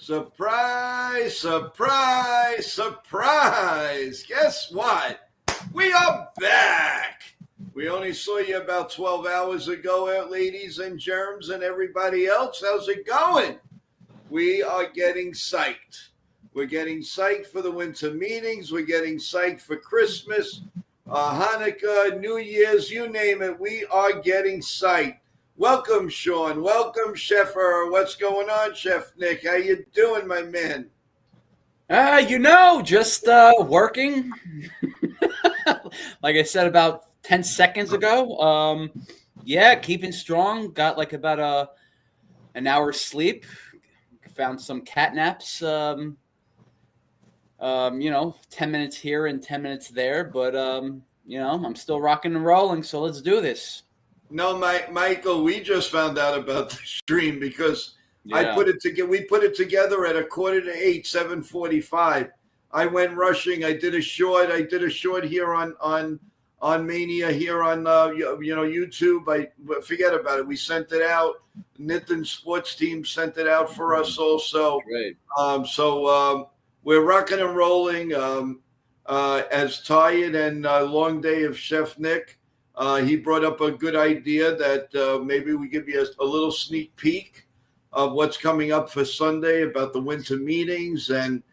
Surprise, surprise, surprise. Guess what? We are back. We only saw you about 12 hours ago, ladies and germs and everybody else. How's it going? We are getting psyched. We're getting psyched for the winter meetings. We're getting psyched for Christmas, Hanukkah, New Year's, you name it. We are getting psyched. Welcome, Sean. Welcome, Cheffer. What's going on, Chef Nick? How you doing, my man? Just working. Like I said about 10 seconds ago. Keeping strong. Got like about an hour's sleep. Found some cat naps. 10 minutes here and 10 minutes there. But, I'm still rocking and rolling, so let's do this. No, Michael, we just found out about the stream because we put it together at 7:45. 7:45. I went rushing. I did a short here on Mania here on YouTube. Forget about it. We sent it out. Nitin Sports Team sent it out for us also. Great. We're rocking and rolling. As tired and long day of Chef Nick. He brought up a good idea that maybe we give you a little sneak peek of what's coming up for Sunday about the winter meetings and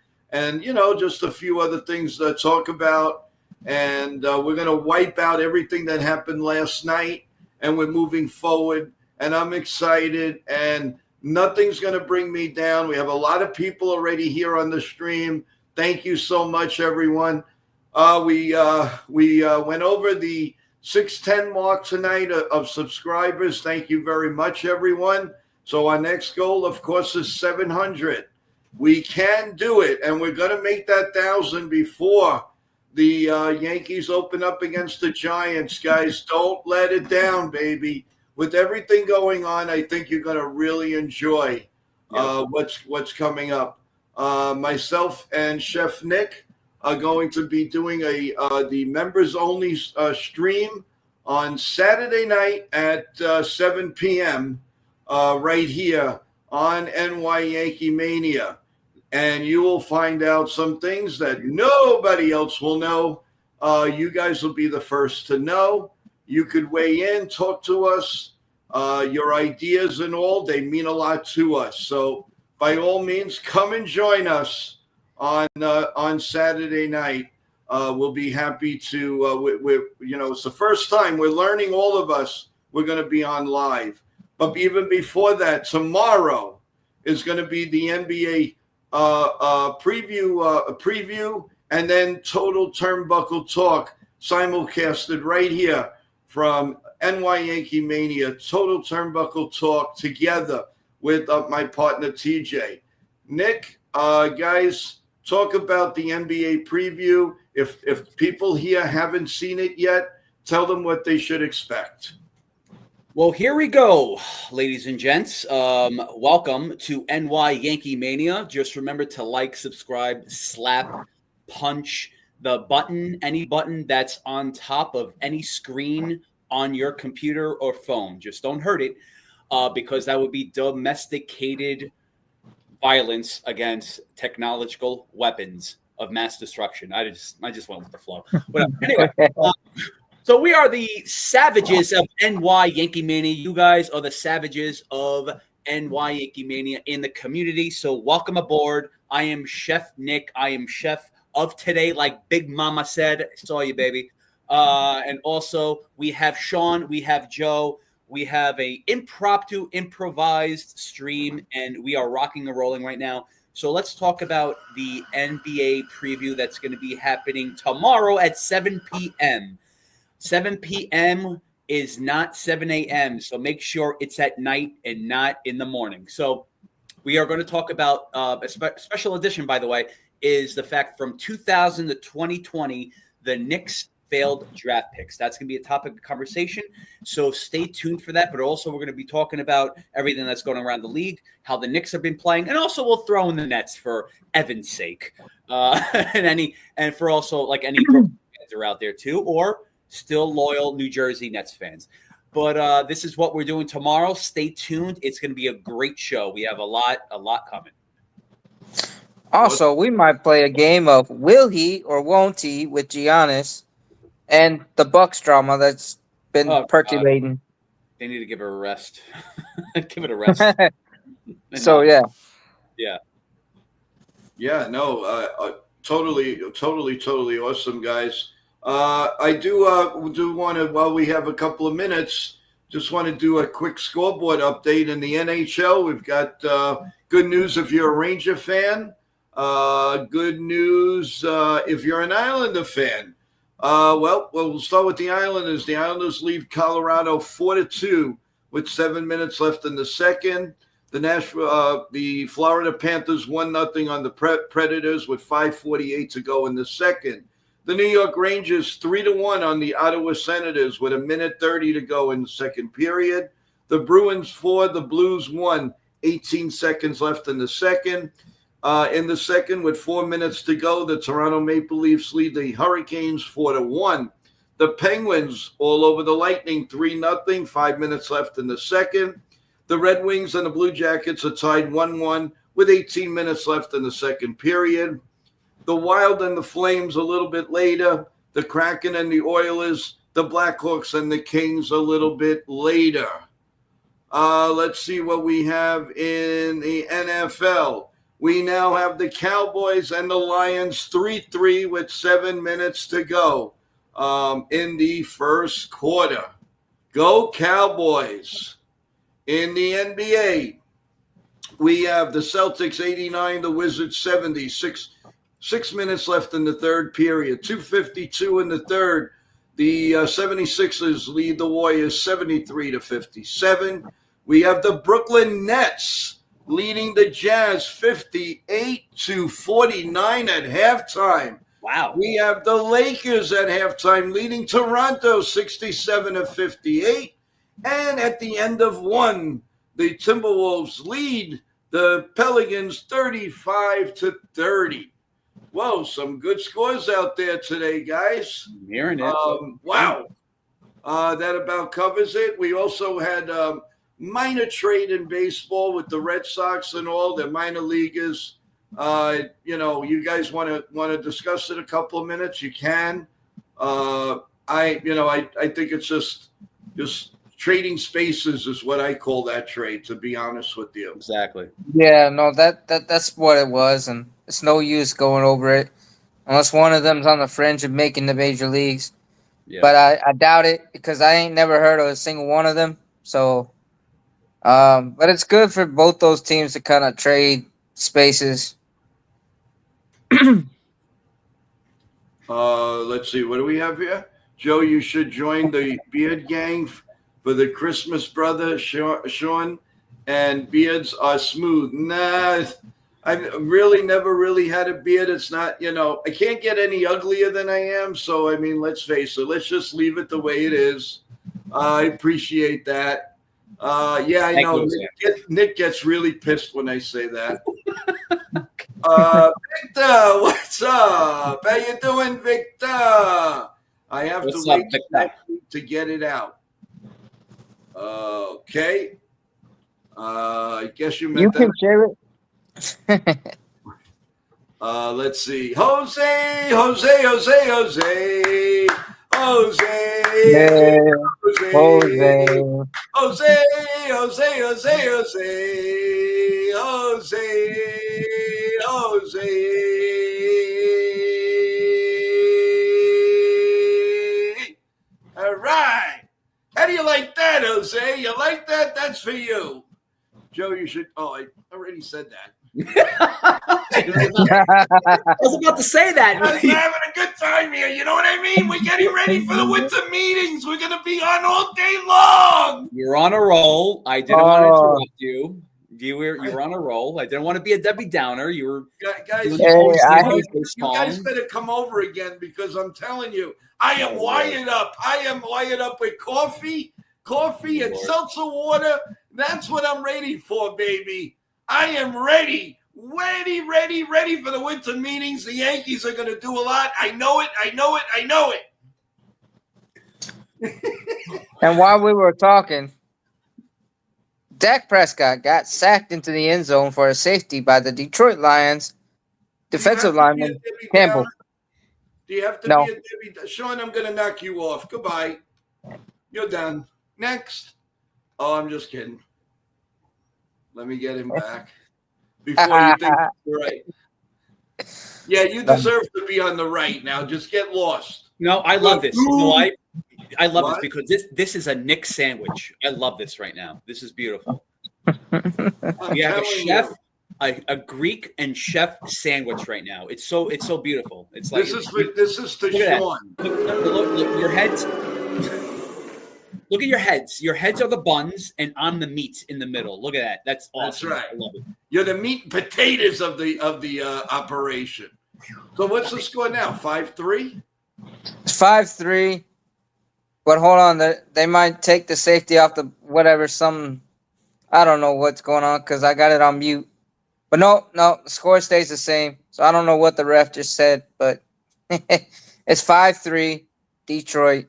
just a few other things to talk about. And we're going to wipe out everything that happened last night, and we're moving forward. And I'm excited, and nothing's going to bring me down. We have a lot of people already here on the stream. Thank you so much, everyone. We went over the 610 mark tonight of subscribers. Thank you very much, everyone. So our next goal, of course, is 700. We can do it, and we're going to make that 1,000 before the Yankees open up against the Giants. Guys, don't let it down, baby. With everything going on, I think you're going to really enjoy what's coming up. Myself and Chef Nick are going to be doing the members-only stream on Saturday night at 7 p.m. Right here on NY Yankee Mania. And you will find out some things that nobody else will know. You guys will be the first to know. You could weigh in, talk to us. Your ideas and all, they mean a lot to us. So by all means, come and join us on Saturday night. We'll be happy to. It's the first time we're learning. All of us, we're going to be on live. But even before that, tomorrow is going to be the NBA preview, and then Total Turnbuckle Talk simulcasted right here from NY Yankee Mania. Total Turnbuckle Talk together with my partner TJ. Nick, guys. Talk about the NBA preview. If people here haven't seen it yet, tell them what they should expect. Well, here we go, ladies and gents. Welcome to NY Yankee Mania. Just remember to like, subscribe, slap, punch the button, any button that's on top of any screen on your computer or phone. Just don't hurt it because that would be domesticated violence against technological weapons of mass destruction. I just went with the flow. But anyway, so we are the savages of NY Yankee Mania. You guys are the savages of NY Yankee Mania in the community. So welcome aboard. I am Chef Nick. I am chef of today, like Big Mama said. I saw you, baby. And also we have Sean. We have Joe. We have a improvised stream, and we are rocking and rolling right now. So let's talk about the NBA preview that's going to be happening tomorrow at 7 p.m. 7 p.m. is not 7 a.m., so make sure it's at night and not in the morning. So we are going to talk about a special edition, by the way, is the fact from 2000 to 2020, the Knicks failed draft picks. That's going to be a topic of conversation. So stay tuned for that. But also we're going to be talking about everything that's going around the league, how the Knicks have been playing, and also we'll throw in the Nets for Evan's sake. And for also like any Brooklyn fans are out there too, or still loyal New Jersey Nets fans. But this is what we're doing tomorrow. Stay tuned. It's going to be a great show. We have a lot coming. Also, we might play a game of will he or won't he with Giannis and the Bucks drama that's been Oh God, percolating. they need to give her a rest. Give it a rest. So Enough. yeah, Yeah. Yeah, no, totally awesome, guys. I do want to, while we have a couple of minutes, just want to do a quick scoreboard update in the NHL. We've got good news if you're a Ranger fan. Good news if you're an Islander fan. Well, we'll start with the Islanders. The Islanders lead Colorado 4-2 with 7 minutes left in the second. The Florida Panthers 1-0 on the Predators with 5:48 to go in the second. The New York Rangers 3-1 on the Ottawa Senators with 1:30 to go in the second period. The Bruins 4, the Blues 1, 18 seconds left in the second. In the second, with 4 minutes to go, the Toronto Maple Leafs lead the Hurricanes 4-1. The Penguins all over the Lightning 3-0, 5 minutes left in the second. The Red Wings and the Blue Jackets are tied 1-1 with 18 minutes left in the second period. The Wild and the Flames a little bit later. The Kraken and the Oilers, the Blackhawks and the Kings a little bit later. Let's see what we have in the NFL. We now have the Cowboys and the Lions 3-3 with 7 minutes to go in the first quarter. Go Cowboys. In the NBA, we have the Celtics 89, the Wizards 70. 6 minutes left in the third period. 2:52 in the third. The 76ers lead the Warriors 73-57. We have the Brooklyn Nets leading the Jazz 58-49 at halftime. Wow. We have the Lakers at halftime leading Toronto 67-58. And at the end of one, the Timberwolves lead the Pelicans 35-30. Whoa, some good scores out there today, guys. I'm hearing it. Wow. That about covers it. We also had minor trade in baseball with the Red Sox and all. They're minor leaguers. You guys want to discuss it a couple of minutes? You can. I think it's just trading spaces is what I call that trade, to be honest with you. Exactly. yeah, no, that's what it was, and it's no use going over it unless one of them's on the fringe of making the major leagues. Yeah. But I doubt it because I ain't never heard of a single one of them. So, but it's good for both those teams to kind of trade spaces. Let's see. What do we have here? Joe, you should join the Beard Gang for the Christmas brother, Sean. And beards are smooth. Nah, I've really never really had a beard. It's not, I can't get any uglier than I am. So, I mean, let's face it. Let's just leave it the way it is. I appreciate that. Yeah, I know. Nick gets really pissed when I say that. Victor, what's up? How you doing, Victor? I have to wait to get it out. Okay. I guess you meant You that. can share it. Let's see. Jose. Yeah. Jose. All right. How do you like that, Jose? You like that? That's for you. Joe, you should. Oh, I already said that. I was about to say that. I'm having a good time here. You know what I mean? We're getting ready for the winter meetings. We're going to be on all day long. You're on a roll. I didn't want to interrupt you. You were on a roll. I didn't want to be a Debbie Downer. You were guys. You guys better come over again because I'm telling you, I am wired up. I am wired up with coffee and seltzer water. That's what I'm ready for, baby. I am ready for the winter meetings. The Yankees are going to do a lot. I know it. And while we were talking, Dak Prescott got sacked into the end zone for a safety by the Detroit Lions defensive to be a lineman, Debbie Campbell. Downer? Do you have to No. be a Debbie? Sean, I'm going to knock you off. Goodbye. You're done. Next. Oh, I'm just kidding. Let me get him back before you think you're right. Yeah, you deserve to be on the right now. Just get lost. No, I love this. No, I love What? this because this is a Nick sandwich. I love this right now. This is beautiful. I'm You have a telling chef, you. a Greek and chef sandwich right now. It's so beautiful. It's like This is to look at that. Sean. Look, your heads. Look at your heads. Your heads are the buns, and I'm the meat in the middle. Look at that. That's awesome. That's right. I love it. You're the meat and potatoes of the operation. So what's the score now? 5-3? It's 5-3. But hold on, they might take the safety off the whatever. I don't know what's going on because I got it on mute. But no, the score stays the same. So I don't know what the ref just said, but it's 5-3, Detroit.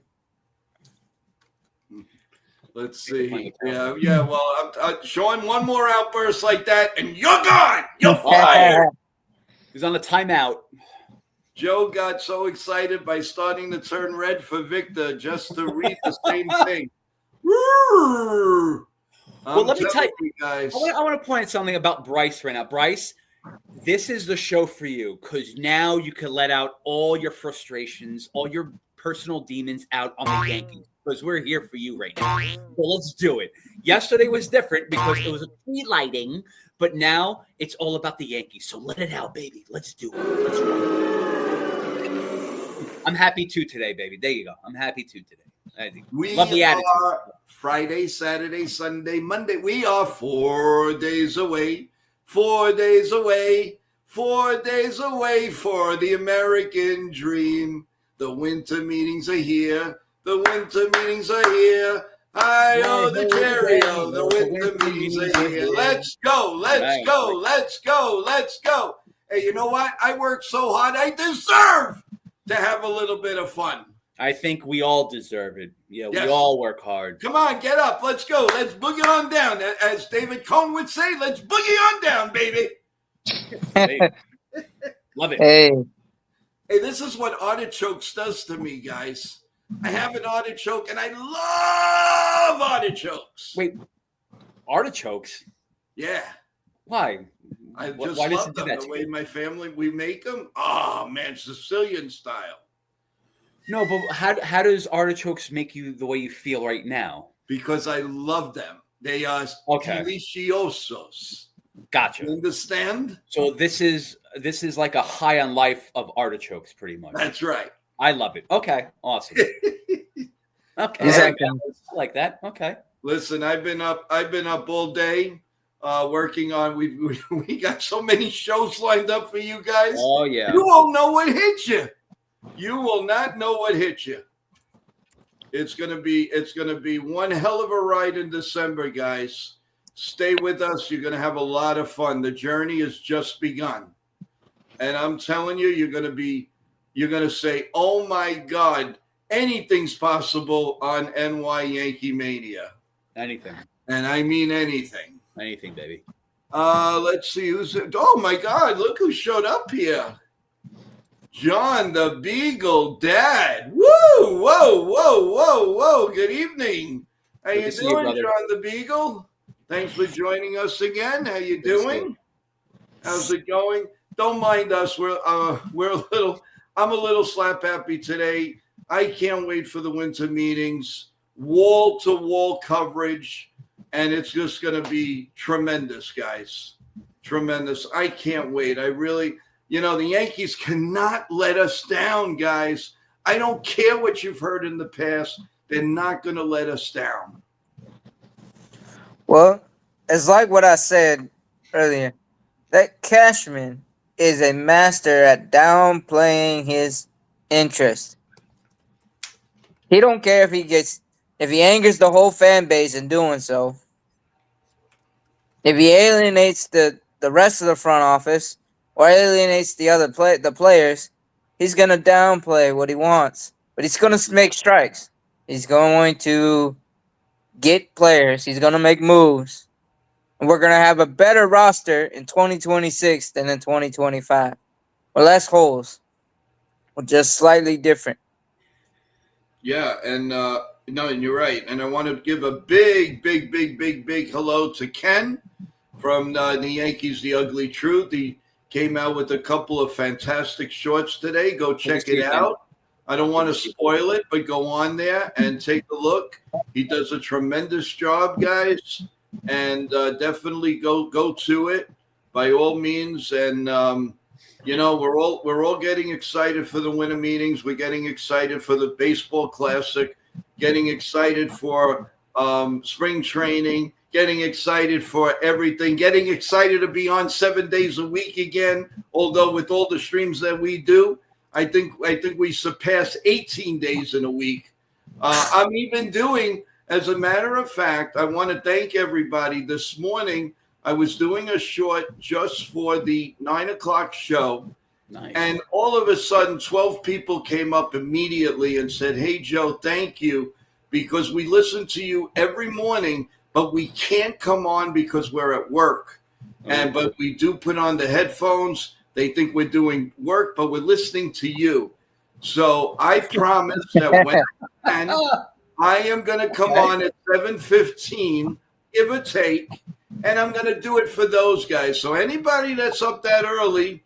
Let's see. Yeah. Well, I'm showing one more outburst like that, and you're gone. You're fired. He's on the timeout. Joe got so excited by starting to turn red for Victor just to read the same thing. Well, let me tell you, guys. I want to point out something about Bryce right now. Bryce, this is the show for you because now you can let out all your frustrations, all your personal demons out on the Yankees because we're here for you right now. So let's do it. Yesterday was different because it was a tree lighting, but now it's all about the Yankees. So let it out, baby. Let's do it. Let's run. I'm happy too today, baby. There you go. I'm happy too today. I think. We love the attitude. are Friday, Saturday, Sunday, Monday. We are 4 days away. 4 days away. 4 days away for the American dream. The winter meetings are here. The winter meetings are here. Hi-oh, the cherry-o, the winter meetings are here. Let's go, let's go, let's go, let's go. Hey, you know what? I work so hard, I deserve to have a little bit of fun. I think we all deserve it. Yeah, Yes. We all work hard. Come on, get up. Let's go. Let's boogie on down. As David Cohn would say, let's boogie on down, baby. Hey. Love it. Hey, Hey, this is what artichokes does to me, guys. I have an artichoke, and I love artichokes. Wait, artichokes? Yeah. Why? I Why just does love it do them. that The to way you? my family, we make them. Oh, man, Sicilian style. No, but how does artichokes make you the way you feel right now? Because I love them. They are Okay. deliciosos. Gotcha. You understand? So this is like a high on life of artichokes, pretty much. That's right. I love it. Okay, awesome. Okay, Exactly. I like that. Okay. Listen, I've been up all day working on. We got so many shows lined up for you guys. Oh yeah. You won't know what hit you. You will not know what hit you. It's gonna be one hell of a ride in December, guys. Stay with us. You're gonna have a lot of fun. The journey has just begun, and I'm telling you, you're gonna say, "Oh my God, anything's possible on NY Yankee Mania," Anything. and I mean anything. Anything, baby. Let's see who's. Oh my God, look who showed up here. John the Beagle Dad. Woo! Whoa, whoa, whoa, whoa. Good evening. How Good you to see you, doing, brother. John the Beagle? Thanks for joining us again. How you doing? How's it going? Don't mind us. We're a little. I'm a little slap happy today. I can't wait for the winter meetings. Wall to wall coverage, and it's just going to be tremendous, guys. Tremendous. I can't wait. I really. You know, the Yankees cannot let us down, guys. I don't care what you've heard in the past. They're not going to let us down. well, it's like what I said earlier. That Cashman is a master at downplaying his interest. He don't care if he angers the whole fan base in doing so. If he alienates the rest of the front office or alienates the players, he's gonna downplay what he wants. But he's gonna make strikes. He's going to get players. He's gonna make moves. And we're gonna have a better roster in 2026 than in 2025. or less holes, or just slightly different. Yeah, and no, and you're right. And I want to give a big hello to Ken from the Yankees, The Ugly Truth. He came out with a couple of fantastic shorts today. Go check it out. I don't want to spoil it, but go on there and take a look. He does a tremendous job, guys, and definitely go to it by all means. And we're all getting excited for the winter meetings. We're getting excited for the baseball classic, getting excited for spring training, getting excited for everything, getting excited to be on 7 days a week again. Although with all the streams that we do, I think we surpassed 18 days in a week. I'm even doing, as a matter of fact, I want to thank everybody. This morning, I was doing a short just for the 9 o'clock show. Nice. And all of a sudden, 12 people came up immediately and said, "Hey, Joe, thank you, because we listen to you every morning, but we can't come on because we're at work. But we do put on the headphones. They think we're doing work, but we're listening to you. So I promise that when I can, I am going to come on at 7:15, give or take, and I'm going to do it for those guys. So anybody that's up that early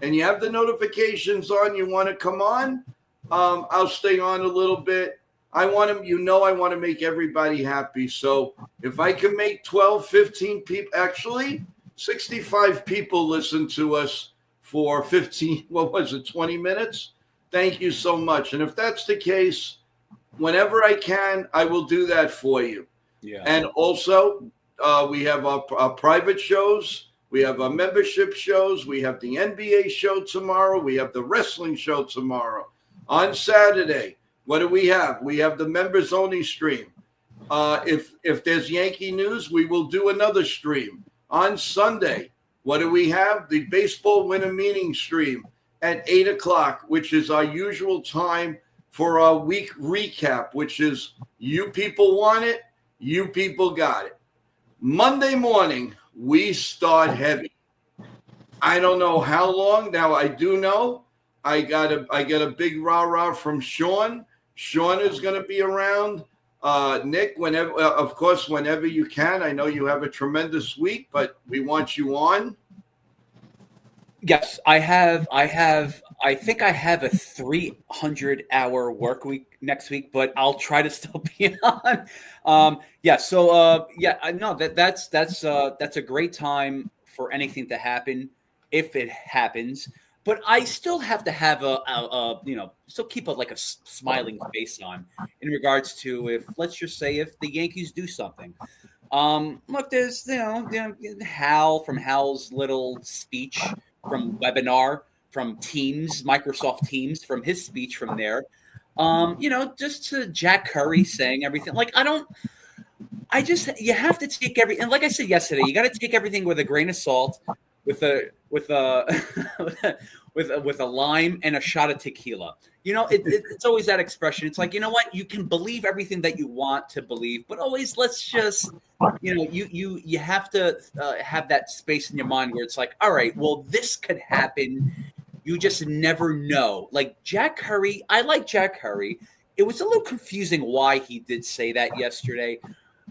and you have the notifications on, you want to come on, I'll stay on a little bit. I want to make everybody happy. So if I can make 12, 15 people, actually 65 people listen to us for 20 minutes. Thank you so much. And if that's the case, whenever I can, I will do that for you. Yeah. And also, we have our private shows. We have our membership shows. We have the NBA show tomorrow. We have the wrestling show tomorrow. On Saturday, what do we have? We have the members only stream. If there's Yankee news, we will do another stream. On Sunday, what do we have? The baseball winter meeting stream at 8 o'clock, which is our usual time for our week recap, which is you people want it, you people got it. Monday morning, we start heavy. I don't know how long. Now, I do know I got a big rah-rah from Sean. Sean is going to be around. Nick, whenever you can. I know you have a tremendous week, but we want you on. Yes, I think I have a 300-hour work week next week, but I'll try to still be on. That's a great time for anything to happen if it happens. But I still have to have still keep a smiling face on in regards to let's just say if the Yankees do something. Look, there's Hal from Hal's little speech from webinar from Teams, Microsoft Teams, from his speech from there. Just to Jack Curry saying everything. You have to take and like I said yesterday, you got to take everything with a grain of salt, with a lime and a shot of tequila. It's always that expression. It's like, you know what? You can believe everything that you want to believe, but always let's just, you have to have that space in your mind where it's like, all right, well, this could happen. You just never know. Like Jack Curry, I like Jack Curry. It was a little confusing why he did say that yesterday,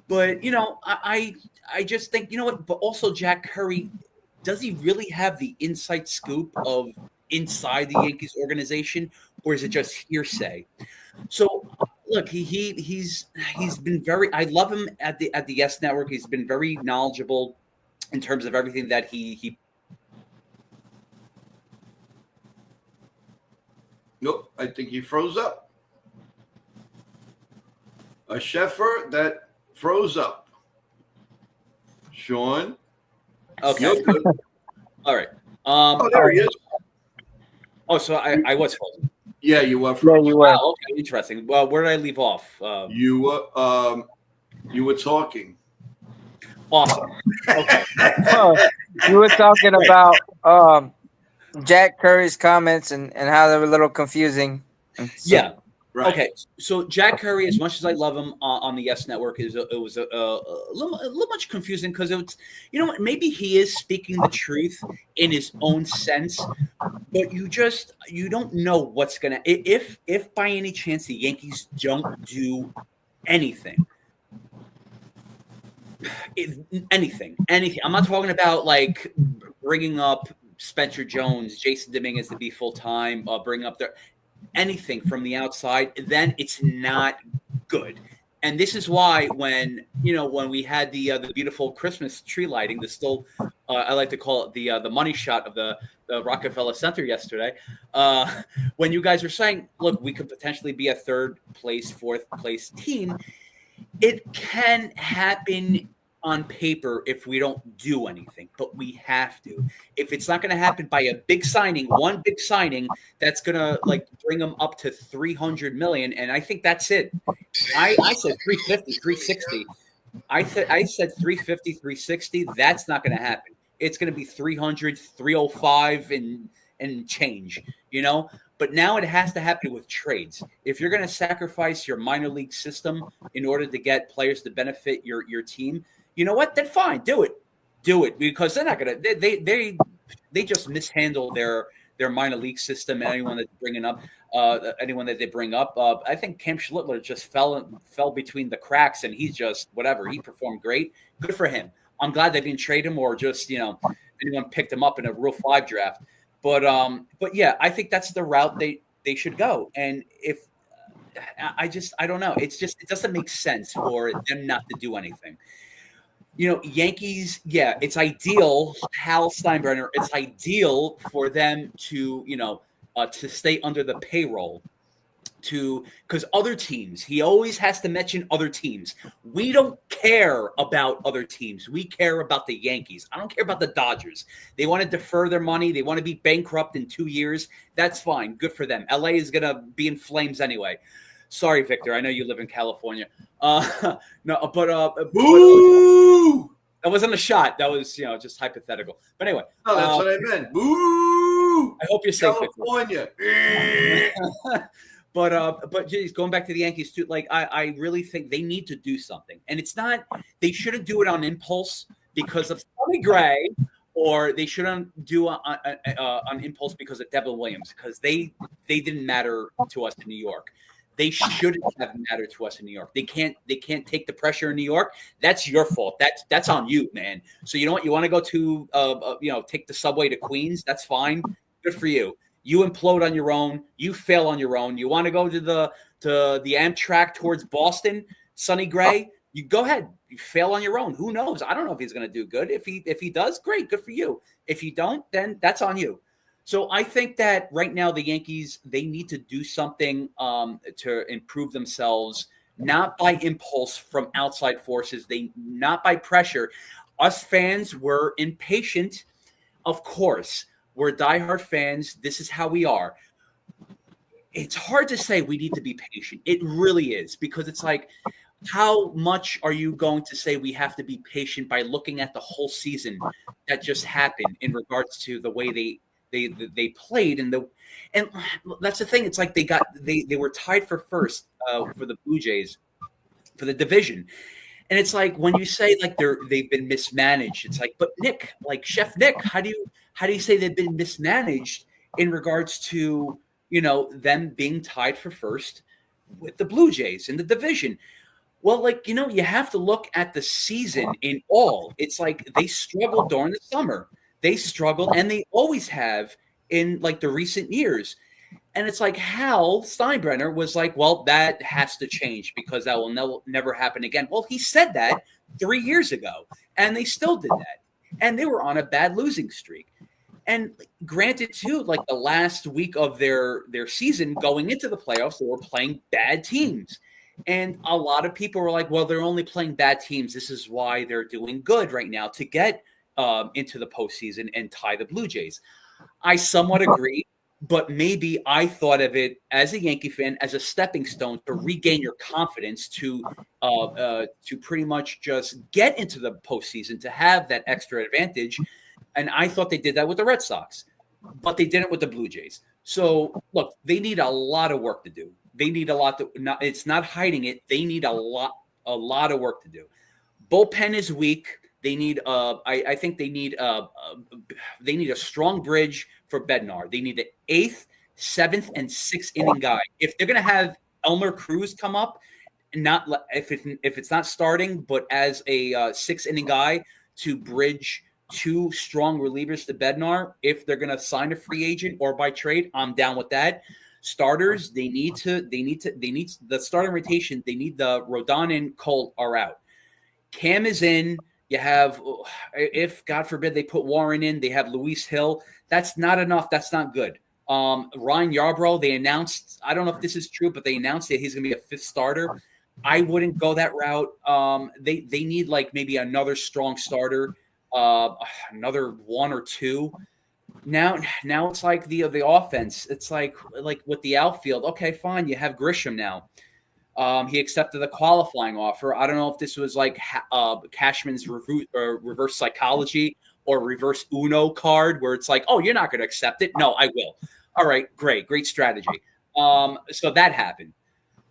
but I just think, but also Jack Curry, does he really have the inside scoop of inside the Yankees organization, or is it just hearsay? So look, he's been very, I love him at the Yes Network. He's been very knowledgeable in terms of everything that he Nope, I think he froze up. A Sheffer that froze up. Sean. Okay. All right. There he is. Oh, so I was frozen. Yeah, you were frozen. Yeah, you were. Wow, okay, interesting. Well, where did I leave off? You were talking. Awesome. Okay. You were talking about Jack Curry's comments and how they were a little confusing. Yeah. Right. Okay, so Jack Curry, as much as I love him on the Yes Network, it was a little much confusing because it's, maybe he is speaking the truth in his own sense, but you don't know what's gonna, if by any chance the Yankees don't do anything, anything. I'm not talking about like bringing up Spencer Jones, Jason Dominguez to be full time, bringing up their anything from the outside, then it's not good. And this is why when we had the beautiful Christmas tree lighting, the still I like to call it the money shot of the Rockefeller Center yesterday, when you guys were saying, look, we could potentially be a third place, fourth place team. It can happen on paper if we don't do anything, but we have to. If it's not going to happen by a big signing, one big signing that's going to like bring them up to 300 million, and I think that's it. I said 350, 360. I said 350, 360. That's not going to happen. It's going to be 300, 305 and change, But now it has to happen with trades. If you're going to sacrifice your minor league system in order to get players to benefit your team, you know what? Then fine, do it because they're not going to. They just mishandle their minor league system. And anyone that's bringing up, anyone that they bring up, I think Cam Schlittler just fell between the cracks, and he's just whatever. He performed great. Good for him. I'm glad they didn't trade him or just anyone picked him up in a Rule 5 draft. But yeah, I think that's the route they should go. And if I don't know, it doesn't make sense for them not to do anything. Yankees, yeah, it's ideal. Hal Steinbrenner, it's ideal for them to to stay under the payroll. Because other teams, he always has to mention other teams. We don't care about other teams. We care about the Yankees. I don't care about the Dodgers. They want to defer their money. They want to be bankrupt in 2 years. That's fine. Good for them. LA is going to be in flames anyway. Sorry, Victor. I know you live in California. No, but Boo! That wasn't a shot. That was, just hypothetical. But anyway. No, that's what I meant. Boo! I hope you're safe, California. But geez, going back to the Yankees too, like I really think they need to do something, and it's not they shouldn't do it on impulse because of Sonny Gray, or they shouldn't do on impulse because of Devin Williams because they didn't matter to us in New York. They shouldn't have mattered to us in New York. They can't take the pressure in New York. That's your fault. That's on you, man. So you know what? You want to go to take the subway to Queens? That's fine. Good for you. You implode on your own. You fail on your own. You want to go to the Amtrak towards Boston, Sonny Gray? You go ahead. You fail on your own. Who knows? I don't know if he's going to do good. If he does, great, good for you. If you don't, then that's on you. So I think that right now the Yankees, they need to do something to improve themselves, not by impulse from outside forces. Not by pressure. Us fans were impatient, of course. We're diehard fans. This is how we are. It's hard to say we need to be patient. It really is, because it's like, how much are you going to say we have to be patient by looking at the whole season that just happened in regards to the way they played and that's the thing. It's like they were tied for first for the Blue Jays for the division. And it's like when you say like they've been mismanaged, it's like, but Nick, like Chef Nick, how do you say they've been mismanaged in regards to them being tied for first with the Blue Jays in the division? Well, like you have to look at the season in all. It's like they struggled during the summer. They struggled, and they always have in like the recent years. And it's like Hal Steinbrenner was like, well, that has to change because that will never happen again. Well, he said that 3 years ago, and they still did that. And they were on a bad losing streak. And granted, too, like the last week of their season going into the playoffs, they were playing bad teams. And a lot of people were like, well, they're only playing bad teams. This is why they're doing good right now to get into the postseason and tie the Blue Jays. I somewhat agree. But maybe I thought of it as a Yankee fan as a stepping stone to regain your confidence to pretty much just get into the postseason, to have that extra advantage. And I thought they did that with the Red Sox, but they didn't with the Blue Jays. So look, they need a lot of work to do. They need a lot. It's not hiding it. They need a lot of work to do. Bullpen is weak. They need. I think they need. They need a strong bridge for Bednar. They need the 8th, 7th, and 6th inning guy. If they're going to have Elmer Cruz come up, not if it's not starting, but as a 6th inning guy to bridge 2 strong relievers to Bednar. If they're going to sign a free agent or by trade, I'm down with that. Starters, they need the starting rotation. They need the Rodon and Colt are out. Cam is in. You have, if God forbid they put Warren in, they have Luis Hill. That's not enough. That's not good. Ryan Yarbrough, they announced, I don't know if this is true, but they announced that he's going to be a 5th starter. I wouldn't go that route. They need like maybe another strong starter, another 1 or 2. Now it's like the offense. It's like with the outfield. Okay, fine. You have Grisham now. He accepted the qualifying offer. I don't know if this was like Cashman's reverse psychology or reverse Uno card, where it's like, oh, you're not going to accept it. No, I will. All right, great strategy. So that happened.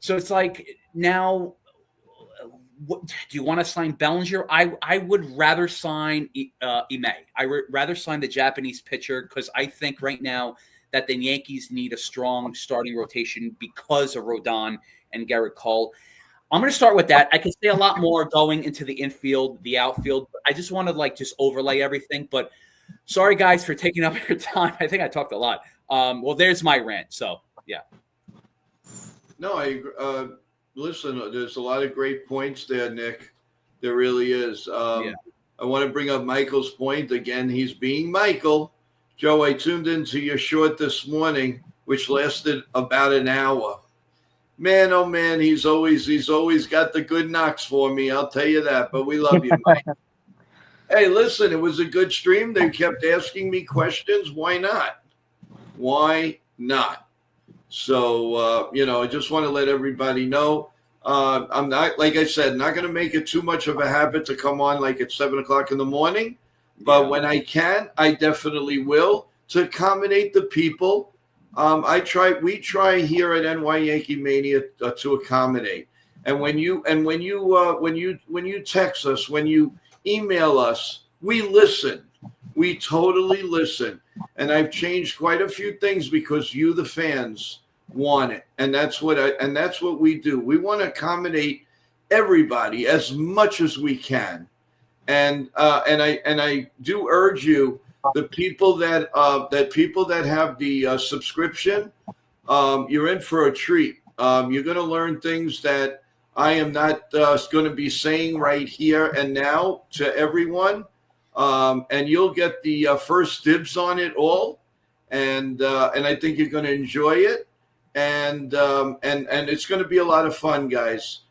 So it's like now, what, do you want to sign Bellinger? I would rather sign Ime. I would rather sign the Japanese pitcher because I think right now that the Yankees need a strong starting rotation because of Rodon and Garrett Cole. I'm going to start with that. I can say a lot more going into the infield, the outfield. I just want to just overlay everything. But sorry, guys, for taking up your time. I think I talked a lot. Well, there's my rant. So, yeah. No, listen, there's a lot of great points there, Nick. There really is. I want to bring up Michael's point. Again, he's being Michael. Joe, I tuned into your short this morning, which lasted about an hour. Man, oh man, he's always got the good knocks for me. I'll tell you that. But we love you, Mike. Hey, listen, it was a good stream. They kept asking me questions. Why not? Why not? So, I just want to let everybody know. I'm not, like I said, not going to make it too much of a habit to come on like at 7 o'clock in the morning. But when I can, I definitely will to accommodate the people. We try here at NY Yankee Mania to accommodate. And when you text us, when you email us, we listen. We totally listen. And I've changed quite a few things because you, the fans, want it. And that's what we do. We want to accommodate everybody as much as we can. And I do urge you, the people that have the subscription, you're in for a treat. You're going to learn things that I am not going to be saying right here and now to everyone, and you'll get the first dibs on it all. And I think you're going to enjoy it, and it's going to be a lot of fun, guys.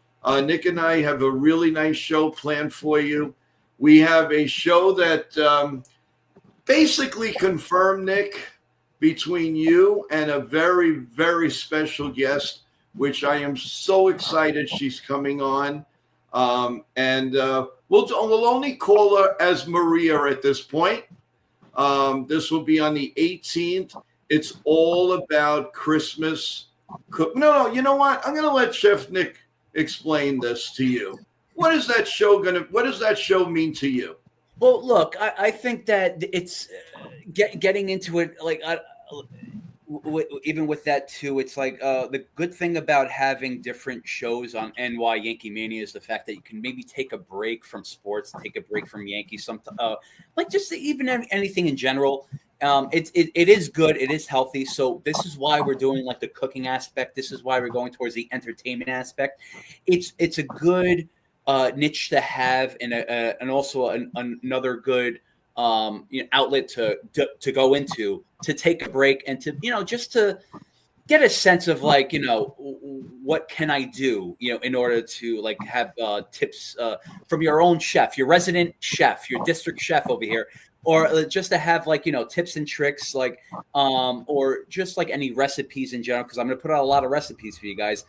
Nick and I have a really nice show planned for you. We have a show that basically confirmed, Nick, between you and a very, very special guest, which I am so excited she's coming on. We'll only call her as Maria at this point. This will be on the 18th. It's all about Christmas. No, you know what? I'm going to let Chef Nick explain this to you. What is that show mean to you? Well, look, I think that it's getting into it. Even with that too, it's like the good thing about having different shows on NY Yankee Mania is the fact that you can maybe take a break from sports, take a break from Yankees, just even anything in general. It is good. It is healthy. So this is why we're doing the cooking aspect. This is why we're going towards the entertainment aspect. It's a good niche to have, and also another good outlet to go into, to take a break and to just to get a sense of what can I do in order to have tips from your own chef, your resident chef, your district chef over here, or just to have tips and tricks or just any recipes in general, because I'm going to put out a lot of recipes for you guys.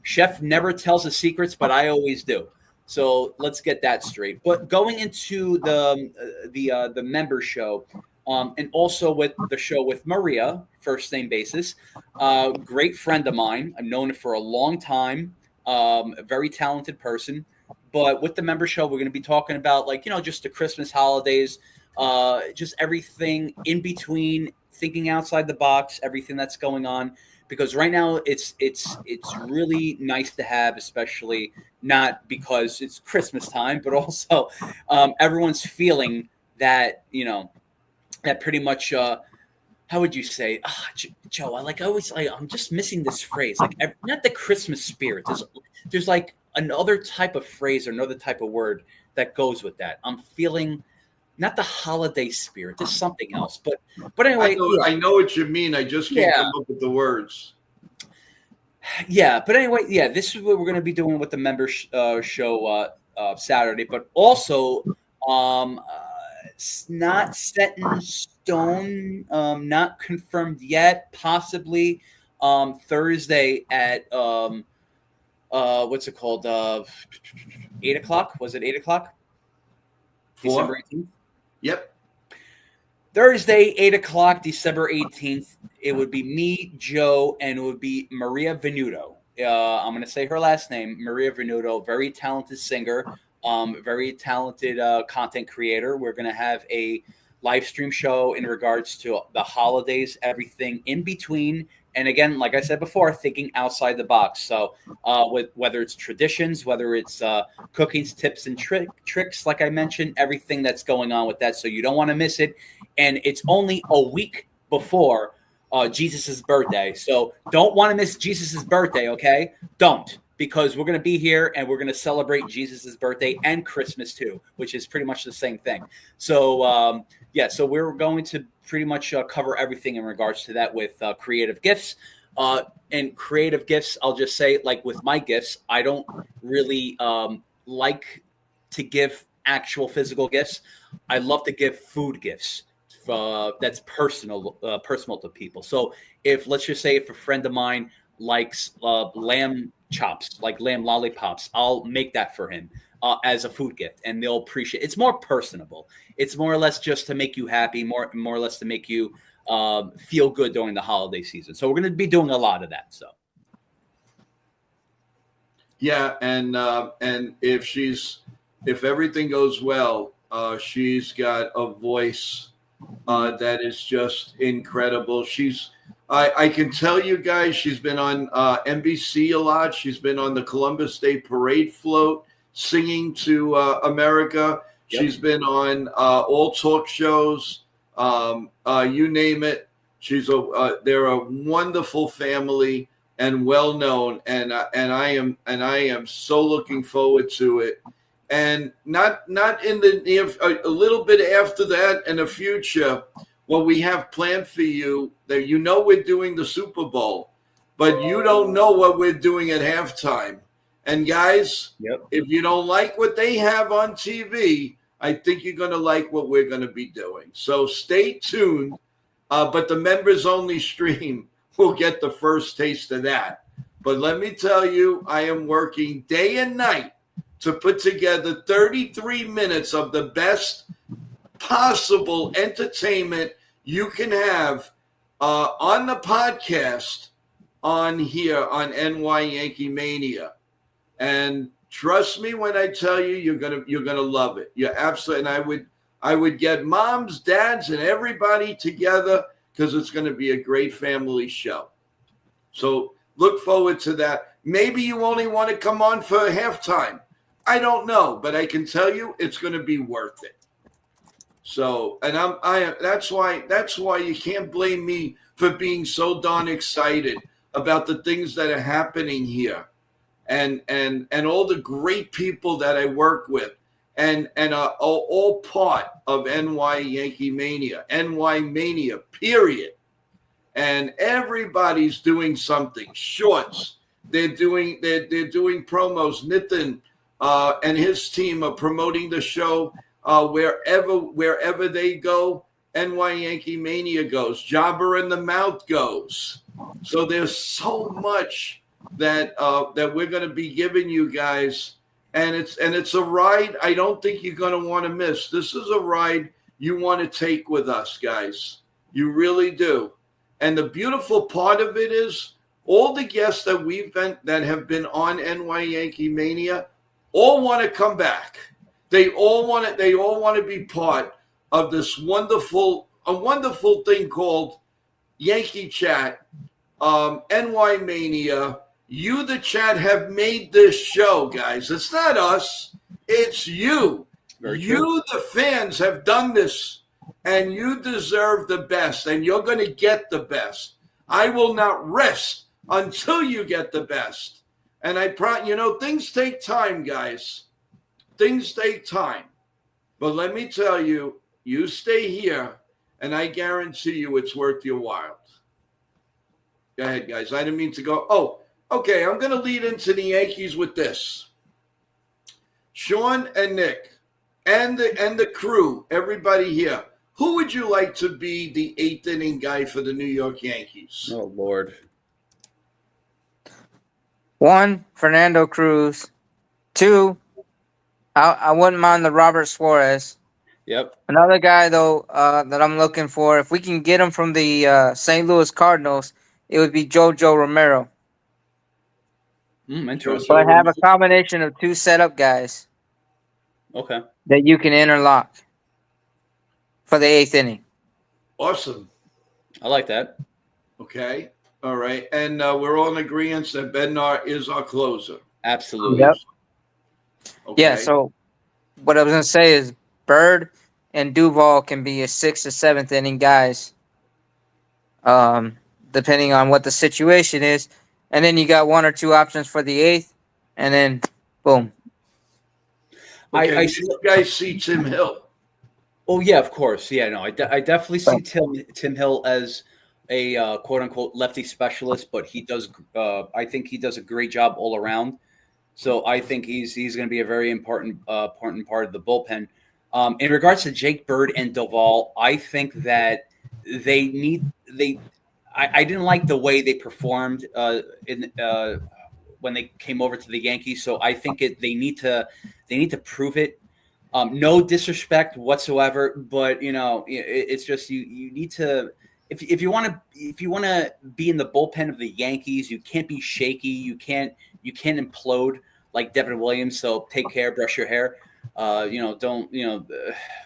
Chef never tells the secrets, but I always do. So let's get that straight. But going into the member show, and also with the show with Maria, first name basis. Great friend of mine. I've known her for a long time. A very talented person. But with the member show, we're going to be talking about just the Christmas holidays, just everything in between, thinking outside the box, everything that's going on. Because right now it's really nice to have, especially not because it's Christmas time, but also everyone's feeling that that pretty much. How would you say, Joe? I'm just missing this phrase, not the Christmas spirit. There's like another type of phrase or another type of word that goes with that. I'm feeling not the holiday spirit. There's something else, but anyway, I know what you mean. I just can't come up with the words. Yeah, but anyway, this is what we're going to be doing with the member show Saturday, but also it's not set in stone, not confirmed yet. Possibly Thursday at what's it called? 8:00. Was it 8:00? December 18th. Yep. Thursday, 8:00, December 18th. It would be me, Joe, and it would be Maria Venuto. I'm going to say her last name, Maria Venuto, very talented singer, very talented content creator. We're going to have a live stream show in regards to the holidays, everything in between. And again, like I said before, thinking outside the box. So with whether it's traditions, whether it's cooking tips and tricks, like I mentioned, everything that's going on with that. So you don't want to miss it. And it's only a week before Jesus' birthday. So don't want to miss Jesus' birthday, okay? Don't, because we're going to be here and we're going to celebrate Jesus' birthday and Christmas too, which is pretty much the same thing. So, so we're going to pretty much cover everything in regards to that with creative gifts. And creative gifts, I'll just say, like with my gifts, I don't really like to give actual physical gifts. I love to give food gifts. That's personal to people. So let's just say if a friend of mine likes lamb chops, like lamb lollipops, I'll make that for him as a food gift, and they'll appreciate it. It's more personable. It's more or less just to make you happy, more or less to make you feel good during the holiday season. So we're going to be doing a lot of that. So yeah, and if everything goes well, she's got a voice that is just incredible. I can tell you guys, she's been on NBC a lot. She's been on the Columbus Day Parade float, singing to America. Yep. She's been on all talk shows, you name it. They're a wonderful family and well known, and I am so looking forward to it. And not in the near, a little bit after that in the future, what we have planned for you, that we're doing the Super Bowl, but you don't know what we're doing at halftime. And guys, If you don't like what they have on TV, I think you're going to like what we're going to be doing. So stay tuned. But the members only stream will get the first taste of that. But let me tell you, I am working day and night to put together 33 minutes of the best possible entertainment you can have on the podcast on here on NY Yankee Mania. And trust me when I tell you, you're gonna love it. You're absolutely. And I would get moms, dads, and everybody together because it's going to be a great family show. So look forward to that. Maybe you only want to come on for halftime. I don't know, but I can tell you it's going to be worth it. So, and that's why you can't blame me for being so darn excited about the things that are happening here, and all the great people that I work with, and are all part of NY Yankee Mania, NY Mania, period. And everybody's doing something. Shorts, they're doing promos. Nitin and his team are promoting the show wherever they go. NY Yankee Mania goes. Jobber in the Mouth goes. So there's so much that we're going to be giving you guys, and it's a ride I don't think you're going to want to miss. This is a ride you want to take with us, guys. You really do. And the beautiful part of it is all the guests that have been on NY Yankee Mania all want to come back. They all want to be part of this wonderful thing called Yankee Chat, NY Mania. You, the chat, have made this show, guys. It's not us. It's you. You, the fans, have done this, and you deserve the best, and you're going to get the best. I will not rest until you get the best. And things take time, guys. Things take time. But let me tell you, you stay here, and I guarantee you it's worth your while. Go ahead, guys. I didn't mean to go. Oh, okay. I'm going to lead into the Yankees with this. Sean and Nick and the crew, everybody here. Who would you like to be the eighth inning guy for the New York Yankees? Oh, Lord. 1, Fernando Cruz. 2, I wouldn't mind the Robert Suarez. Yep. Another guy, though, that I'm looking for, if we can get him from the St. Louis Cardinals, it would be JoJo Romero. Interesting. So I have a combination of 2 setup guys. Okay. That you can interlock for the 8th inning. Awesome. I like that. Okay. All right. And we're all in agreement that Bednar is our closer. Absolutely. Yep. Okay. Yeah, so what I was going to say is Bird and Duvall can be a 6th or 7th inning guys, depending on what the situation is. And then you got 1 or 2 options for the 8th, and then boom. Okay, you guys see Tim Hill. Oh, yeah, of course. Yeah, no, I definitely see Tim Hill as a quote-unquote lefty specialist, but he does. I think he does a great job all around. So I think he's going to be a very important part of the bullpen. In regards to Jake Bird and Duvall, I think that I didn't like the way they performed when they came over to the Yankees. So I think they need to prove it. No disrespect whatsoever, but it's just you need to. If you want to be in the bullpen of the Yankees, you can't be shaky. You can't implode like Devin Williams. So take care, brush your hair. Don't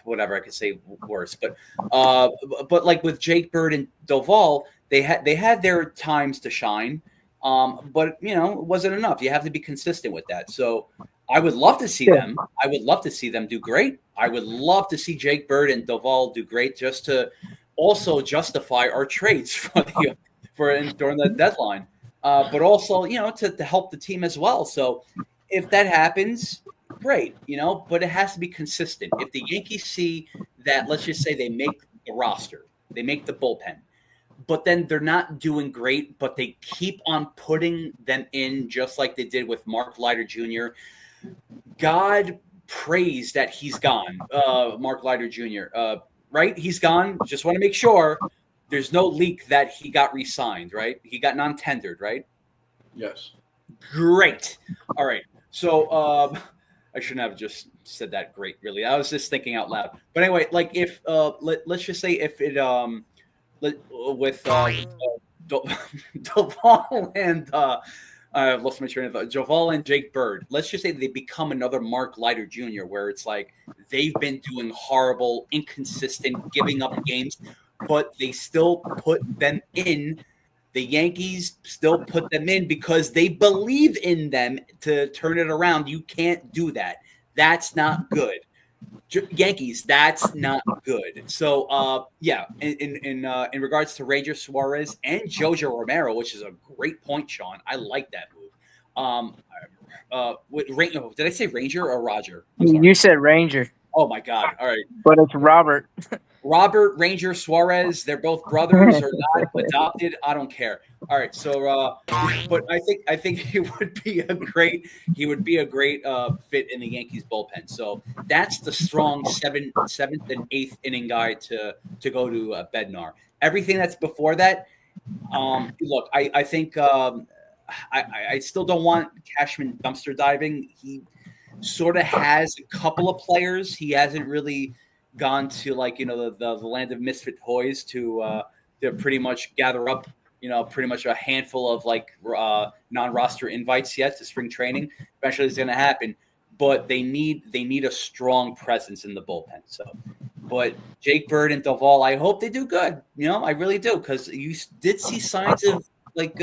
whatever I could say worse. But like with Jake Bird and Duvall, they had their times to shine. But it wasn't enough. You have to be consistent with that. So I would love to see them. I would love to see them do great. I would love to see Jake Bird and Duvall do great, just to also justify our trades during the deadline. But also, to help the team as well. So if that happens, great, but it has to be consistent. If the Yankees see that, let's just say they make the roster, they make the bullpen, but then they're not doing great, but they keep on putting them in just like they did with Mark Leiter Jr. God praise that he's gone, Mark Leiter Jr., right? He's gone. Just want to make sure there's no leak that he got re-signed, right? He got non-tendered, right? Yes. Great. All right. So I shouldn't have just said that. Great, really. I was just thinking out loud. But anyway, like if let's just say if it with Duvall and I lost my train of thought. Duvall and Jake Bird. Let's just say they become another Mark Leiter Jr., where it's like they've been doing horrible, inconsistent, giving up games, but they still put them in. The Yankees still put them in because they believe in them to turn it around. You can't do that. That's not good. Yankees, that's not good. So, in regards to Ranger Suarez and JoJo Romero, which is a great point, Sean. I like that move. Did I say Ranger or Roger? You said Ranger. Oh my God! All right, but it's Robert. Robert Ranger Suarez. They're both brothers or not adopted. I don't care. All right, so but I think he would be a great fit in the Yankees bullpen. So that's the strong seventh and eighth inning guy to go to Bednar. Everything that's before that, look, I think I still don't want Cashman dumpster diving. He sort of has a couple of players. He hasn't really gone to like the land of misfit toys to pretty much gather up pretty much a handful of like non-roster invites yet to spring training. Eventually, it's going to happen, but they need a strong presence in the bullpen. So, but Jake Bird and Duvall, I hope they do good. I really do because you did see signs of like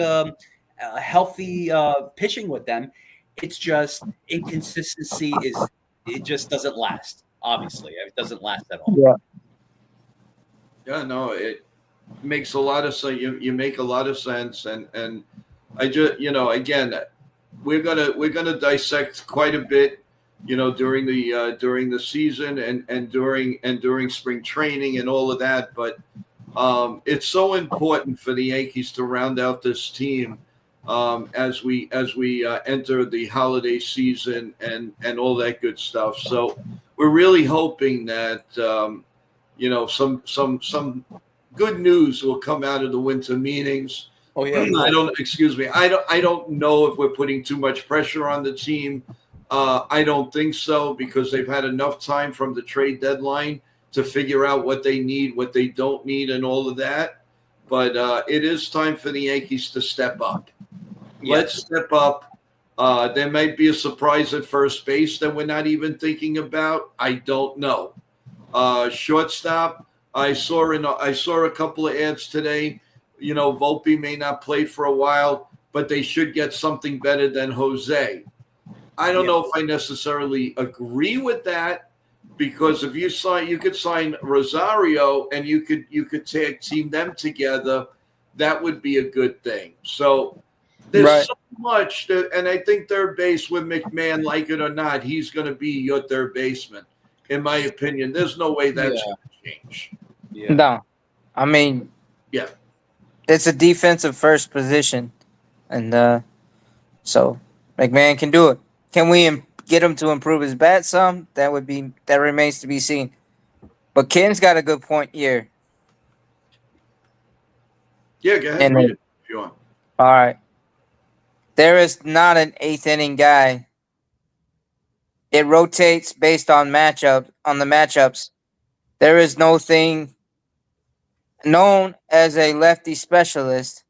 healthy pitching with them. It's just inconsistency is it just doesn't last. Obviously, it doesn't last at all. Yeah. Yeah, no, it makes a lot of sense. You make a lot of sense, and I just again, we're gonna dissect quite a bit, during the season and during spring training and all of that. But it's so important for the Yankees to round out this team as we enter the holiday season and all that good stuff. So we're really hoping that some good news will come out of the winter meetings. Oh yeah, I don't know if we're putting too much pressure on the team. I don't think so because they've had enough time from the trade deadline to figure out what they need, what they don't need, and all of that. But it is time for the Yankees to step up. Yeah. Let's step up. There might be a surprise at first base that we're not even thinking about. I don't know. Shortstop. I saw a couple of ads today. Volpe may not play for a while, but they should get something better than Jose. I don't know if I necessarily agree with that because if you could sign Rosario and you could tag team them together, that would be a good thing. So there's so much, and I think third base with McMahon, like it or not, he's going to be your third baseman. In my opinion, there's no way that's going to change. Yeah. No, I mean, yeah, it's a defensive first position, and so McMahon can do it. Can we get him to improve his bat some? That remains to be seen. But Ken's got a good point here. Yeah, go ahead. Read it if you want. All right. There is not an eighth inning guy. It rotates based on the matchups. There is no thing known as a lefty specialist.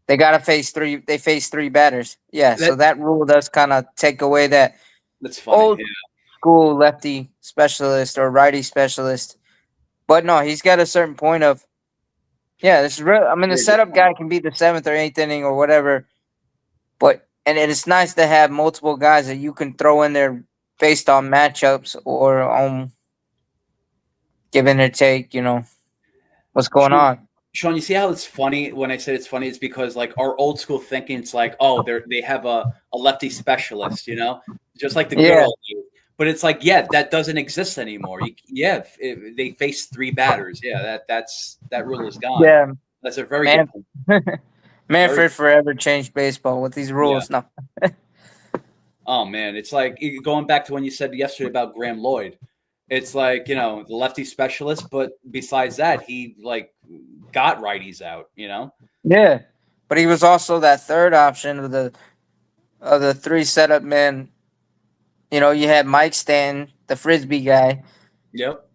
They face three batters. Yeah, so that rule does kind of take away that That's funny. old school lefty specialist or righty specialist. But no, he's got a certain point of, this is real. I mean, the setup guy can be the seventh or eighth inning or whatever. But and it's nice to have multiple guys that you can throw in there based on matchups or on give and or take, what's going on. Sean, you see how it's funny when I said it's funny? It's because like our old school thinking, it's like, oh, they have a lefty specialist, just like the good old days. But it's like, that doesn't exist anymore. They face three batters. Yeah, that rule is gone. Yeah, that's a very good point. Manfred forever changed baseball with these rules. Yeah. No. Oh man, it's like going back to when you said yesterday about Graham Lloyd. It's like, the lefty specialist, but besides that, he like got righties out, Yeah. But he was also that third option of the three setup men. You had Mike Stanton, the frisbee guy. Yep.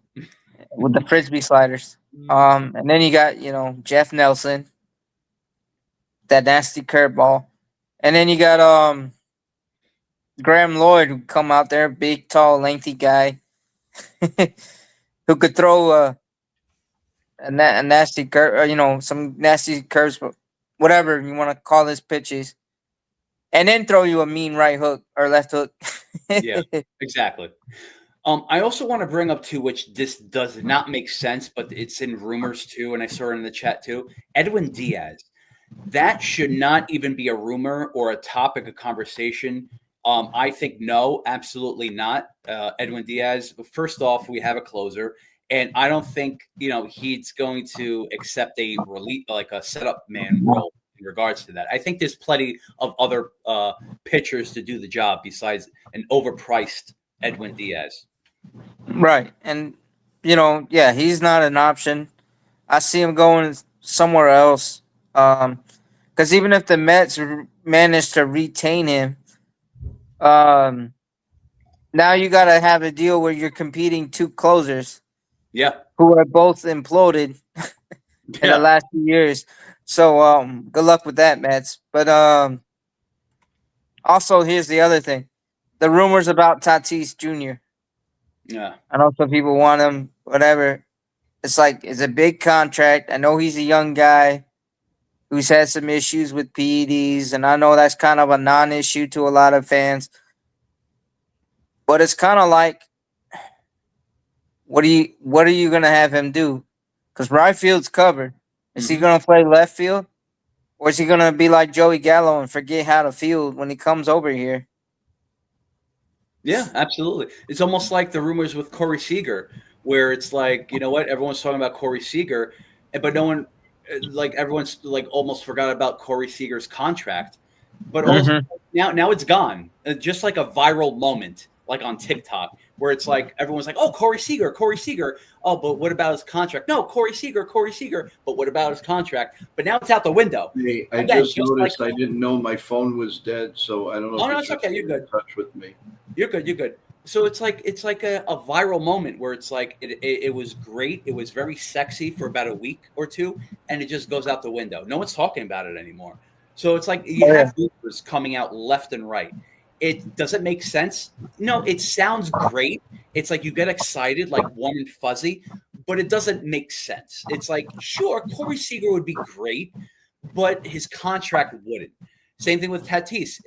With the frisbee sliders. And then you got, Jeff Nelson, that nasty curveball. And then you got Graham Lloyd, who come out there, big, tall, lengthy guy. Who could throw a nasty curve, some nasty curves, whatever you want to call his pitches, and then throw you a mean right hook or left hook. Yeah, exactly. I also want to bring up too, which this does not make sense, but it's in rumors too, and I saw it in the chat too. Edwin Diaz, that should not even be a rumor or a topic of conversation. I think no, absolutely not. Edwin Diaz. First off, we have a closer, and I don't think he's going to accept a relief like a setup man role in regards to that. I think there's plenty of other pitchers to do the job besides an overpriced Edwin Diaz. Right, and he's not an option. I see him going somewhere else. Because even if the Mets manage to retain him, Now you got to have a deal where you're competing two closers Yeah. who are both imploded in the Yeah. last few years. So good luck with that, Mets. But also here's the other thing: the rumors about Tatis Jr. Yeah. I know some people want him, whatever. It's like it's a big contract. I know he's a young guy who's had some issues with PEDs, and I know that's kind of a non-issue to a lot of fans. But it's kind of like, what are you gonna have him do? Because right field's covered. Is he Hmm. gonna play left field, or is he gonna be like Joey Gallo and forget how to field when he comes over here? Yeah, absolutely. It's almost like the rumors with Corey Seager, where it's like, you know what, everyone's talking about Corey Seager, but no one, like everyone's like almost forgot about Corey Seager's contract. But also Mm-hmm. now it's gone. Just like a viral moment, like on TikTok, where it's like everyone's like, "Oh, Corey Seager, Corey Seager." Oh, but what about his contract? No, Corey Seager, Corey Seager. But what about his contract? But now it's out the window. Hey, I Again, just just like, noticed I didn't know my phone was dead, so I don't know oh if no, you're it's just okay. You're getting in good. touch with me. You're good. You're good. So it's like a viral moment where it's like it was great. It was very sexy for about a week or two, and it just goes out the window. No one's talking about it anymore. So it's like you Oh yeah. have rumors coming out left and right. It doesn't make sense. No, it sounds great. It's like you get excited, like warm and fuzzy, but it doesn't make sense. It's like sure, Corey Seager would be great, but his contract wouldn't. Same thing with Tatis.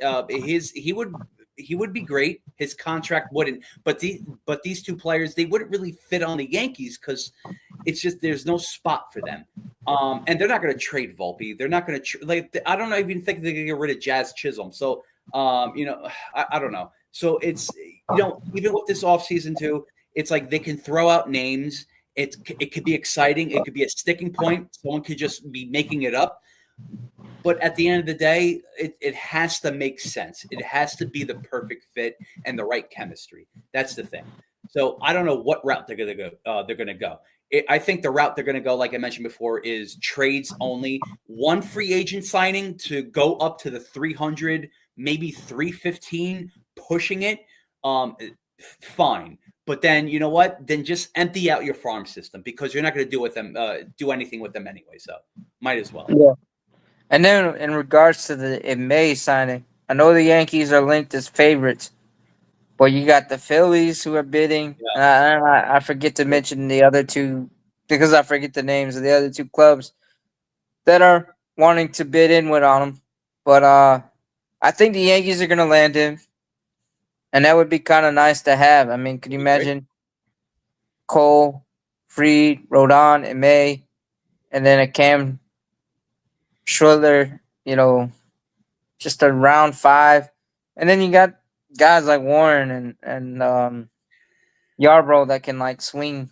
He would be great. His contract wouldn't. But these two players they wouldn't really fit on the Yankees because it's just there's no spot for them. And they're not going to trade Volpe. They're not going to like. I don't even think they're going to get rid of Jazz Chisholm. So I don't know. So it's even with this offseason too, it's like they can throw out names. It could be exciting. It could be a sticking point. Someone could just be making it up. But at the end of the day, it has to make sense. It has to be the perfect fit and the right chemistry. That's the thing. So I don't know what route they're going to go. I think the route they're going to go, like I mentioned before, is trades only. One free agent signing to go up to the 300, maybe 315, pushing it. Fine. But then you know what? Then just empty out your farm system because you're not going to do anything with them anyway. So might as well. Yeah. And then in regards to the in May signing, I know the Yankees are linked as favorites, but you got the Phillies who are bidding. Yeah. I forget to mention the other two because I forget the names of the other two clubs that are wanting to bid in with on him. But I think the Yankees are gonna land him, and that would be kind of nice to have. I mean, could you That'd be great. imagine Cole, Freed, Rodon, and May, and then a Cam Schroeder, just a round five, and then you got guys like Warren and Yarbrough that can like swing.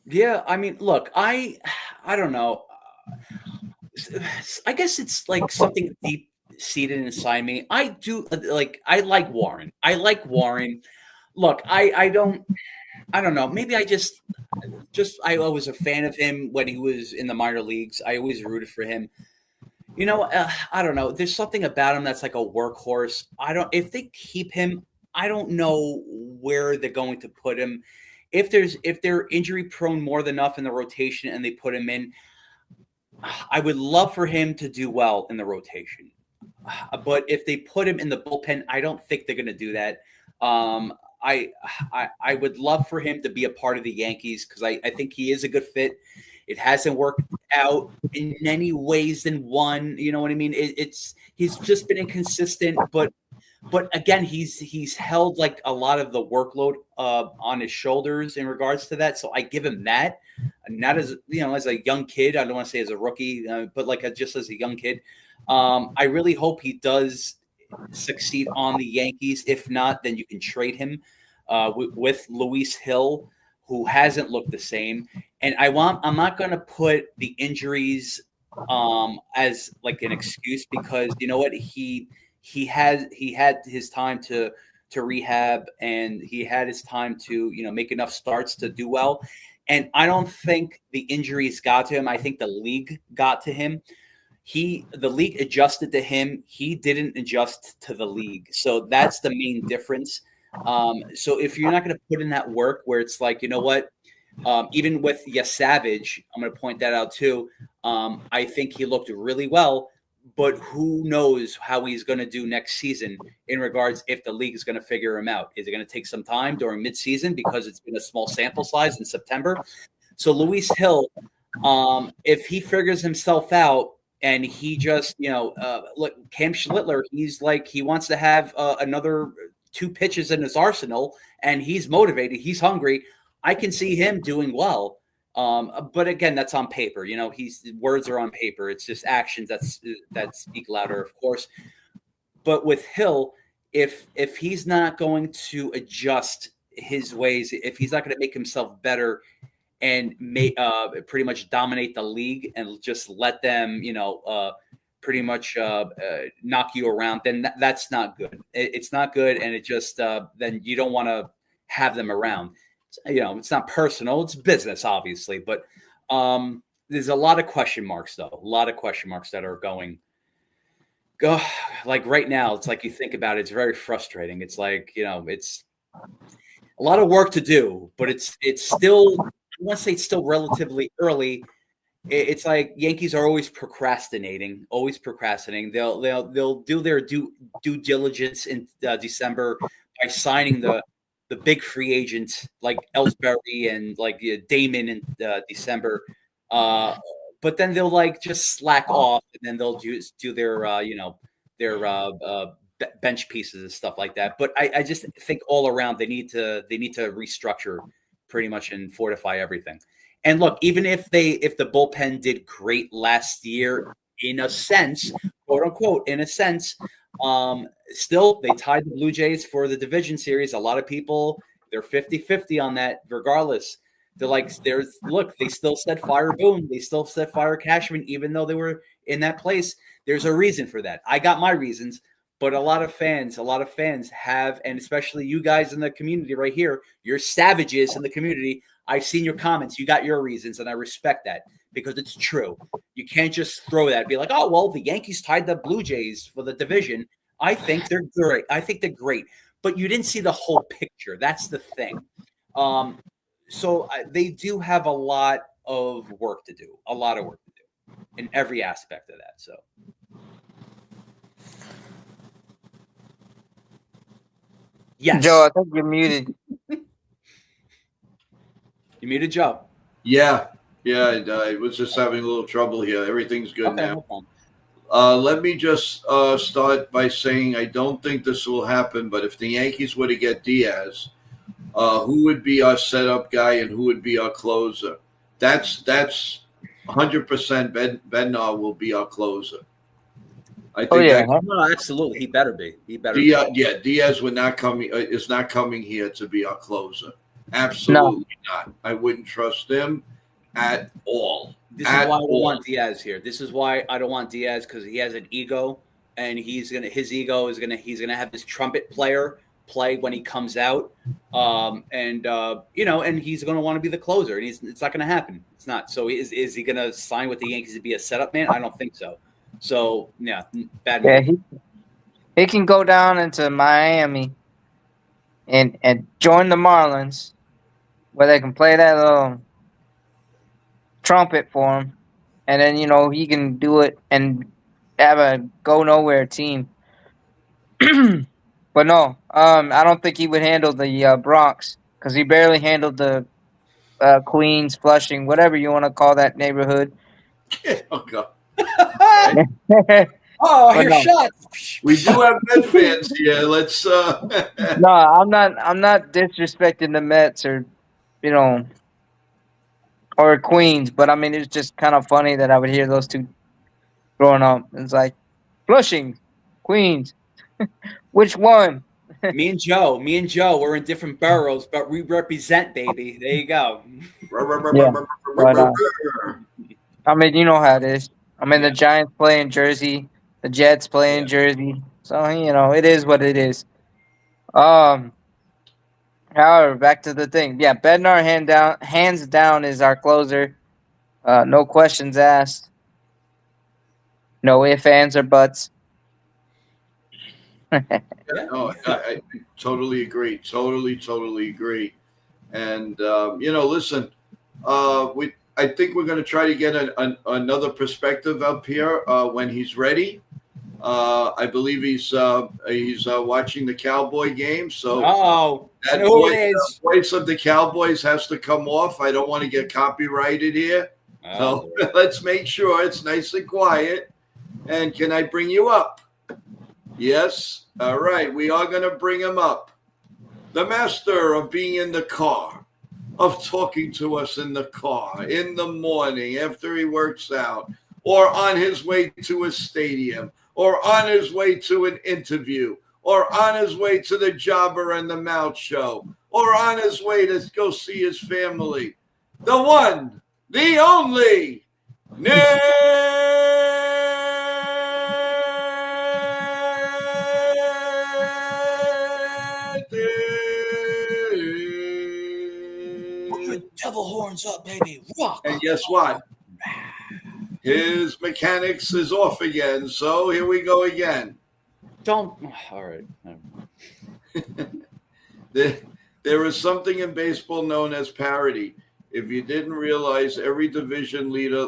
Yeah, I mean, look, I don't know. I guess it's like something deep seated inside me. I do like I like Warren. I like Warren. Look, I don't know. Maybe I was a fan of him when he was in the minor leagues. I always rooted for him. I don't know. There's something about him that's like a workhorse. I don't. If they keep him, I don't know where they're going to put him. If they're injury prone more than enough in the rotation and they put him in, I would love for him to do well in the rotation. But if they put him in the bullpen, I don't think they're going to do that. Um, I would love for him to be a part of the Yankees because I think he is a good fit. It hasn't worked out in many ways than one. You know what I mean? He's just been inconsistent, but again, he's held like a lot of the workload on his shoulders in regards to that. So I give him that. Not as as a young kid. I don't want to say as a rookie, but just as a young kid. I really hope he does succeed on the Yankees. If not, then you can trade him with Luis Hill, who hasn't looked the same. And I'm not going to put the injuries as like an excuse because you know what he had his time to rehab and he had his time to make enough starts to do well. And I don't think the injuries got to him. I think the league got to him. The league adjusted to him. He didn't adjust to the league. So that's the main difference. So if you're not going to put in that work where it's like, you know what, even with Savage, I'm going to point that out too. I think he looked really well, but who knows how he's going to do next season in regards if the league is going to figure him out. Is it going to take some time during midseason because it's been a small sample size in September? So Luis Hill, if he figures himself out and he just, look, Cam Schlittler, he's like, he wants to have another 2 pitches in his arsenal, and he's motivated, he's hungry. I can see him doing well. But again, that's on paper. Words are on paper. It's just actions that speak louder, of course. But with Hill, if he's not going to adjust his ways, if he's not going to make himself better and pretty much dominate the league and just let them, pretty much knock you around, then that's not good. It's not good, and it just then you don't want to have them around. It's not personal; it's business, obviously. But there's a lot of question marks, though. A lot of question marks that are go like right now. It's like you think about it; it's very frustrating. It's like it's a lot of work to do, but it's still. I want to say it's still relatively early. It's like Yankees are always procrastinating. They'll do their due diligence in December by signing the big free agents like Ellsbury and like Damon in December. But then they'll like just slack off, and then they'll do their bench pieces and stuff like that. But I just think all around they need to restructure pretty much and fortify everything. And look, even if the bullpen did great last year, in a sense, quote unquote, in a sense, still they tied the Blue Jays for the division series. A lot of people, they're 50-50 on that, regardless. They're like, they still said fire Boone. They still said fire Cashman, even though they were in that place. There's a reason for that. I got my reasons. But a lot of fans have, and especially you guys in the community right here, you're savages in the community. I've seen your comments. You got your reasons, and I respect that because it's true. You can't just throw that and be like, oh, well, the Yankees tied the Blue Jays for the division. I think they're great. But you didn't see the whole picture. That's the thing. So they do have a lot of work to do in every aspect of that. So. Yes. Joe, I think you're muted. You muted, Joe? Yeah. I was just having a little trouble here. Everything's good now. Let me just start by saying I don't think this will happen, but if the Yankees were to get Diaz, who would be our setup guy and who would be our closer? That's 100% Bednar will be our closer. I think no, absolutely. He better be. Diaz would not coming is not coming here to be our closer. Absolutely not. I wouldn't trust him at all. This is why I don't want Diaz here. This is why I don't want Diaz, because he has an ego, and he's gonna have this trumpet player play when he comes out, and he's gonna want to be the closer, and it's not gonna happen. It's not. So is he gonna sign with the Yankees to be a setup man? I don't think so. So yeah, bad. Yeah, he can go down into Miami and join the Marlins, where they can play that little trumpet for him, and then he can do it and have a go nowhere team. But no, I don't think he would handle the Bronx, because he barely handled the Queens, Flushing, whatever you want to call that neighborhood. Oh God. Your shots. We do have Met fans here. Let's. No, I'm not disrespecting the Mets or Queens, but I mean it's just kind of funny that I would hear those two growing up. It's like Flushing, Queens, which one? Me and Joe, we're in different boroughs, but we represent, baby. There you go. I mean, you know how it is. I mean, the Giants play in Jersey, the Jets play in Jersey, so it is what it is. However, back to the thing. Yeah, Bednar hands down is our closer. No questions asked. No ifs, ands, or buts. No, I totally agree. Totally agree. And listen, I think we're going to try to get another perspective up here when he's ready. I believe he's watching the Cowboy game, so I that know who it is. voice of the Cowboys has to come off. I don't want to get copyrighted here, so let's make sure it's nice and quiet. And can I bring you up? Yes. All right. We are going to bring him up. The master of being in the car, of talking to us in the car, in the morning after he works out, or on his way to a stadium, or on his way to an interview, or on his way to the Jobber and the Mouth show, or on his way to go see his family. The one, the only, Nick. Devil horns up, baby. Rock. And guess what? His mechanics is off again. So here we go again. All right. There is something in baseball known as parity. If you didn't realize, every division leader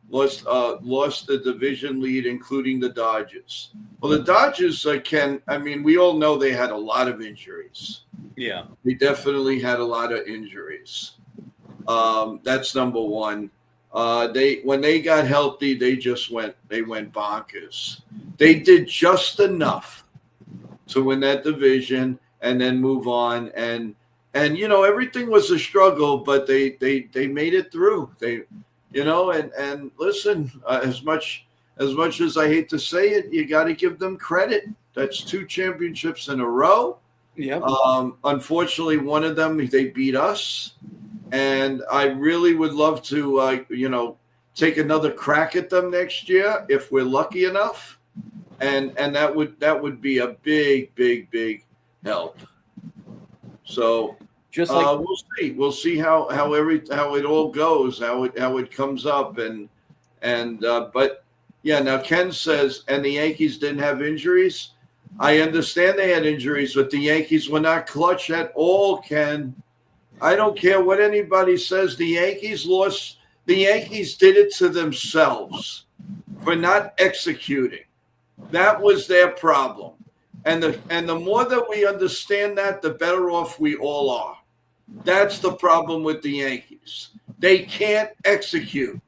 lost the division lead, including the Dodgers. Well, the Dodgers we all know they had a lot of injuries. Yeah. They definitely had a lot of injuries. That's number one. When they got healthy, they went bonkers. They did just enough to win that division and then move on. And everything was a struggle, but they made it through. And listen, as much as I hate to say it, you got to give them credit. That's 2 championships in a row. Yeah. Unfortunately, one of them they beat us. And I really would love to, take another crack at them next year if we're lucky enough, and that would be a big, big, big help. So just like we'll see how it all goes, how it comes up, but yeah. Now Ken says, and the Yankees didn't have injuries. I understand they had injuries, but the Yankees were not clutch at all, Ken. I don't care what anybody says. The Yankees lost. The Yankees did it to themselves for not executing. That was their problem. And the more that we understand that, the better off we all are. That's the problem with the Yankees. They can't execute.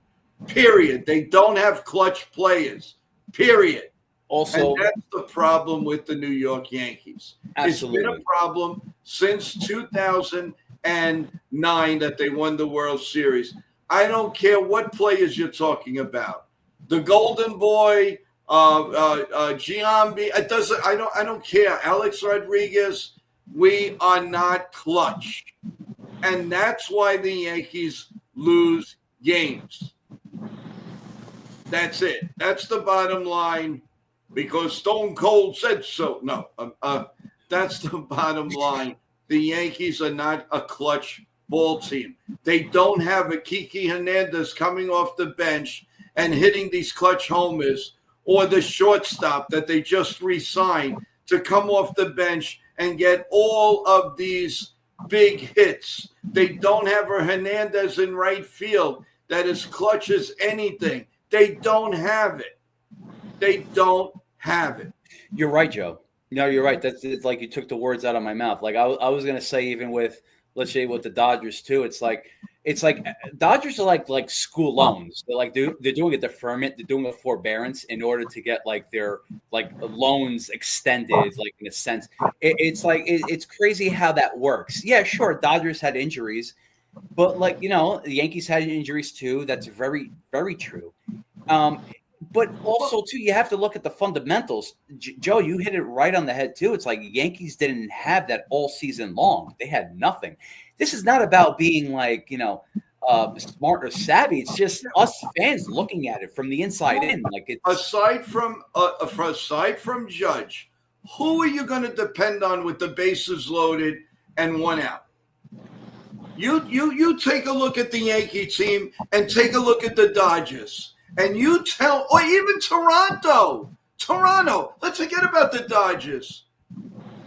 Period. They don't have clutch players. Period. Also, and that's the problem with the New York Yankees. Absolutely. It's been a problem since 2009 that they won the World Series. I don't care what players you're talking about. The Golden Boy, Giambi, it doesn't. I don't care. Alex Rodriguez. We are not clutch, and that's why the Yankees lose games. That's it. That's the bottom line. Because Stone Cold said so. No, that's the bottom line. The Yankees are not a clutch ball team. They don't have a Kiki Hernandez coming off the bench and hitting these clutch homers, or the shortstop that they just re-signed to come off the bench and get all of these big hits. They don't have a Hernandez in right field that is clutch as anything. They don't have it. They don't have it. You're right, Joe. No, you're right. It's like you took the words out of my mouth. Like I was going to say, even with, let's say, with the Dodgers too, it's like Dodgers are like school loans. They're doing a deferment. They're doing a forbearance in order to get like their loans extended, like in a sense. It's crazy how that works. Yeah, sure. Dodgers had injuries, but the Yankees had injuries too. That's very, very true. But also, too, you have to look at the fundamentals. Joe, you hit it right on the head, too. It's like Yankees didn't have that all season long. They had nothing. This is not about being smart or savvy. It's just us fans looking at it from the inside in. Aside from Judge, who are you going to depend on with the bases loaded and one out? You take a look at the Yankee team and take a look at the Dodgers. And you tell, or even Toronto. Toronto. Let's forget about the Dodgers.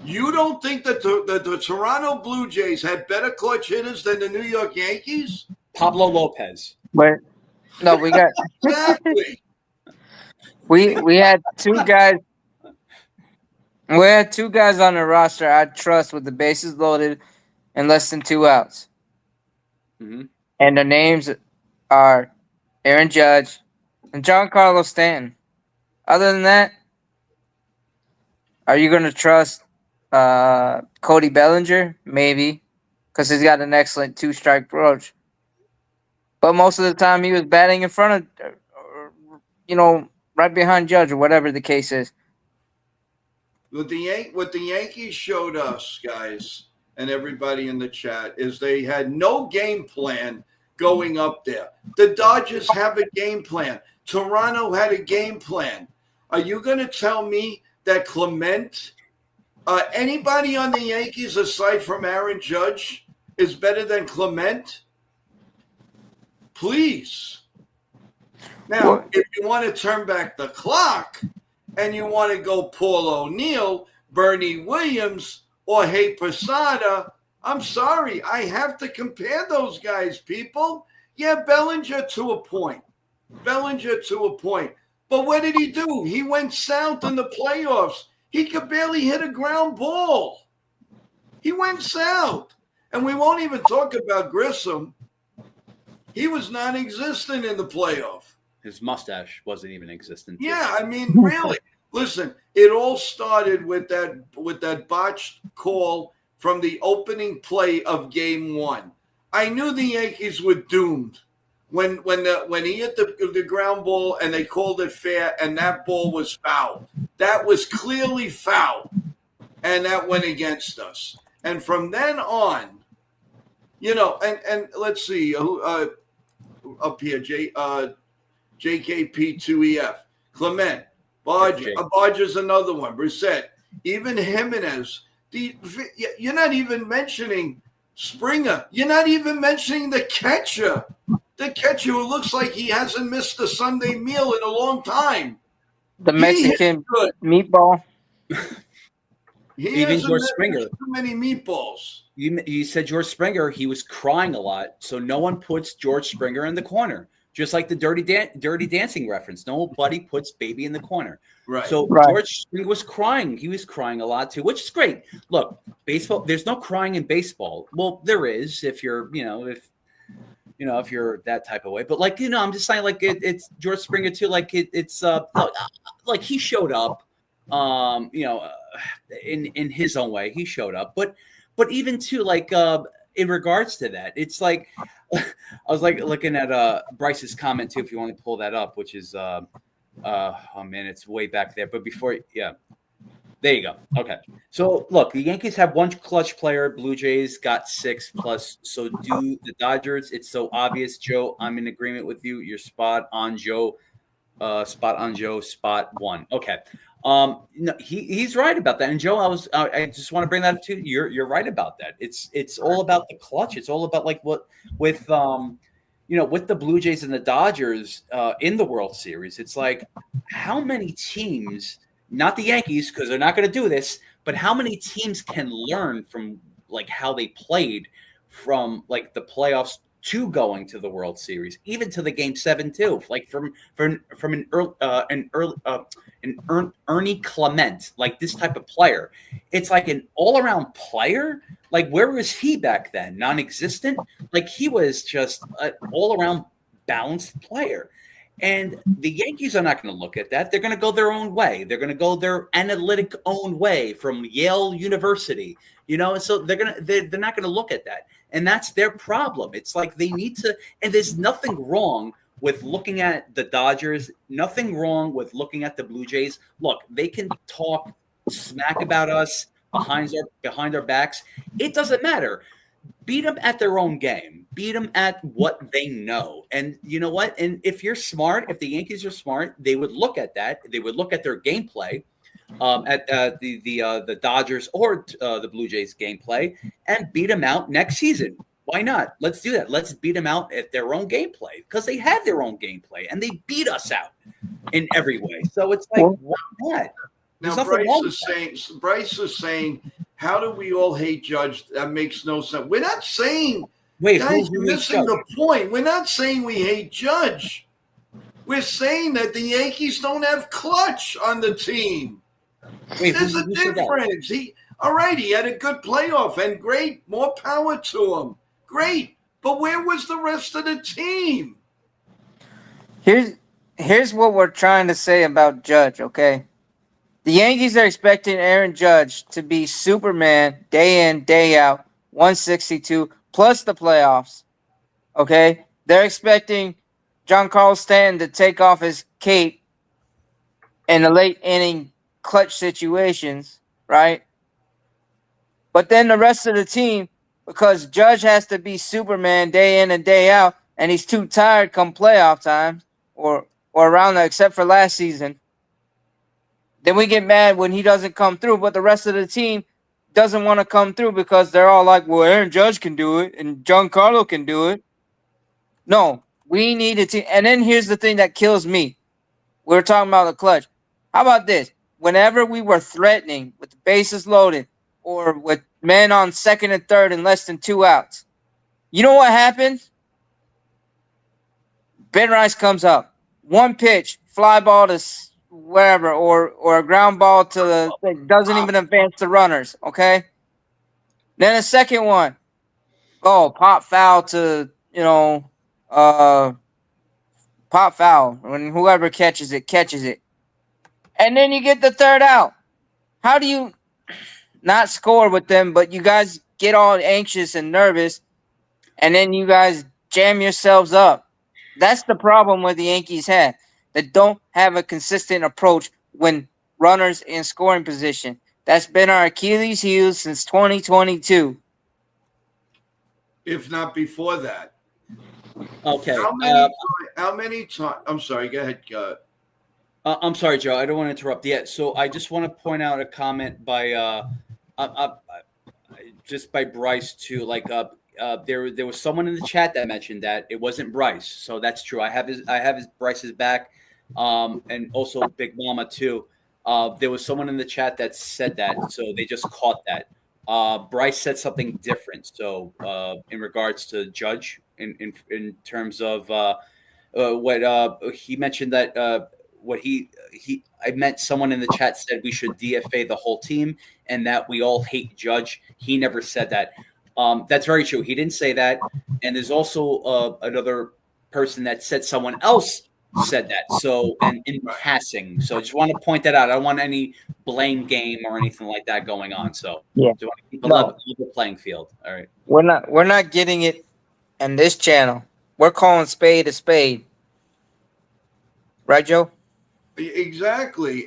You don't think that the Toronto Blue Jays had better clutch hitters than the New York Yankees? Pablo Lopez. But no, we got Exactly. we had two guys. We had two guys on the roster I trust with the bases loaded and less than 2 outs. Mm-hmm. And the names are Aaron Judge and Giancarlo Stanton. Other than that, are you going to trust Cody Bellinger? Maybe, because he's got an excellent 2-strike approach. But most of the time, he was batting in front of, right behind Judge or whatever the case is. What the Yankees showed us, guys, and everybody in the chat, is they had no game plan going up there. The Dodgers have a game plan. Toronto had a game plan. Are you going to tell me that Clement, anybody on the Yankees aside from Aaron Judge, is better than Clement? Please. Now, if you want to turn back the clock and you want to go Paul O'Neill, Bernie Williams, or Hey Posada, I'm sorry. I have to compare those guys, people. Yeah, Bellinger to a point. But what did he do? He went south in the playoffs. He could barely hit a ground ball. He went south. And we won't even talk about Grissom. He was non-existent in the playoff. His mustache wasn't even existent. Yeah, I mean, really. Listen, it all started with that botched call from the opening play of Game 1. I knew the Yankees were doomed when he hit the ground ball and they called it fair and that ball was foul. That was clearly foul, and that went against us. And from then on, and let's see who up here, JKP2EF, Clement, Barger's another one, Brissett, even Jimenez. You're not even mentioning Springer. You're not even mentioning the catcher. The catcher who looks like he hasn't missed a Sunday meal in a long time. The Mexican meatball. Even George Springer. Too many meatballs. You said George Springer, he was crying a lot, so no one puts George Springer in the corner. Just like the Dirty Dancing reference. Nobody puts baby in the corner. Right. So George Springer was crying. He was crying a lot too, which is great. Look, baseball, there's no crying in baseball. Well, there is if you're, if you're that type of way. But I'm just saying it's George Springer too. Like he showed up, in his own way, he showed up. But even too, in regards to that, it's like I was looking at Bryce's comment too, if you want to pull that up, which is oh man, it's way back there. But before, there you go. Okay, so look, the Yankees have one clutch player. Blue Jays got 6 plus. So do the Dodgers. It's so obvious, Joe. I'm in agreement with you. You're spot on, Joe. Spot on, Joe. Spot one. Okay. No, he's right about that. And Joe, I just want to bring that up too. You're right about that. It's all about the clutch. It's all about with the Blue Jays and the Dodgers in the World Series. It's like how many teams, not the Yankees because they're not going to do this, but how many teams can learn from how they played from the playoffs to going to the World Series, even to the Game 7 too. From an Ernie Clement, this type of player. It's like an all-around player. Where was he back then? Non-existent. He was just an all-around balanced player. And the Yankees are not going to look at that. They're going to go their own way. They're going to go their analytic own way from Yale University. So they're not going to look at that. And that's their problem. It's like they need to, and there's nothing wrong with looking at the Dodgers, nothing wrong with looking at the Blue Jays. Look, they can talk smack about us behind our backs. It doesn't matter. Beat them at their own game. Beat them at what they know. And you know what? And if you're smart, if the Yankees are smart, they would look at that. They would look at their gameplay, at the Dodgers or the Blue Jays gameplay, and beat them out next season. Why not? Let's do that. Let's beat them out at their own gameplay because they had their own gameplay and they beat us out. in every way. So it's like, why not? Now Bryce is saying, how do we all hate Judge? That makes no sense. We're not saying, Wait, guys, who you're missing the point. We're not saying we hate Judge. We're saying that the Yankees don't have clutch on the team. Wait, there's a difference. He had a good playoff and great, more power to him. Great. But where was the rest of the team? Here's what we're trying to say about Judge, okay? The Yankees are expecting Aaron Judge to be Superman day in, day out, 162 plus the playoffs. Okay? They're expecting Giancarlo Stanton to take off his cape in the late inning clutch situations, right? But then the rest of the team, because Judge has to be Superman day in and day out, and he's too tired come playoff time or around that, except for last season. Then we get mad when he doesn't come through, but the rest of the team doesn't want to come through because they're all like, well, Aaron Judge can do it and Giancarlo can do it. No, we need a team. And then here's the thing that kills me. We were talking about the clutch. How about this? Whenever we were threatening with the bases loaded or with men on second and third and less than 2 outs, you know what happens? Ben Rice comes up. One pitch, fly ball to wherever, or a ground ball to the doesn't even advance the runners, okay? Then a second one. Oh, pop foul to, pop foul. When whoever catches it, catches it. And then you get the third out. How do you not score with them, but you guys get all anxious and nervous, and then you guys jam yourselves up? That's the problem with the Yankees have. They don't have a consistent approach when runners in scoring position. That's been our Achilles heel since 2022. If not before that. Okay. How many times? I'm sorry. Go ahead. I'm sorry, Joe. I don't want to interrupt yet. So I just want to point out a comment by just by Bryce too. Like there was someone in the chat that mentioned that it wasn't Bryce. So that's true. I have his Bryce's back, and also Big Mama too. There was someone in the chat that said that, so they just caught that. Bryce said something different. So in regards to Judge, in terms of what he mentioned that what I meant someone in the chat said we should DFA the whole team and that we all hate Judge. He never said that. That's very true. He didn't say that. And there's also another person that said someone else said that. So, and in passing. So I just want to point that out. I don't want any blame game or anything like that going on. So yeah, just want to keep a level playing field. All right. We're not getting it in this channel. We're calling spade a spade. Right, Joe? Exactly.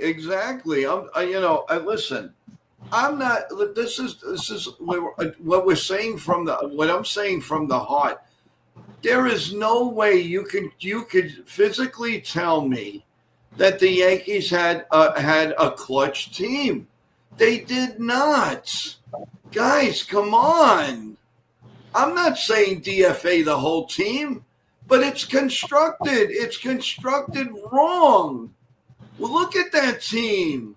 Listen. I'm not. This is what we're saying what I'm saying from the heart. There is no way you could physically tell me that the Yankees had a clutch team. They did not. Guys, come on. I'm not saying DFA the whole team, but it's constructed. It's constructed wrong. Well, look at that team.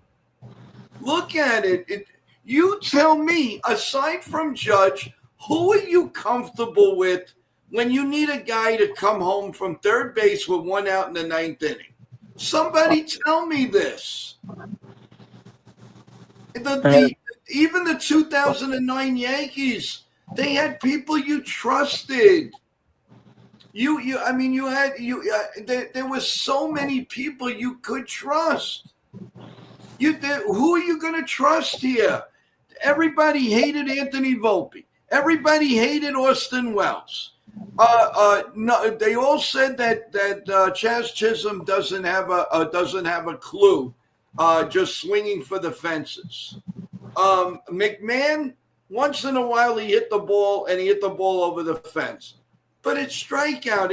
Look at it. You tell me, aside from Judge, who are you comfortable with when you need a guy to come home from third base with 1 out in the 9th inning? Somebody tell me this. Even the 2009 Yankees, they had people you trusted. There were so many people you could trust. Who are you going to trust here? Everybody hated Anthony Volpe. Everybody hated Austin Wells. No, they all said that Chaz Chisholm doesn't have a clue, just swinging for the fences. McMahon, once in a while he hit the ball over the fence. But it's strikeout.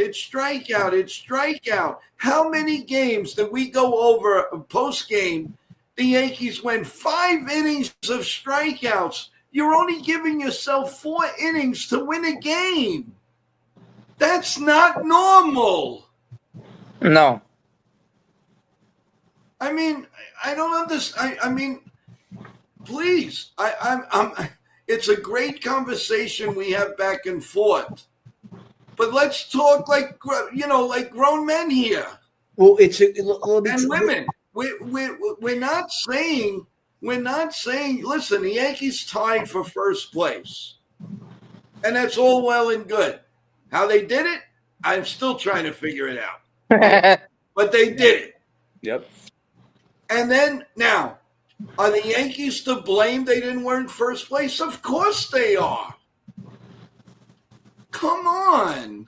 How many games did we go over post game? The Yankees went 5 innings of strikeouts. You're only giving yourself 4 innings to win a game. That's not normal. No. I mean, I don't understand. I mean, please, I'm. It's a great conversation we have back and forth, but let's talk like like grown men here Well, and women. We're not saying. We're not saying. Listen, the Yankees tied for first place, and that's all well and good. How they did it, I'm still trying to figure it out. But they did it. Yep. And then now, are the Yankees to blame they didn't win first place? Of course they are. Come on.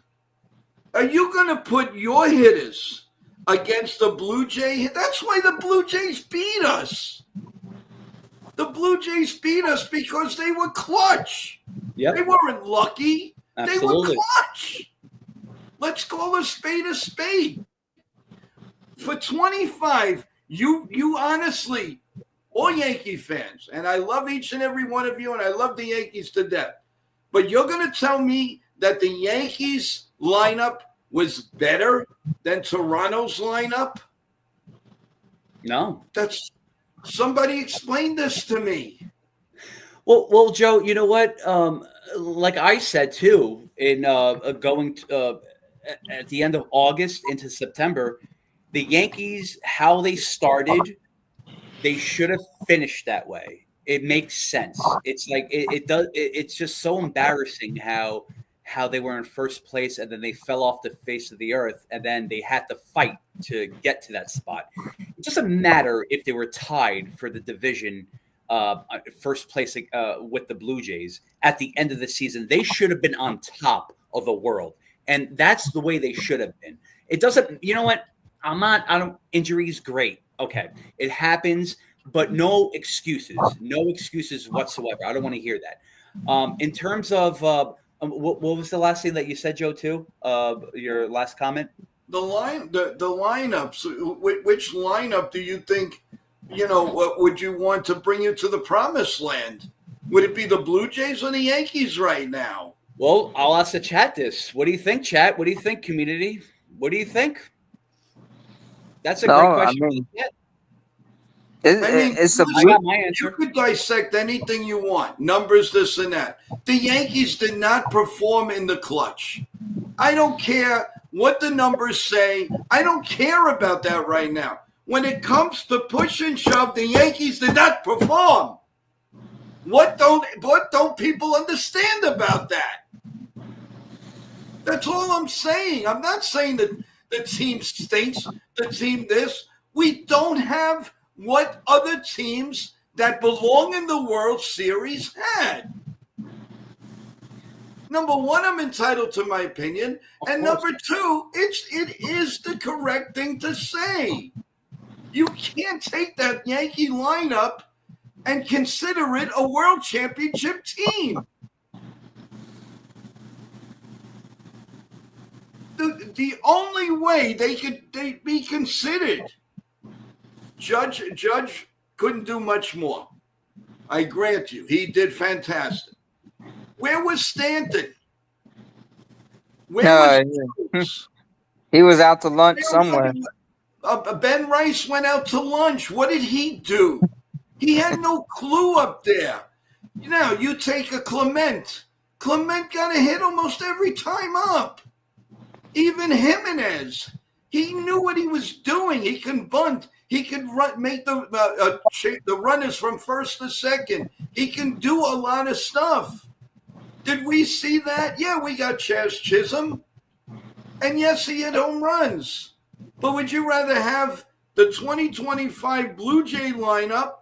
Are you going to put your hitters against the Blue Jay? That's why the Blue Jays beat us. The Blue Jays beat us because they were clutch. Yep. They weren't lucky. Absolutely. They were clutch. Let's call a spade a spade. For 25, you honestly, all Yankee fans, and I love each and every one of you, and I love the Yankees to death, but you're going to tell me that the Yankees lineup was better than Toronto's lineup? No. Somebody explain this to me. Well, Joe, you know what? Like I said too, in going at the end of August into September, the Yankees, how they started, they should have finished that way. It makes sense. It's like it does. It's just so embarrassing how they were in first place and then they fell off the face of the earth and then they had to fight to get to that spot. It doesn't matter if they were tied for the division. First place with the Blue Jays at the end of the season. They should have been on top of the world. And that's the way they should have been. It doesn't, you know what? Injuries, great. Okay. It happens, but no excuses whatsoever. I don't want to hear that. In terms of, what was the last thing that you said, Joe, too? Your last comment? The lineups, which lineup do you think, what would you want to bring you to the promised land? Would it be the Blue Jays or the Yankees right now? Well, I'll ask the chat this. What do you think, chat? What do you think, community? What do you think? That's a great question. I got my answer. You could dissect anything you want. Numbers, this and that. The Yankees did not perform in the clutch. I don't care what the numbers say. I don't care about that right now. When it comes to push and shove, the Yankees did not perform. What don't people understand about that? That's all I'm saying. I'm not saying that the team stinks, the team this. We don't have what other teams that belong in the World Series had. Number one, I'm entitled to my opinion. And number two, it is the correct thing to say. You can't take that Yankee lineup and consider it a world championship team. The only way they be considered, Judge couldn't do much more. I grant you, he did fantastic. Where was Stanton? He was out to lunch somewhere. Ben Rice went out to lunch. What did he do? He had no clue up there. You take a Clement. Clement got a hit almost every time up. Even Jimenez. He knew what he was doing. He can bunt. He can make the runners from first to second. He can do a lot of stuff. Did we see that? Yeah, we got Chaz Chisholm. And yes, he had home runs. But would you rather have the 2025 Blue Jay lineup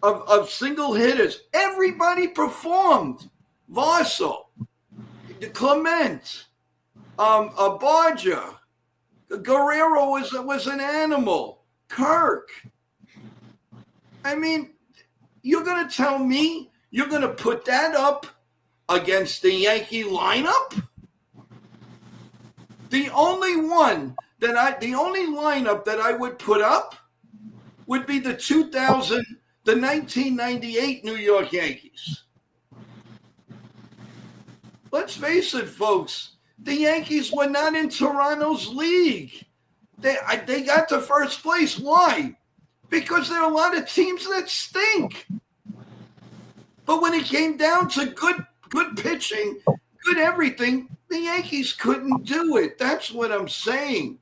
of single hitters? Everybody performed. Varsel, Clement, Barger, Guerrero was an animal. Kirk. I mean, you're going to tell me you're going to put that up against the Yankee lineup? The only lineup that I would put up would be the 1998 New York Yankees. Let's face it, folks. The Yankees were not in Toronto's league. They got to first place. Why? Because there are a lot of teams that stink. But when it came down to good pitching, good everything, the Yankees couldn't do it. That's what I'm saying.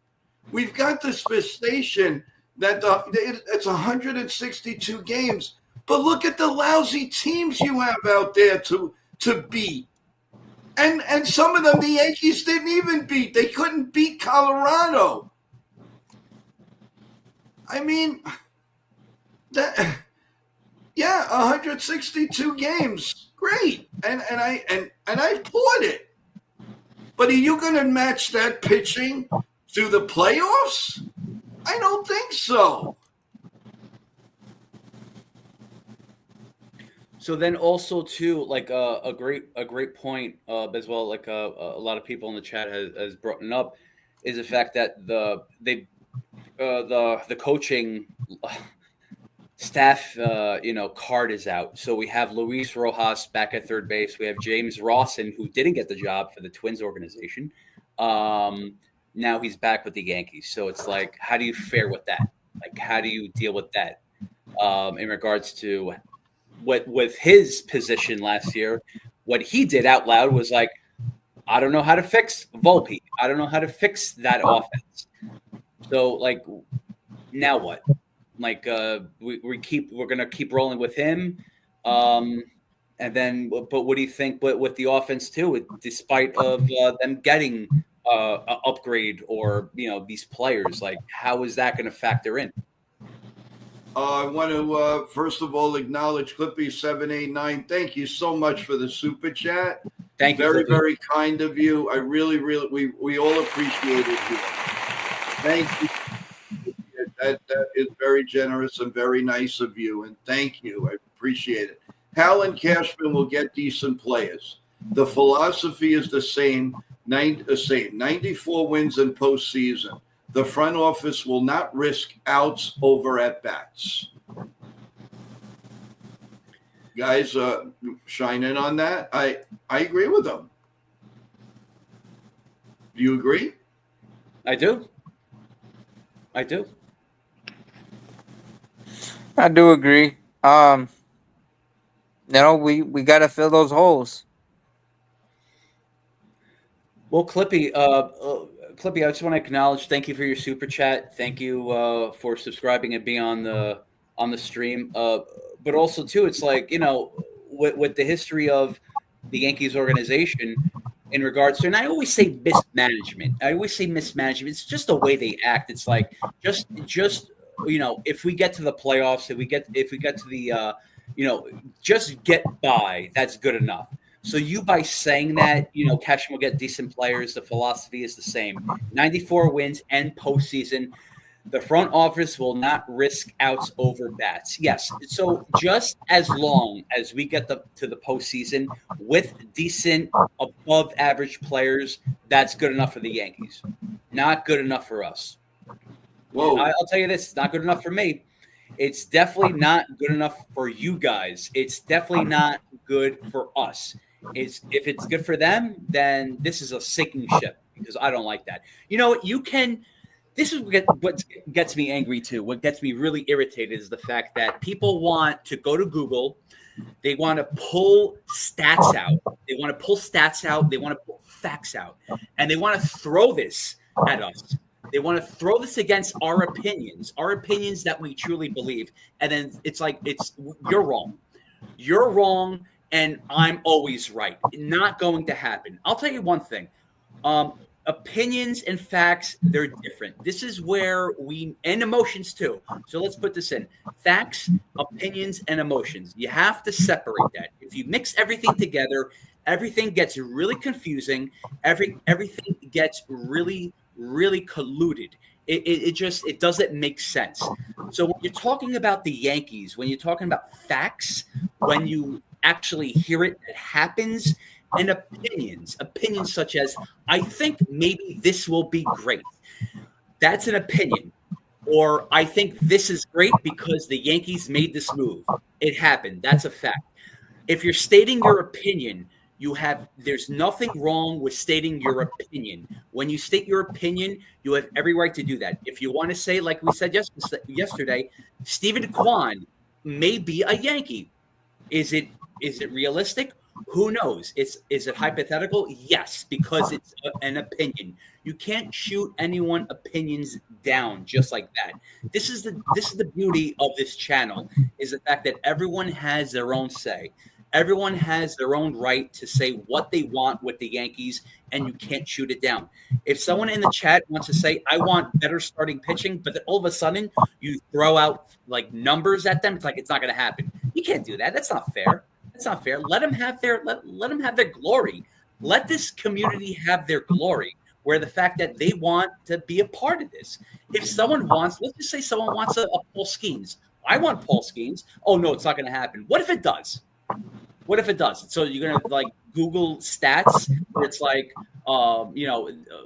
We've got this fixation that it's 162 games. But look at the lousy teams you have out there to beat. And some of them the Yankees didn't even beat. They couldn't beat Colorado. I mean, that, yeah, 162 games, great, and I applaud it. But are you going to match that pitching to the playoffs? I don't think so. So then also too, like a great point as well. Like a lot of people in the chat has brought it up, is the fact that the coaching staff card is out. So we have Luis Rojas back at third base. We have James Rawson, who didn't get the job for the Twins organization. Now he's back with the Yankees. So it's like, how do you fare with that? Like, how do you deal with that in regards to what with his position last year? What he did out loud was like, I don't know how to fix Volpe. I don't know how to fix that offense. So like, now what? Like we're gonna keep rolling with him, and then. But what do you think? But with the offense too, despite of them getting an upgrade or these players, like how is that going to factor in? I want to first of all acknowledge Clippy789. Thank you so much for the super chat. Thank you. Very, Clippy. very kind of you. I really, we all appreciate it. Thank you. That is very generous and very nice of you, and thank you. I appreciate it. Hal and Cashman will get decent players. The philosophy is the same. 94 wins in postseason. The front office will not risk outs over at bats. Guys, shine in on that. I agree with them. Do you agree? I do. I do agree. We got to fill those holes. Well, Clippy, I just want to acknowledge. Thank you for your super chat. Thank you for subscribing and being on the stream. But also too, it's like with the history of the Yankees organization in regards to, and I always say mismanagement. It's just the way they act. It's like just if we get to the playoffs, if we get to the just get by, that's good enough. So by saying that, Cashman will get decent players. The philosophy is the same. 94 wins and postseason. The front office will not risk outs over bats. Yes. So just as long as we get to the postseason with decent, above average players, that's good enough for the Yankees. Not good enough for us. Whoa. I'll tell you this, it's not good enough for me. It's definitely not good enough for you guys. It's definitely not good for us. If it's good for them, then this is a sinking ship because I don't like that. This is what gets me angry too. What gets me really irritated is the fact that people want to go to Google. They want to pull stats out. They want to pull facts out. And they want to throw this at us. They want to throw this against our opinions that we truly believe. And then it's like, you're wrong. You're wrong. And I'm always right. Not going to happen. I'll tell you one thing. Opinions and facts, they're different. This is where and emotions too. So let's put this in. Facts, opinions, and emotions. You have to separate that. If you mix everything together, everything gets really confusing. Everything gets really, really colluded. It doesn't make sense. So when you're talking about the Yankees, when you're talking about facts, when you actually hear it happens, and opinions such as, I think maybe this will be great. That's an opinion. Or I think this is great because the Yankees made this move. It happened. That's a fact. If you're stating your opinion, There's nothing wrong with stating your opinion. When you state your opinion, you have every right to do that. If you want to say, like we said yesterday, Stephen Kwan may be a Yankee. Is it realistic? Who knows? Is it hypothetical? Yes, because it's an opinion. You can't shoot anyone opinions down just like that. This is the beauty of this channel, is the fact that everyone has their own say. Everyone has their own right to say what they want with the Yankees, and you can't shoot it down. If someone in the chat wants to say, I want better starting pitching, but then all of a sudden you throw out like numbers at them, it's like it's not going to happen. You can't do that. That's not fair. That's not fair. Let them have their glory. Let this community have their glory, where the fact that they want to be a part of this. If someone wants, let's just say someone wants a Paul Skeens. I want Paul Skeens. Oh, no, it's not going to happen. What if it does? What if it does? So you're going to like Google stats where it's like,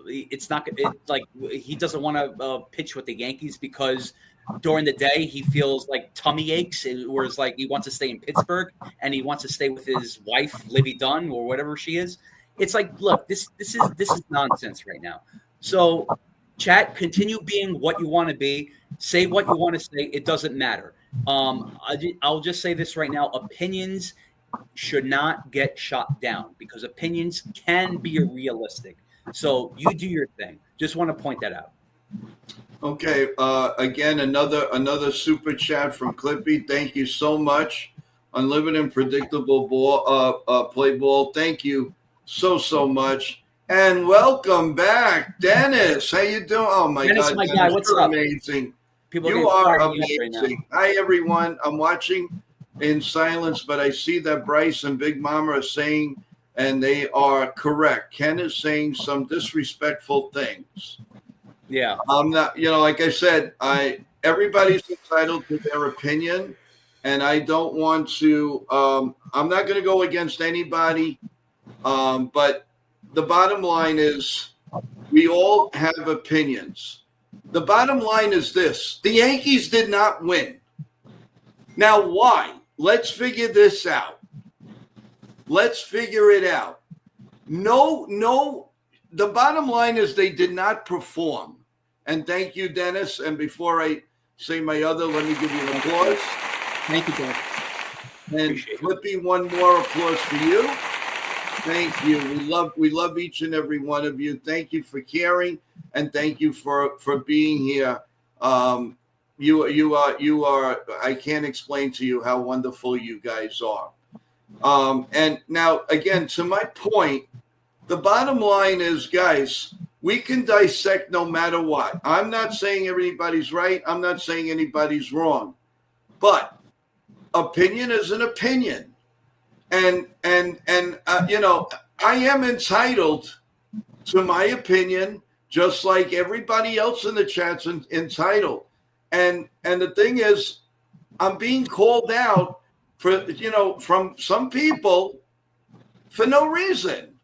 it's not like he doesn't want to pitch with the Yankees because during the day he feels like tummy aches, or it's like he wants to stay in Pittsburgh and he wants to stay with his wife, Livy Dunn, or whatever she is. It's like, look, this is nonsense right now. So chat, continue being what you want to be. Say what you want to say. It doesn't matter. I'll just say this right now. Opinions should not get shot down because opinions can be realistic. So you do your thing. Just want to point that out. Okay. Again, another super chat from Clippy. Thank you so much. Unlimited and predictable play ball. Thank you so much. And welcome back, Dennis. How you doing? Oh my Dennis, God, my Dennis, guy, what's you're up? amazing. People You are right amazing. Hi everyone. I'm watching in silence, but I see that Bryce and Big Mama are saying, and they are correct. Ken is saying some disrespectful things. Yeah. I'm not, like I said, everybody's entitled to their opinion, and I don't want to. I'm not going to go against anybody, but the bottom line is we all have opinions. The bottom line is this: the Yankees did not win. Now, why? Let's figure this out. Let's figure it out. No. The bottom line is they did not perform. And thank you, Dennis. And before I say my other, let me give you an applause. Thank you, Dennis. And Flippy, one more applause for you. Thank you. We love each and every one of you. Thank you for caring, and thank you for being here. You are. I can't explain to you how wonderful you guys are. And now, again, to my point, the bottom line is, guys, we can dissect no matter what. I'm not saying everybody's right. I'm not saying anybody's wrong. But opinion is an opinion. And I am entitled to my opinion, just like everybody else in the chat's entitled. And the thing is, I'm being called out from some people for no reason.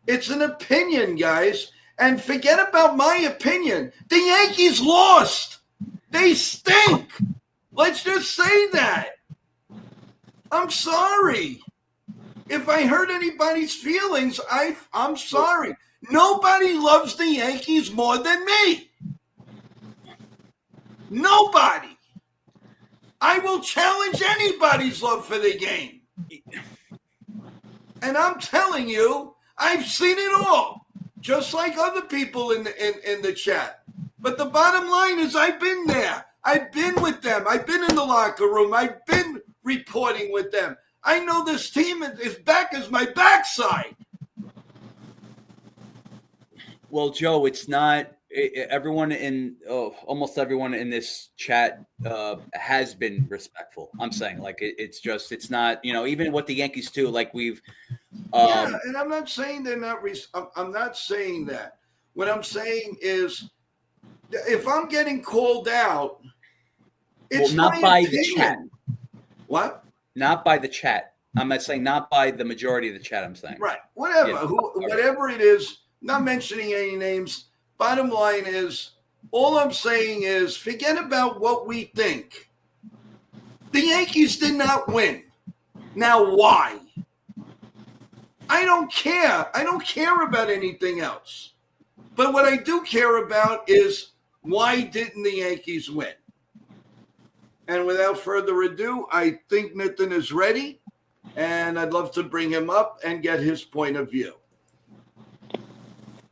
It's an opinion, guys. And forget about my opinion. The Yankees lost. They stink. Let's just say that. I'm sorry. If I hurt anybody's feelings, I'm sorry. Nobody loves the Yankees more than me. Nobody. I will challenge anybody's love for the game. And I'm telling you, I've seen it all, just like other people in the chat. But the bottom line is I've been there. I've been with them. I've been in the locker room. I've been reporting with them. I know this team is back as my backside. Well, Joe, it's not almost everyone in this chat has been respectful. I'm saying, like, it's not, even what the Yankees do, like we've. Yeah, and I'm not saying they're not. I'm not saying that. What I'm saying is, if I'm getting called out, it's not by the chat. What? Not by the chat. I'm not saying not by the majority of the chat. I'm saying right. Whatever. Yeah. Whatever it is. Not mentioning any names. Bottom line is, all I'm saying is, forget about what we think. The Yankees did not win. Now, why? I don't care. I don't care about anything else. But what I do care about is why didn't the Yankees win? And without further ado, I think Nitin is ready, and I'd love to bring him up and get his point of view.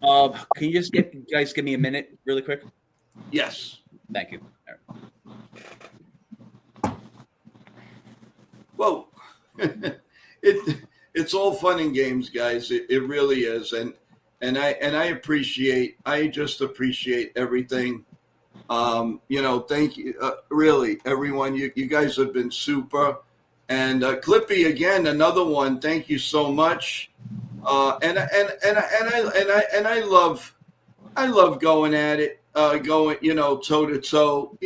Can you just guys give me a minute really quick? Yes. Thank you. Well, it's all fun and games, guys. It really is, and I just appreciate everything. Thank you, really, everyone. You guys have been super, and Clippy again, another one. Thank you so much. And I love going at it, going toe to toe.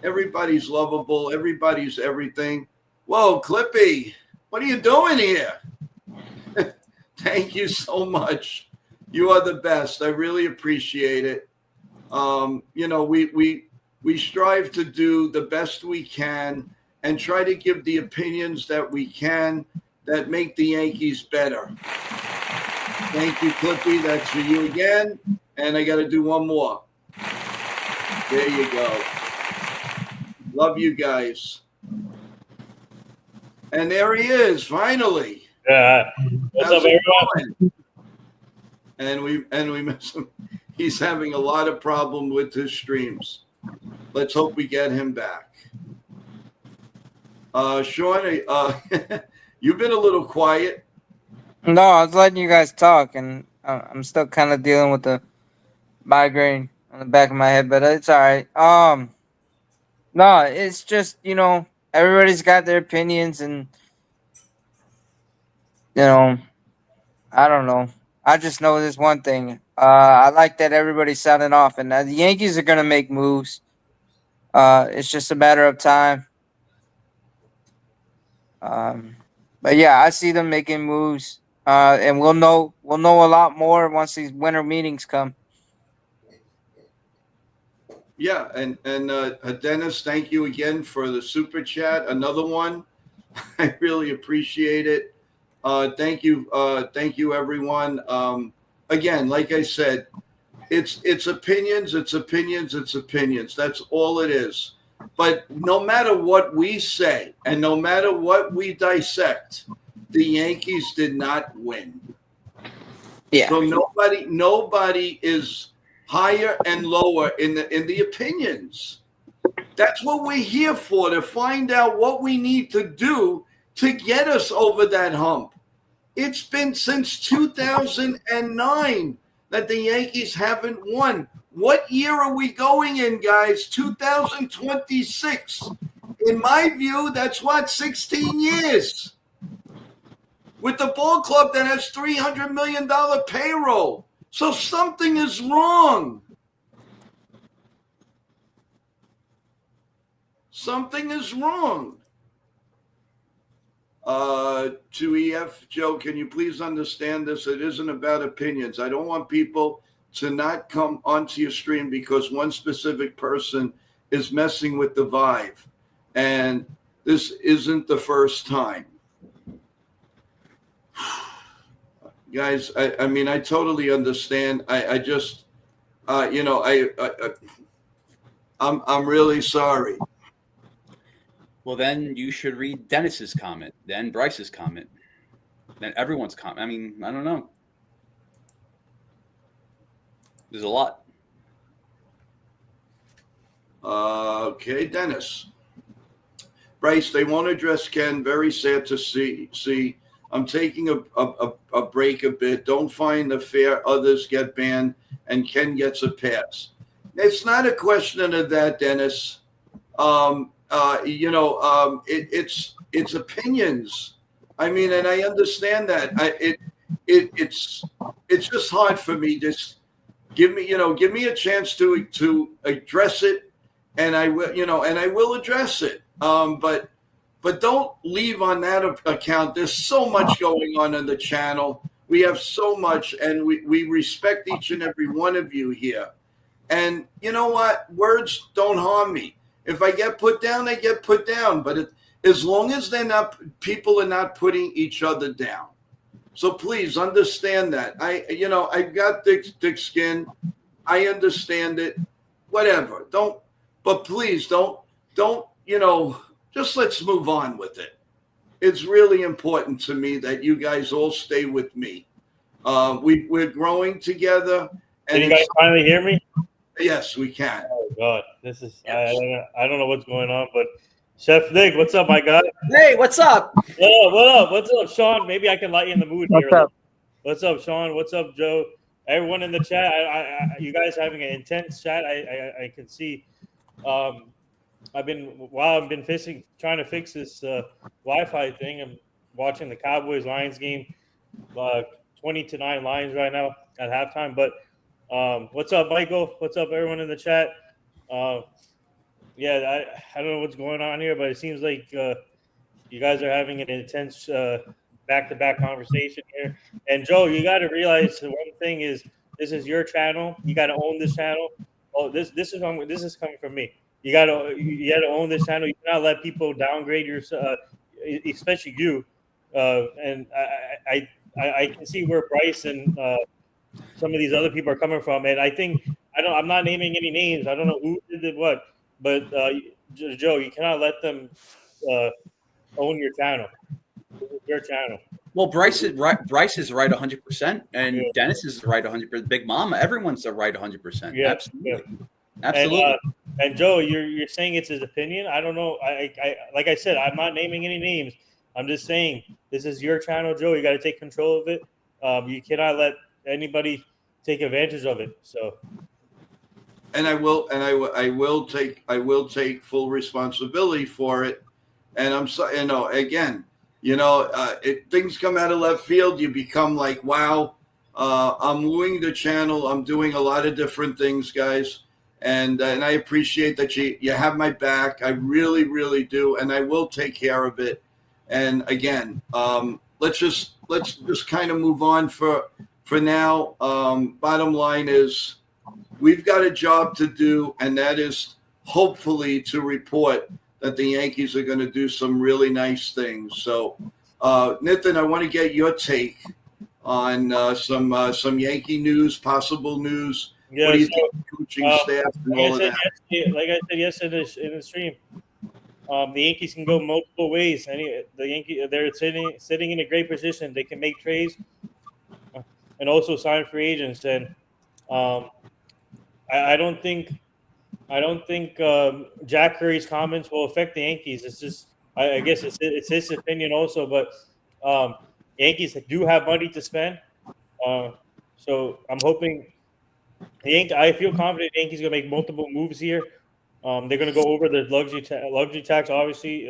Everybody's lovable. Everybody's everything. Whoa, Clippy, what are you doing here? Thank you so much. You are the best. I really appreciate it. We strive to do the best we can and try to give the opinions that we can that make the Yankees better. Thank you, Clippy. That's for you again. And I got to do one more. There you go. Love you guys. And there he is, finally. Yeah. What's up, everyone? And we miss him. He's having a lot of problem with his streams. Let's hope we get him back. Sean, you've been a little quiet. No, I was letting you guys talk, and I'm still kind of dealing with the migraine on the back of my head, but it's all right. No, it's just everybody's got their opinions, and I don't know. I just know this one thing. I like that everybody's sounding off, and the Yankees are gonna make moves. It's just a matter of time. But yeah, I see them making moves, and we'll know a lot more once these winter meetings come. Yeah, and Dennis, thank you again for the super chat. Another one. I really appreciate it. Thank you, everyone. Again, like I said, it's opinions. That's all it is. But no matter what we say and no matter what we dissect, the Yankees did not win. Yeah. So nobody is higher and lower in the opinions. That's what we're here for, to find out what we need to do to get us over that hump. It's been since 2009 that the Yankees haven't won. What year are we going in, guys? 2026. In my view, that's 16 years. With the ball club that has $300 million payroll. So something is wrong. Something is wrong. To EF, Joe, can you please understand this? It isn't about opinions. I don't want people to not come onto your stream because one specific person is messing with the vibe. And this isn't the first time. Guys, I mean, I totally understand. I just, I'm really sorry. Well, then you should read Dennis's comment, then Bryce's comment, then everyone's comment. I mean, I don't know. There's a lot. Okay, Dennis. Bryce, they won't address Ken. Very sad to see. I'm taking a break a bit. Don't find the fair. Others get banned, and Ken gets a pass. It's not a question of that, Dennis. It's opinions. I mean, and I understand that. It's just hard for me. Just give me a chance to address it, and I will address it. But don't leave on that account. There's so much going on in the channel. We have so much, and we respect each and every one of you here. And you know what? Words don't harm me. If I get put down, I get put down. But as long as people are not putting each other down. So please understand that. I've got thick skin. I understand it. Whatever. But please don't, just let's move on with it. It's really important to me that you guys all stay with me. We're growing together. Can you guys finally hear me? Yes, we can. Oh God, this is I don't know what's going on, but Chef Nick, what's up, my guy? Hey, what's up? What's up, Sean? Maybe I can lighten the mood here. What's up? What's up, Sean? What's up, Joe? Everyone in the chat. You guys having an intense chat. I can see. I've been trying to fix this Wi-Fi thing. I'm watching the Cowboys Lions game, 20-9 Lions right now at halftime. But what's up, Michael? What's up, everyone in the chat? Yeah, I don't know what's going on here, but it seems like you guys are having an intense back-to-back conversation here. And Joe, you got to realize the one thing is this is your channel. You got to own this channel. Oh, this is coming from me. You got to own this channel. You cannot let people downgrade your, especially you. And I can see where Bryce and some of these other people are coming from. And I think I'm not naming any names. I don't know who did what, but Joe, you cannot let them own your channel. This is your channel. Well, Bryce is right 100%, and Dennis is right 100%. Big Mama, everyone's right 100%. Yeah, absolutely. Yeah. Absolutely. And Joe, you're saying it's his opinion. I don't know. I like I said, I'm not naming any names. I'm just saying this is your channel, Joe. You got to take control of it. You cannot let anybody take advantage of it. So. And I will take full responsibility for it. And I'm sorry, again, things come out of left field. You become like, wow, I'm moving the channel. I'm doing a lot of different things, guys. And I appreciate that you have my back. I really, really do. And I will take care of it. And again, let's just kind of move on for now. Bottom line is we've got a job to do, and that is hopefully to report that the Yankees are going to do some really nice things. So, Nathan, I want to get your take on some Yankee news, possible news. Yeah, what do you think, coaching staff, and all of that? Like I said yesterday in the stream, the Yankees can go multiple ways. They're sitting in a great position. They can make trades and also sign free agents. And I don't think Jack Curry's comments will affect the Yankees. It's just I guess it's his opinion also. But Yankees do have money to spend, so I'm hoping. I feel confident the Yankees are going to make multiple moves here. They're going to go over the luxury tax, obviously,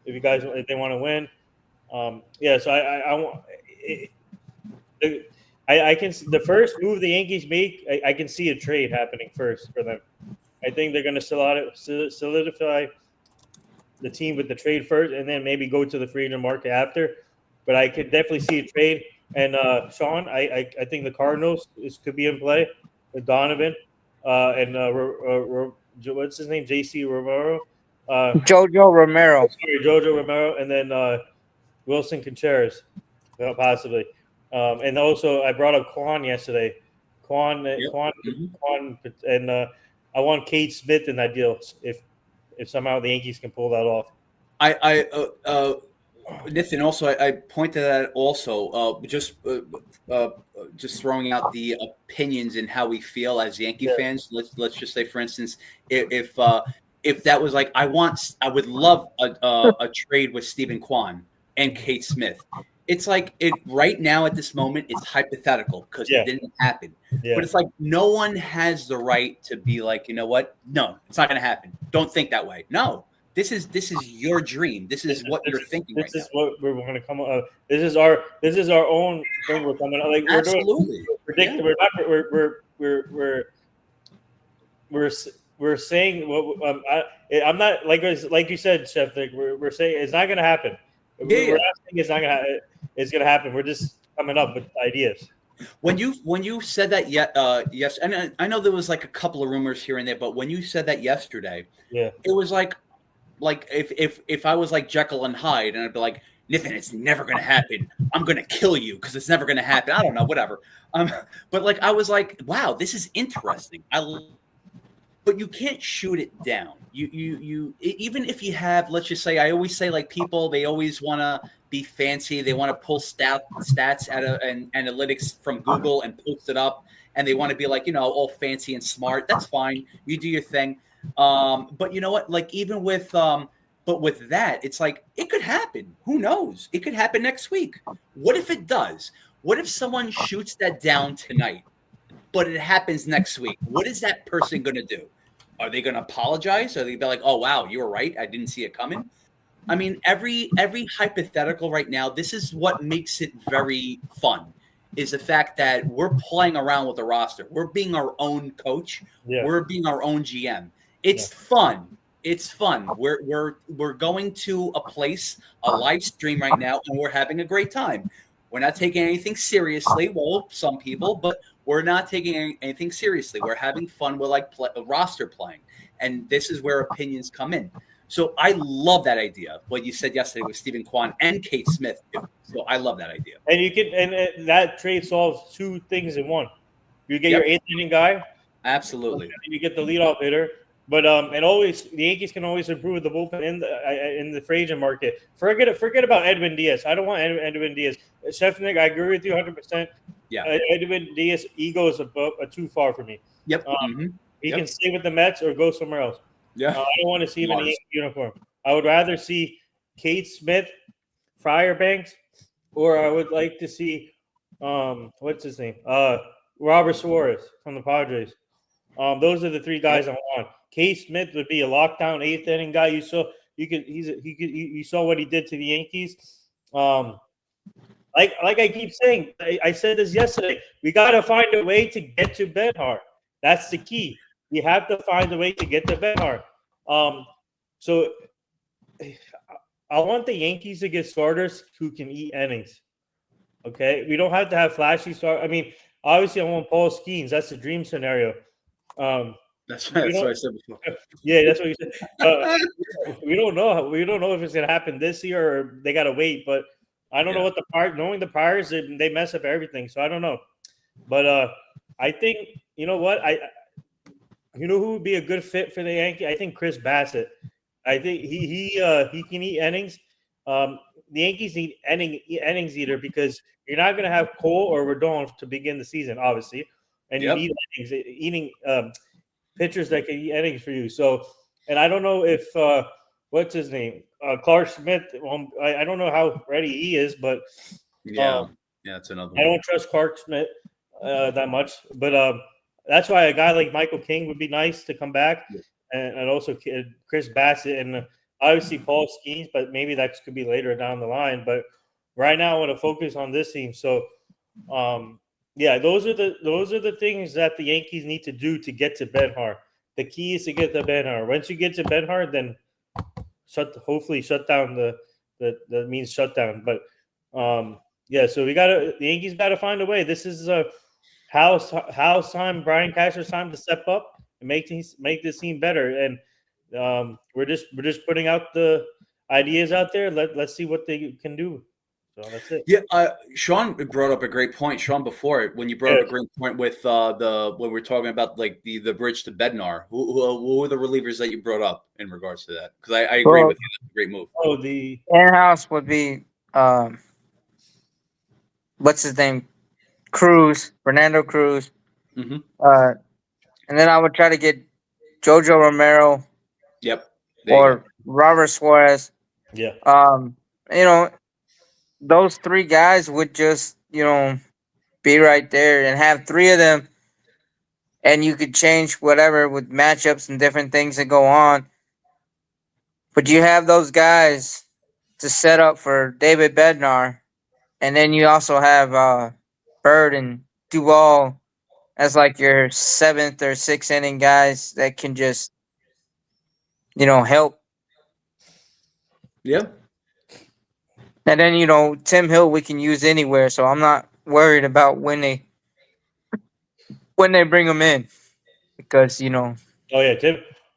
if they want to win. So I can the first move the Yankees make. I can see a trade happening first for them. I think they're going to solidify the team with the trade first, and then maybe go to the free agent market after. But I could definitely see a trade. And Sean, I think the Cardinals could be in play with Donovan and what's his name, JC Romero, Jojo Romero. Sorry, Jojo Romero, and then Wilson Contreras, possibly. And also, I brought up Quan yesterday. Quan, and I want Kate Smith in that deal if somehow the Yankees can pull that off. Nathan, also, I pointed that also, just throwing out the opinions and how we feel as Yankee fans. Let's just say, for instance, if that was like, I would love a trade with Stephen Kwan and Kate Smith. It's like right now at this moment, it's hypothetical because it didn't happen. Yeah. But it's like no one has the right to be like, you know what? No, it's not going to happen. Don't think that way. No. This is your dream. This is what you're thinking. This is what we're going to come up. This is our own thing. We're coming up. Like absolutely. We're saying what I'm not like you said, Chef. Like we're saying it's not going to happen. We're not saying it's not going to. It's going to happen. We're just coming up with ideas. When you said that yes, and I know there was like a couple of rumors here and there, but when you said that yesterday, it was like like if I was like Jekyll and Hyde, and I'd be like, Nathan, it's never gonna happen. I'm gonna kill you because it's never gonna happen. I don't know, whatever. But like I was like, wow, this is interesting. But you can't shoot it down. Even if you have, let's just say, I always say like people, they always want to be fancy. They want to pull stats out of and analytics from Google and post it up, and they want to be like, all fancy and smart. That's fine. You do your thing. But you know what? Like even with but with that, it's like it could happen. Who knows? It could happen next week. What if it does? What if someone shoots that down tonight, but it happens next week? What is that person going to do? Are they going to apologize? Are they be like, "Oh wow, you were right. I didn't see it coming"? I mean, every hypothetical right now. This is what makes it very fun. Is the fact that we're playing around with the roster. We're being our own coach. Yeah. We're being our own GM. It's fun. It's fun. We're going to a place, a live stream right now, and we're having a great time. We're not taking anything seriously. Well, some people, but we're not taking anything seriously. We're having fun. We're like roster playing, and this is where opinions come in. So I love that idea. What you said yesterday with Stephen Kwan and Kate Smith too. So I love that idea. And you can, and that trade solves two things in one. You get your eighth inning guy. Absolutely. And you get the leadoff hitter. But and always the Yankees can always improve the bullpen in the free agent market. Forget about Edwin Diaz. I don't want Edwin Diaz. Chef Nick, I agree with you 100%. Yeah, Edwin Diaz ego is too far for me. Yep. He can stay with the Mets or go somewhere else. Yeah, I don't want to see him in the Yankee uniform. I would rather see Kate Smith, Banks, or I would like to see what's his name? Robert Suarez from the Padres. Those are the three guys I want. Kate Smith would be a lockdown eighth inning guy. You saw you saw what he did to the Yankees. Like I keep saying, I said this yesterday. We got to find a way to get to Benhart. That's the key. We have to find a way to get to Benhart. So I want the Yankees to get starters who can eat innings. Okay, we don't have to have flashy start. I mean, obviously, I want Paul Skeens. That's the dream scenario. That's what I said before. Yeah, that's what you said. We don't know. We don't know if it's gonna happen this year or they gotta wait. But I don't know what knowing the Pirates, they mess up everything. So I don't know. But I think you know what you know who would be a good fit for the Yankee? I think Chris Bassett. I think he can eat innings. The Yankees need innings eater because you're not going to have Cole or Rodon to begin the season, obviously, and you need innings, eating pitchers that can eat innings for you. So, and I don't know if what's his name, Clark Smith. I don't know how ready he is, but that's another one. I don't trust Clark Smith that much, but that's why a guy like Michael King would be nice to come back, and also Chris Bassett and. Obviously, Paul Skeens, but maybe that could be later down the line. But right now, I want to focus on this team. So, those are the things that the Yankees need to do to get to Benhart. The key is to get to Benhart. Once you get to Benhart, then hopefully shut down that means shut down. But so the Yankees got to find a way. This is Hal's time, Brian Cashman's time to step up and make this team better. And we're just putting out the ideas out there. Let's see what they can do. So that's it. Yeah, Sean brought up a great point. Sean, before when you brought up a great point with when we're talking about like the bridge to Bednar. Who were the relievers that you brought up in regards to that? Because I agree with you. That's a great move. Oh, the in-house would be what's his name? Fernando Cruz. Mm-hmm. And then I would try to get Jojo Romero. Yep. Or Robert Suarez. Yeah. Those three guys would just, be right there and have three of them, and you could change whatever with matchups and different things that go on. But you have those guys to set up for David Bednar, and then you also have Bird and Duvall as like your seventh or sixth inning guys that can just help. Yeah. And then, Tim Hill we can use anywhere, so I'm not worried about when they bring him in because. Oh yeah, Tim.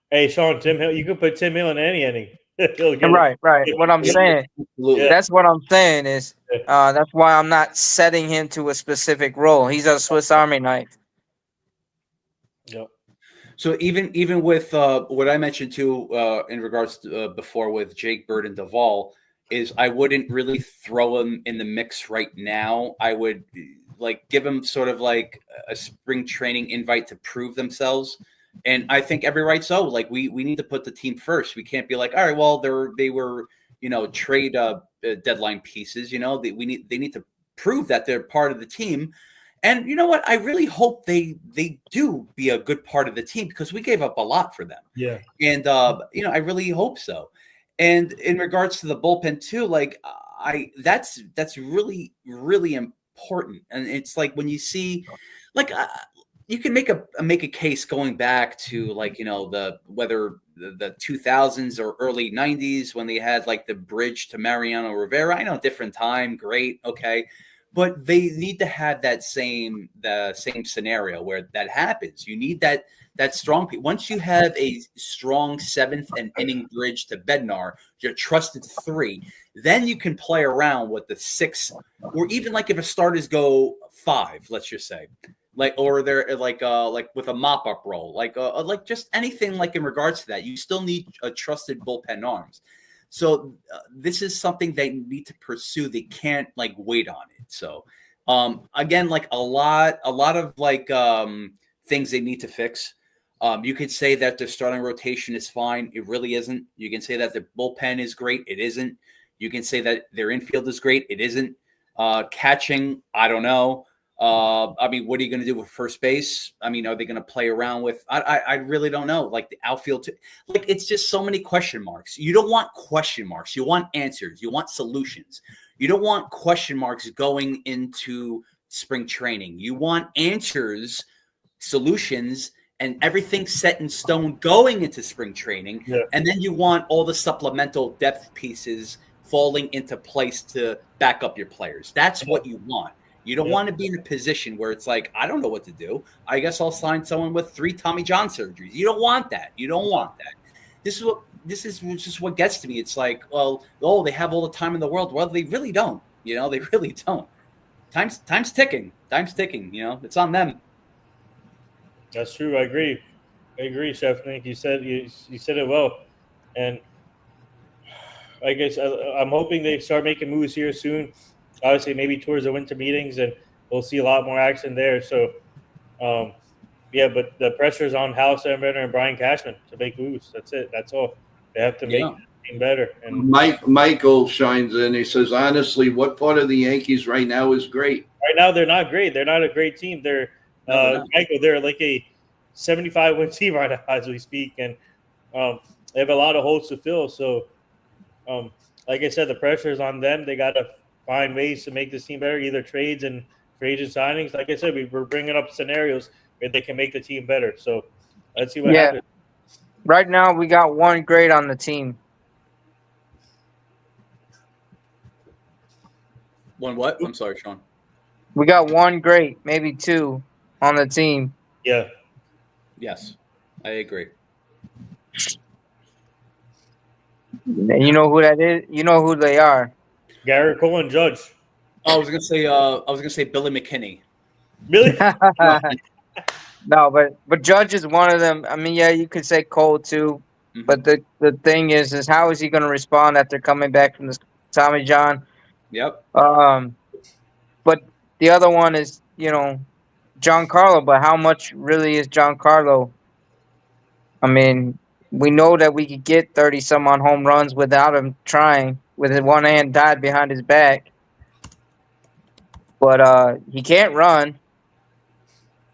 Hey Sean, Tim Hill. You could put Tim Hill in any inning. He'll get Right. What I'm Yeah, saying, absolutely. that's what I'm saying is, that's why I'm not setting him to a specific role. He's a Swiss Army knife. Yep. So even with what I mentioned too in regards to before with Jake Bird and Duvall is I wouldn't really throw him in the mix right now. I would like give him sort of like a spring training invite to prove themselves. And I think every right so like we need to put the team first. We can't be like, all right, well they were trade deadline pieces. They need to prove that they're part of the team. And you know what? I really hope they do be a good part of the team because we gave up a lot for them. Yeah. And I really hope so. And in regards to the bullpen too, like that's really really important. And it's like when you see, like you can make a case going back to like the whether the 2000s or early 90s when they had like the bridge to Mariano Rivera. I know different time, great, okay. But they need to have the same scenario where that happens. You need that strong. Once you have a strong seventh and inning bridge to Bednar, your trusted three, then you can play around with the six, or even like if a starters go five, let's just say, like or they're like with a mop up role, like just anything like in regards to that. You still need a trusted bullpen arms. So this is something they need to pursue. They can't like wait on it. So again, like a lot of like things they need to fix. You could say that their starting rotation is fine. It really isn't. You can say that the bullpen is great. It isn't. You can say that their infield is great. It isn't. Catching, I don't know. I mean, what are you going to do with first base? I mean, are they going to play around with? I really don't know. Like the outfield, like it's just so many question marks. You don't want question marks. You want answers. You want solutions. You don't want question marks going into spring training. You want answers, solutions, and everything set in stone going into spring training. Yeah. And then you want all the supplemental depth pieces falling into place to back up your players. That's what you want. You don't want to be in a position where it's like, I don't know what to do. I guess I'll sign someone with 3 Tommy John surgeries. You don't want that. You don't want that. This is just what gets to me. It's like, well, they have all the time in the world. Well, they really don't. They really don't. Time's ticking. Time's ticking. It's on them. That's true. I agree, Chef Nick. You said it well, and I guess I'm hoping they start making moves here soon. Obviously, maybe towards the winter meetings, and we'll see a lot more action there. So, yeah, but the pressure's on Hal Steinbrenner and Brian Cashman to make moves. That's it. That's all. They have to make the team better. And Michael shines in. He says, honestly, what part of the Yankees right now is great? Right now, they're not great. They're not a great team. They're Michael. They're like a 75-win team right now as we speak, and they have a lot of holes to fill. So, like I said, the pressure is on them. They got to find ways to make this team better, either trades and free agent signings. Like I said, we're bringing up scenarios where they can make the team better. So let's see what happens. Right now, we got one great on the team. One what? I'm sorry, Sean. We got one great, maybe 2 on the team. Yeah. Yes, I agree. And you know who that is? You know who they are. Garrett Cole and Judge. I was gonna say Billy McKinney. Really? No, but Judge is one of them. I mean, yeah, you could say Cole too, but the thing is how is he going to respond after coming back from this Tommy John? Yep. But the other one is Giancarlo. But how much really is Giancarlo? I mean, we know that we could get 30-some on home runs without him trying, with his one hand tied behind his back. But he can't run,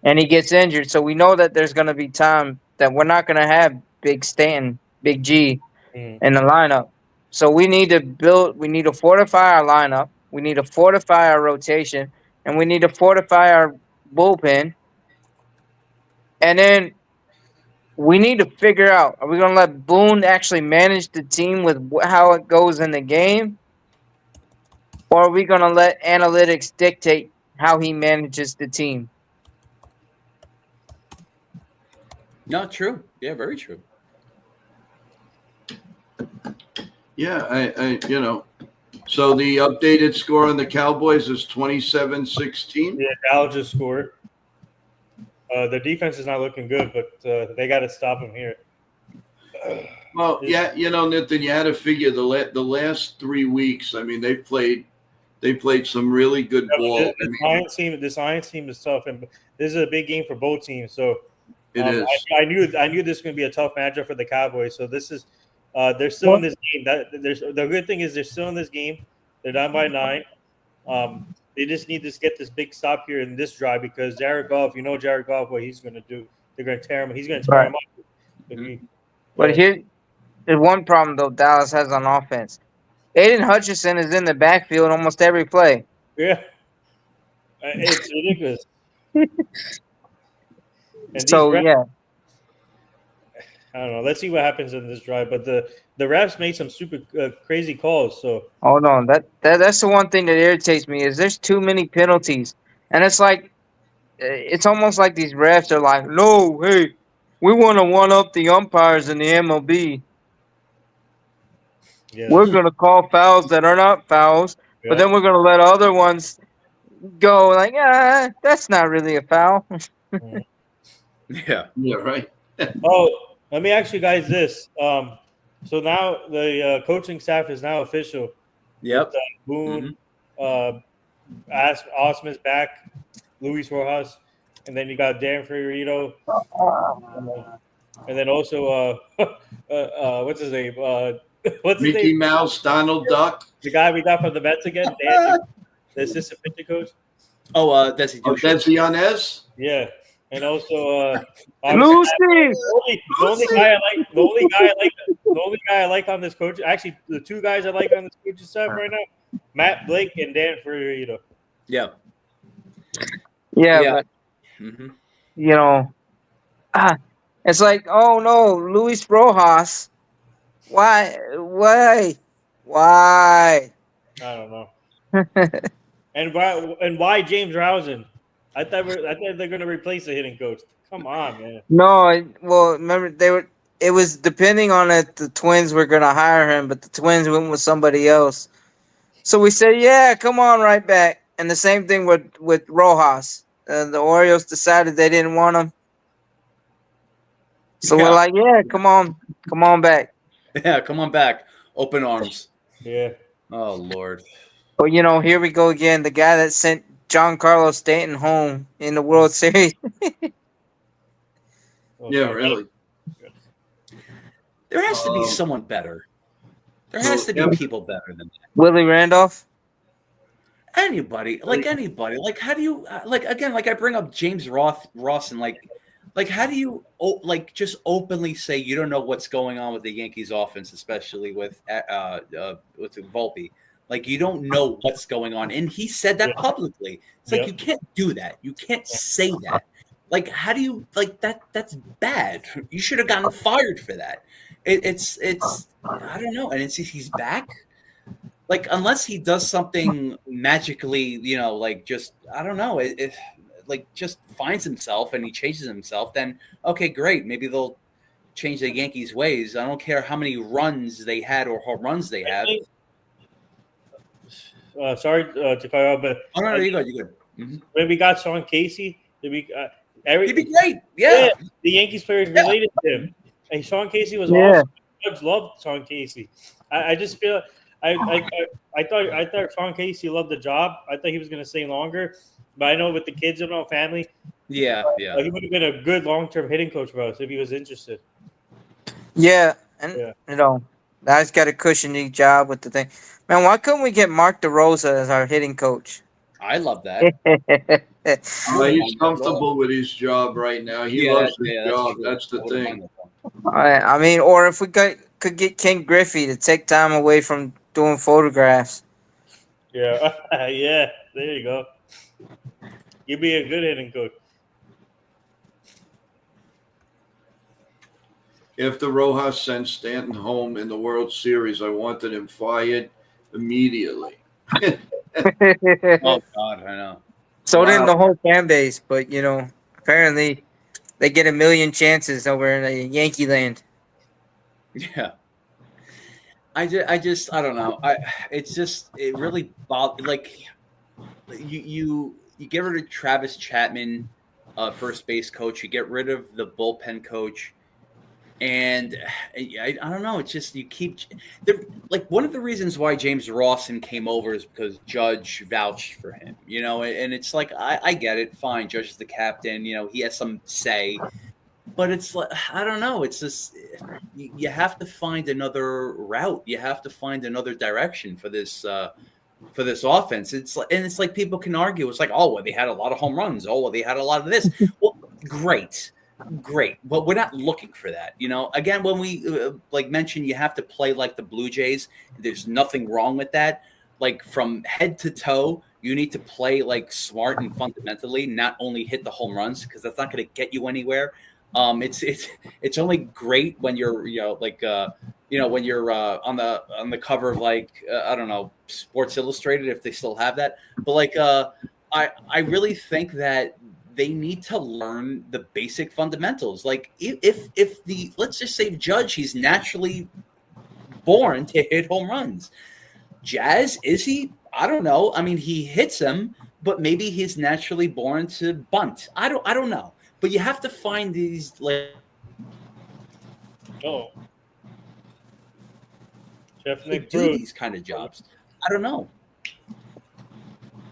and he gets injured. So we know that there's going to be time that we're not going to have Big Stanton, Big G in the lineup. So we need to fortify our lineup. We need to fortify our rotation, and we need to fortify our bullpen. And then we need to figure out, are we going to let Boone actually manage the team with how it goes in the game? Or are we going to let analytics dictate how he manages the team? No, true. Yeah, very true. Yeah, So the updated score on the Cowboys is 27-16. Yeah, Dallas just scored. The defense is not looking good, but they got to stop him here. Well, yeah, Nathan, you had to figure the last 3 weeks. I mean, they played some really good ball. This Lions team is tough, and this is a big game for both teams. So It is. I knew this was going to be a tough matchup for the Cowboys. So this is they're still in this game. The good thing is they're still in this game. They're down by 9. They just need to get this big stop here in this drive because Jared Goff, Jared Goff, what he's going to do. They're going to tear him. He's going to tear him up. But here's one problem though Dallas has on offense. Aiden Hutchinson is in the backfield almost every play. Yeah, it's ridiculous. Yeah. I don't know. Let's see what happens in this drive. But the refs made some super crazy calls. So hold on. That's the one thing that irritates me is there's too many penalties, and it's like it's almost like these refs are like, no, hey, we want to one up the umpires in the MLB. Yeah. We're gonna call fouls that are not fouls, but then we're gonna let other ones go like, that's not really a foul. Yeah, right. Oh, let me ask you guys this. So now the coaching staff is now official. Yep. With, Boone, Osman's back, Luis Rojas, and then you got Dan Fiorito, and then also what's his name? Mickey Mouse, Donald Duck. The guy we got from the Mets again, Dan, the assistant pitching coach. Oh, Desi Yanez. Yeah. And also, Lucy. The only guy I like on this coach. Actually, the two guys I like on this coaching staff right now, Matt Blake and Dan Fiorito. Yeah. Yeah. But, it's like, oh no, Luis Rojas. Why? I don't know. And why James Rosen? I thought they're going to replace the hitting coach. Come on, man. No, well, remember it was depending on it. The Twins were going to hire him, but the Twins went with somebody else. So we said, yeah, come on, right back. And the same thing with Rojas. The Orioles decided they didn't want him. So we're like, yeah, come on back. Yeah, come on back. Open arms. Yeah. Oh, Lord. But, here we go again. The guy that sent John Carlos Stanton home in the World Series. Yeah, really. There has to be someone better. There has to be people better than that. Willie Randolph? Anybody. Like, how do you, again, I bring up James Ross and, how do you, just openly say you don't know what's going on with the Yankees offense, especially with Volpe? You don't know what's going on. And he said that publicly. It's you can't do that. You can't say that. How do you, that's bad. You should have gotten fired for that. It's I don't know. And he's back. Unless he does something magically, just, I don't know. Just finds himself and he changes himself, then, okay, great. Maybe they'll change the Yankees' ways. I don't care how many runs they had or home runs they have. Sorry to cut off, but no, you're good. Mm-hmm. When we got Sean Casey, he'd be great. Yeah, the Yankees players related to him, and Sean Casey was awesome. Judge loved Sean Casey. I just feel I thought Sean Casey loved the job. I thought he was going to stay longer, but I know with the kids and all family, he would have been a good long-term hitting coach for us if he was interested. Yeah, and now he's got a cushiony job with the thing. Man, why couldn't we get Mark DeRosa as our hitting coach? I love that. He's comfortable with his job right now. He loves his job. That's the thing. I mean, or if we could get Ken Griffey to take time away from doing photographs. Yeah, yeah. There you go. You'd be a good hitting coach. After Rojas sent Stanton home in the World Series, I wanted him fired immediately. Oh, God, I know. So didn't the whole fan base, but, apparently they get a million chances over in Yankee land. Yeah. I don't know. It really bothers. Like you get rid of Travis Chapman, first base coach. You get rid of the bullpen coach. And I don't know. It's just you keep like one of the reasons why James Rawson came over is because Judge vouched for him, and it's like I get it. Fine, Judge is the captain. He has some say, but it's like I don't know. It's just you have to find another route. You have to find another direction for this offense. It's like people can argue. It's like, oh, well, they had a lot of home runs. Oh, well, they had a lot of this. Well, great, but we're not looking for that. Again, when we like mentioned, you have to play like the Blue Jays. There's nothing wrong with that. Like from head to toe, you need to play like smart and fundamentally, not only hit the home runs because that's not going to get you anywhere. It's only great when you're when you're on the cover of like I don't know, Sports Illustrated, if they still have that. But like I really think that they need to learn the basic fundamentals. Like if the let's just say Judge, he's naturally born to hit home runs. Jazz, is he? I don't know. I mean, he hits them, but maybe he's naturally born to bunt. I don't know. But you have to find these like do these kind of jobs. I don't know.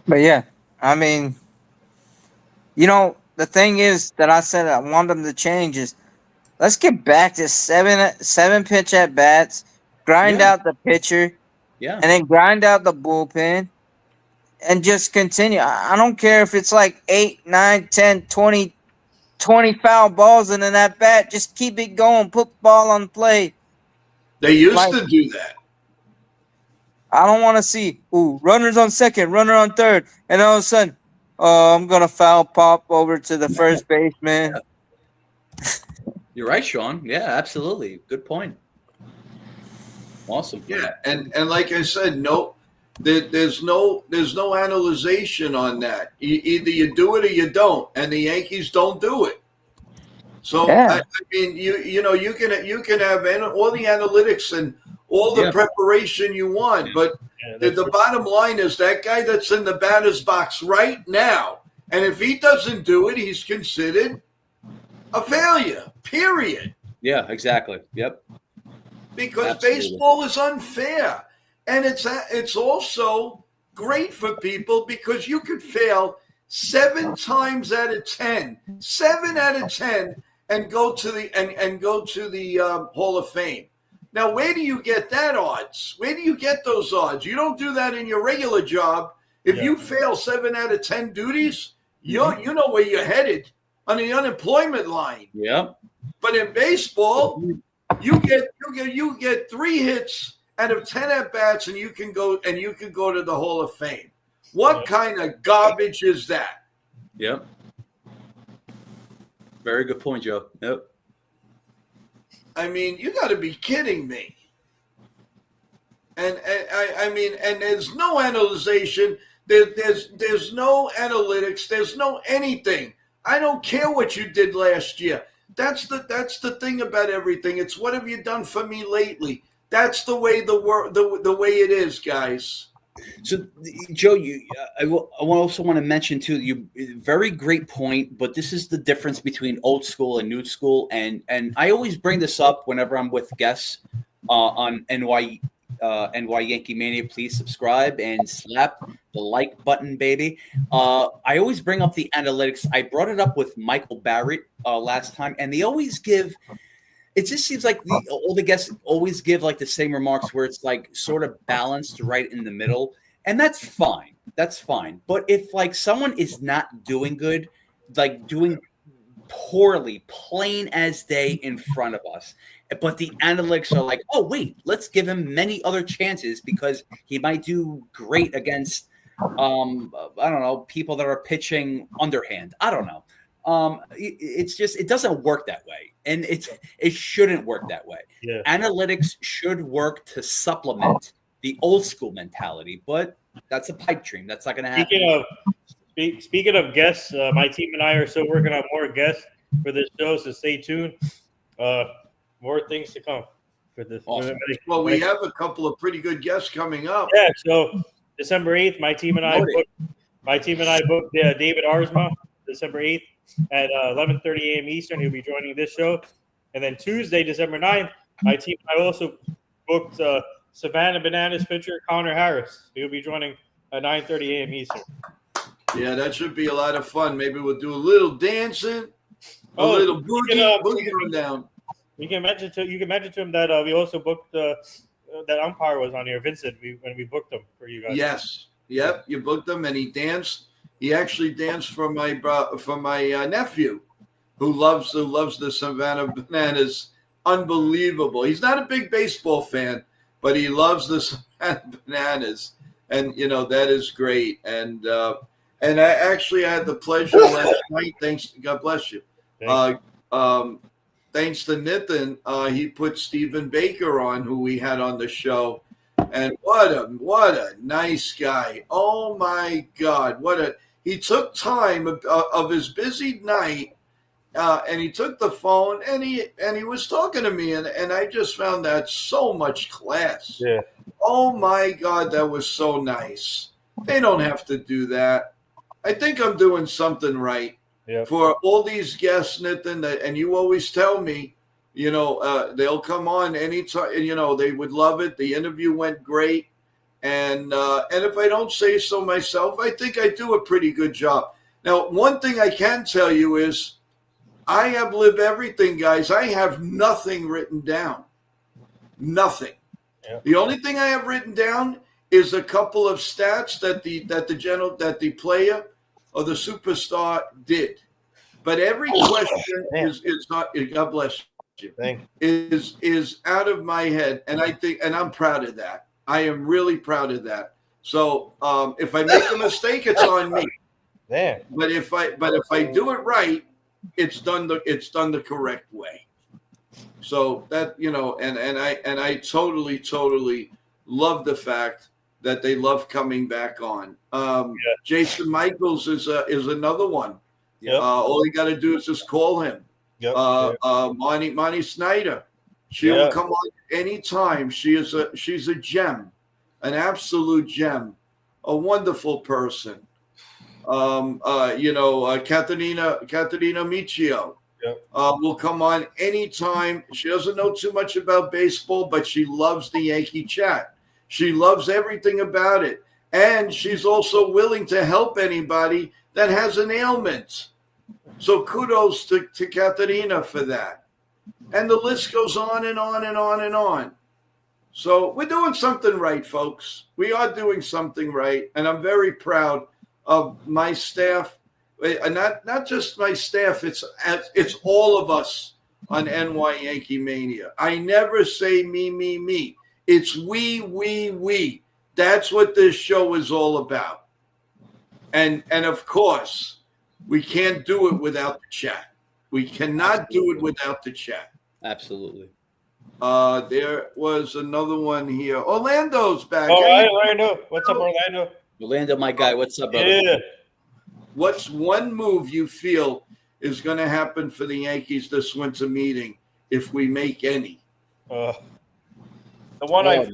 But yeah, I mean, the thing is that I said I want them to change is let's get back to seven pitch at bats, grind out the pitcher, and then grind out the bullpen, and just continue. I don't care if it's like 8, 9, 10, 20 foul balls in an at bat. Just keep it going. Put the ball on the plate. They used to do that. I don't want to see runners on second, runner on third, and all of a sudden, I'm gonna foul pop over to the first baseman. You're right, Sean. Yeah, absolutely. Good point. Awesome. Yeah, and like I said, there's no analyzation on that. Either you do it or you don't, and the Yankees don't do it. So I mean, you can have all the analytics and all the preparation you want, but the bottom line is that guy that's in the batter's box right now, and if he doesn't do it, he's considered a failure. Period. Yeah, exactly. Yep. Because baseball is unfair. And it's also great for people because you could fail 7 times out of 10, 7 out of 10, and go to the Hall of Fame. Now, where do you get that odds? Where do you get those odds? You don't do that in your regular job. If you fail 7 out of 10 duties, you know where you're headed, on the unemployment line. Yeah. But in baseball, you get 3 hits out of 10 at bats, and you can go to the Hall of Fame. What kind of garbage is that? Yep. Very good point, Joe. Yep. I mean, you got to be kidding me. And I mean, and there's no analyzation. There's no analytics. There's no anything. I don't care what you did last year. That's the thing about everything. It's what have you done for me lately? That's the way the way it is, guys. So, Joe, I also want to mention too. You very great point, but this is the difference between old school and new school, and I always bring this up whenever I'm with guests on NY Yankee Mania. Please subscribe and slap the like button, baby. I always bring up the analytics. I brought it up with Michael Barrett last time, and they always give. It just seems like all the guests always give like the same remarks where it's like sort of balanced right in the middle. And that's fine. That's fine. But if like someone is not doing good, like doing poorly, plain as day in front of us, but the analytics are like, oh, wait, let's give him many other chances because he might do great against, I don't know, people that are pitching underhand. I don't know. It's just it doesn't work that way, and it shouldn't work that way. Yeah. Analytics should work to supplement the old school mentality, but that's a pipe dream. That's not going to happen. Speaking of guests, my team and I are still working on more guests for this show, so stay tuned. More things to come. for this. Awesome. Well, we have a couple of pretty good guests coming up. Yeah, so December 8th, my team and I booked David Arsma, December 8th at 11:30 a.m. Eastern. He'll be joining this show. And then Tuesday, December 9th, my team and I also booked Savannah Bananas pitcher Connor Harris. He'll be joining at 9:30 a.m. Eastern. Yeah, that should be a lot of fun. Maybe we'll do a little dancing, a little boogie down. You can mention to him that we also booked that umpire was on here, Vincent. When we booked him for you guys. Yes, yep, you booked him, and he danced. He actually danced for my nephew, who loves the Savannah Bananas. Unbelievable. He's not a big baseball fan, but he loves the Savannah Bananas, and that is great. And I actually had the pleasure last night. God bless you. Thanks to Nathan, he put Stephen Baker on, who we had on the show, and what a nice guy! Oh my God, he took time of his busy night, and he took the phone and he was talking to me, and I just found that so much class. Yeah. Oh my God, that was so nice. They don't have to do that. I think I'm doing something right. Yep. For all these guests, Nathan, and you always tell me, they'll come on anytime. They would love it. The interview went great, and if I don't say so myself, I think I do a pretty good job. Now, one thing I can tell you is, I have lived everything, guys. I have nothing written down. Nothing. Yep. The only thing I have written down is a couple of stats that the player or the superstar did, but every question is not. God bless you. Is out of my head, and I think, and I'm proud of that. I am really proud of that. So if I make a mistake, it's on me. There. But if I do it right, it's done the correct way. So that and I totally love the fact that they love coming back on. Jason Michaels is another one. Yep. All you got to do is just call him. Yep. Monty Snyder. She will come on anytime. She's a gem, an absolute gem, a wonderful person. Caterina Michio. Yep. Will come on anytime. She doesn't know too much about baseball, but she loves the Yankee chat. She loves everything about it. And she's also willing to help anybody that has an ailment. So kudos to Katerina for that. And the list goes on and on and on and on. So we're doing something right, folks. We are doing something right. And I'm very proud of my staff. Not just my staff, it's all of us on NY Yankee Mania. I never say me. It's we. That's what this show is all about. And of course, we can't do it without the chat. We cannot do it without the chat. Absolutely. There was another one here. Orlando's back. Oh, hey, Orlando. What's up, Orlando? Orlando, my guy. What's up, brother? Yeah. What's one move you feel is going to happen for the Yankees this winter meeting, if we make any? The one I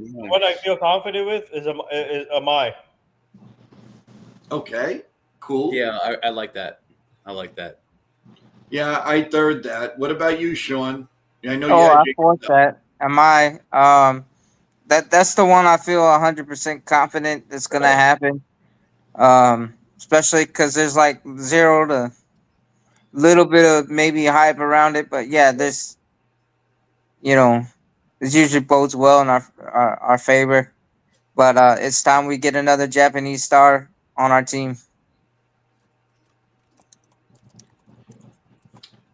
feel confident with is Amai. Okay, cool. Yeah, I like that. Yeah, I third that. What about you, Sean? I know. I fourth that. Amai. That's the one I feel 100% confident that's gonna happen. Especially because there's like 0 to little bit of maybe hype around it, but yeah, this, it usually bodes well in our favor. But it's time we get another Japanese star on our team.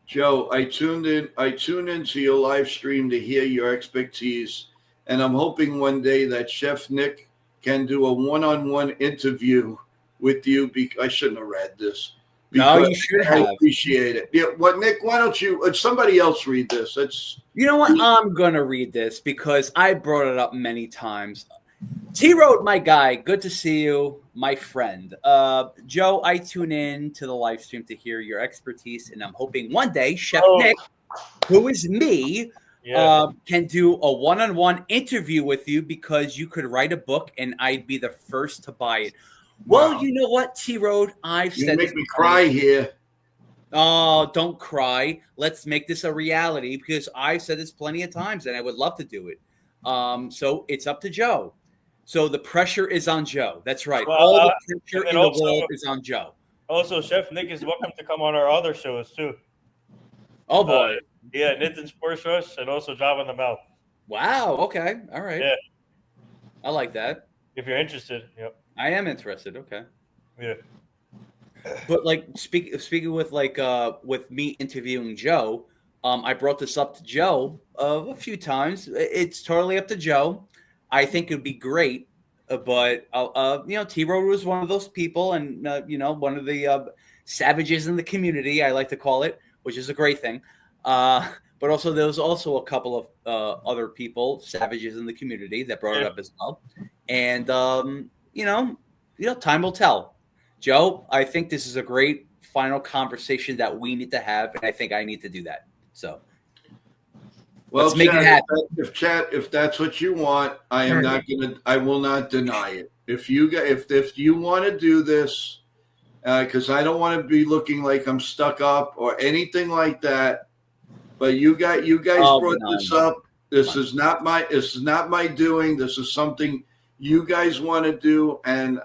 Joe, I tuned into your live stream to hear your expertise, and I'm hoping one day that Chef Nick can do a one-on-one interview with you. I shouldn't have read this. No, you should have. I appreciate it. Yeah, Nick? Why don't you? Somebody else read this. You know what? I'm gonna read this because I brought it up many times. T-Road, my guy, good to see you, my friend. Joe, I tune in to the live stream to hear your expertise, and I'm hoping one day Chef Nick, who is me, can do a one-on-one interview with you because you could write a book and I'd be the first to buy it. Well, Wow. you know what, T-Road? I've You said make this me cry here. Oh, don't cry. Let's make this a reality because I've said this plenty of times and I would love to do it. So it's up to Joe. So the pressure is on Joe. That's right. Well, All the pressure and in the also- world is on Joe. Also, Chef Nick is welcome to come on our other shows too. Oh boy. Yeah, Nathan Sports Rush and also Job in the Mouth. Wow. Okay. All right. Yeah. I like that. If you're interested. Yep. I am interested. Okay. Yeah. But like speaking with with me interviewing Joe, I brought this up to Joe a few times. It's totally up to Joe. I think it'd be great, but T-Road was one of those people, and one of the savages in the community, I like to call it, which is a great thing. But also there was also a couple of other people, savages in the community, that brought it up as well. And time will tell. Joe, I think this is a great final conversation that we need to have, and I think I need to do that. So, well, let's make it happen. If that's what you want, I will not deny it. If you want to do this, because I don't want to be looking like I'm stuck up or anything like that. But you guys brought this up. This is not my doing. This is something you guys want to do, and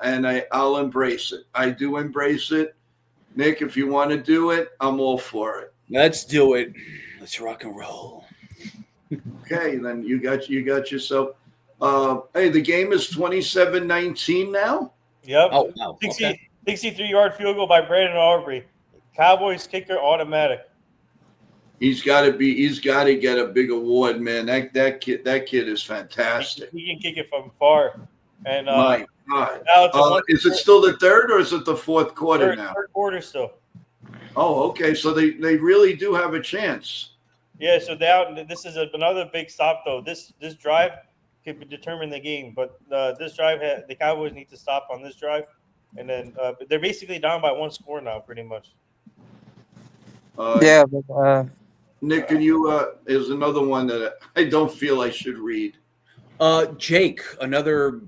I'll embrace it. I do embrace it. Nick, if you want to do it, I'm all for it. Let's do it. Let's rock and roll. Okay, then you got yourself. Hey, the game is 27-19 now. Yep. Oh, wow. 63-yard field goal by Brandon Aubrey. Cowboys kicker automatic. He's got to get a big award, man. That kid is fantastic. He can kick it from far. And my God, is it still the third or is it the fourth quarter now? Third quarter still. Oh, okay. So they really do have a chance. Yeah. So this is another big stop though. This drive could determine the game, but this drive the Cowboys need to stop on this drive, and then they're basically down by one score now, pretty much. Nick, can you? Is another one that I don't feel I should read. Jake, another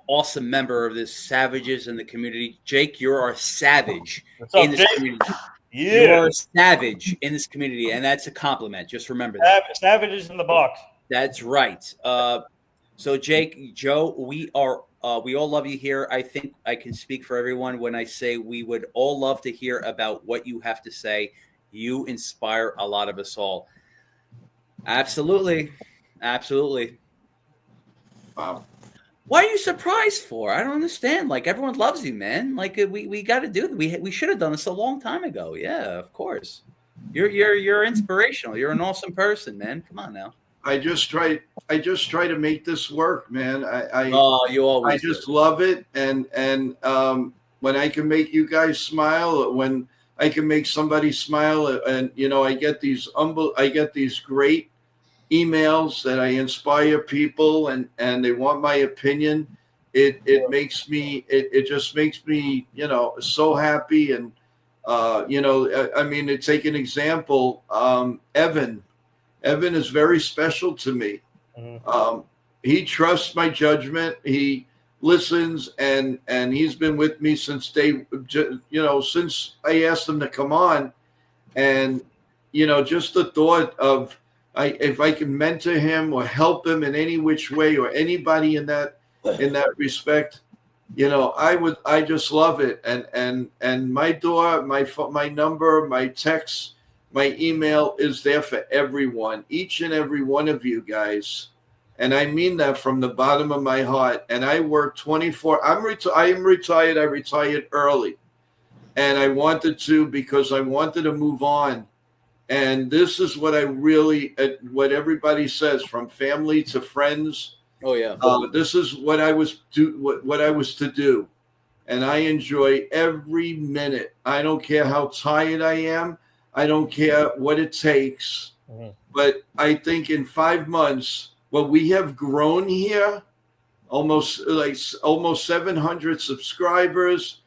awesome member of this Savages in the community. Jake, you're our savage in this community. Yeah. You're a savage in this community, and that's a compliment. Just remember that. Savages in the box. That's right. So Jake, Joe, we all love you here. I think I can speak for everyone when I say we would all love to hear about what you have to say. You inspire a lot of us all. Absolutely. Wow. Why are you surprised for? I don't understand. Like, everyone loves you, man. Like, we got to do it. We should have done this a long time ago. Yeah, of course. You're inspirational. You're an awesome person, man. Come on now. I just try to make this work, man. You always. I just love it, and when I can make you guys smile, when I can make somebody smile, and I get these great emails that I inspire people, and they want my opinion. It just makes me so happy, and to take an example, Evan is very special to me. Mm-hmm. He trusts my judgment. He listens, and he's been with me since since I asked him to come on, and just the thought of if I can mentor him or help him in any which way, or anybody in that respect, I just love it. And my door, my number, my text, my email is there for everyone, each and every one of you guys. And I mean that from the bottom of my heart. And I work 24. I am retired. I retired early. And I wanted to, because I wanted to move on. And this is what what everybody says, from family to friends. Oh yeah. This is what I was to do. And I enjoy every minute. I don't care how tired I am. I don't care what it takes. Mm-hmm. But I think in 5 months, what we have grown here, almost 700 subscribers,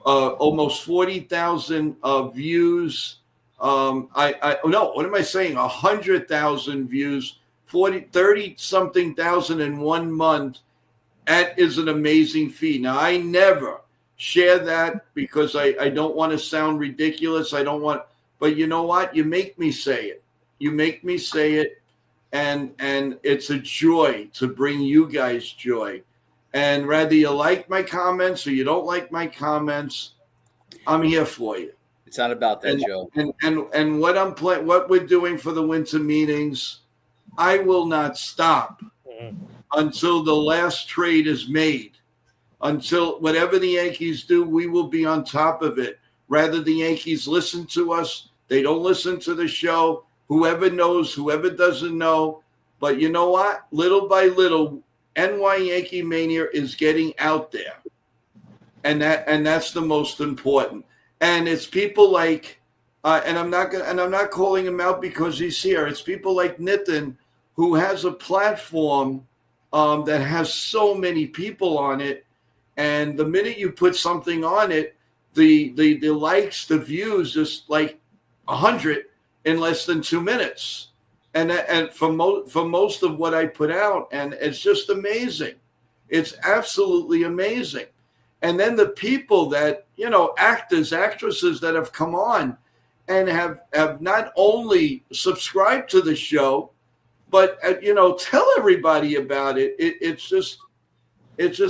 almost 40,000 views. No, what am I saying? 100,000 views, 30 something thousand in 1 month. That is an amazing feat. Now, I never share that because I don't want to sound ridiculous. I don't want, but you know what? You make me say it. You make me say it. And it's a joy to bring you guys joy. And whether you like my comments or you don't like my comments, I'm here for you. It's not about that, And, Joe. and what we're doing for the winter meetings, I will not stop until the last trade is made. Until whatever the Yankees do, we will be on top of it. Rather the Yankees listen to us, they don't listen to the show. Whoever knows, whoever doesn't know. But you know what? Little by little, NY Yankee Mania is getting out there. And that's the most important. And it's people like, and I'm not calling him out because he's here. It's people like Nitin, who has a platform that has so many people on it. And the minute you put something on it, the likes, the views, just like 100 in less than 2 minutes. And for most of what I put out, and it's just amazing. It's absolutely amazing. And then the people that, actors, actresses that have come on and have not only subscribed to the show, but, tell everybody about it. It's just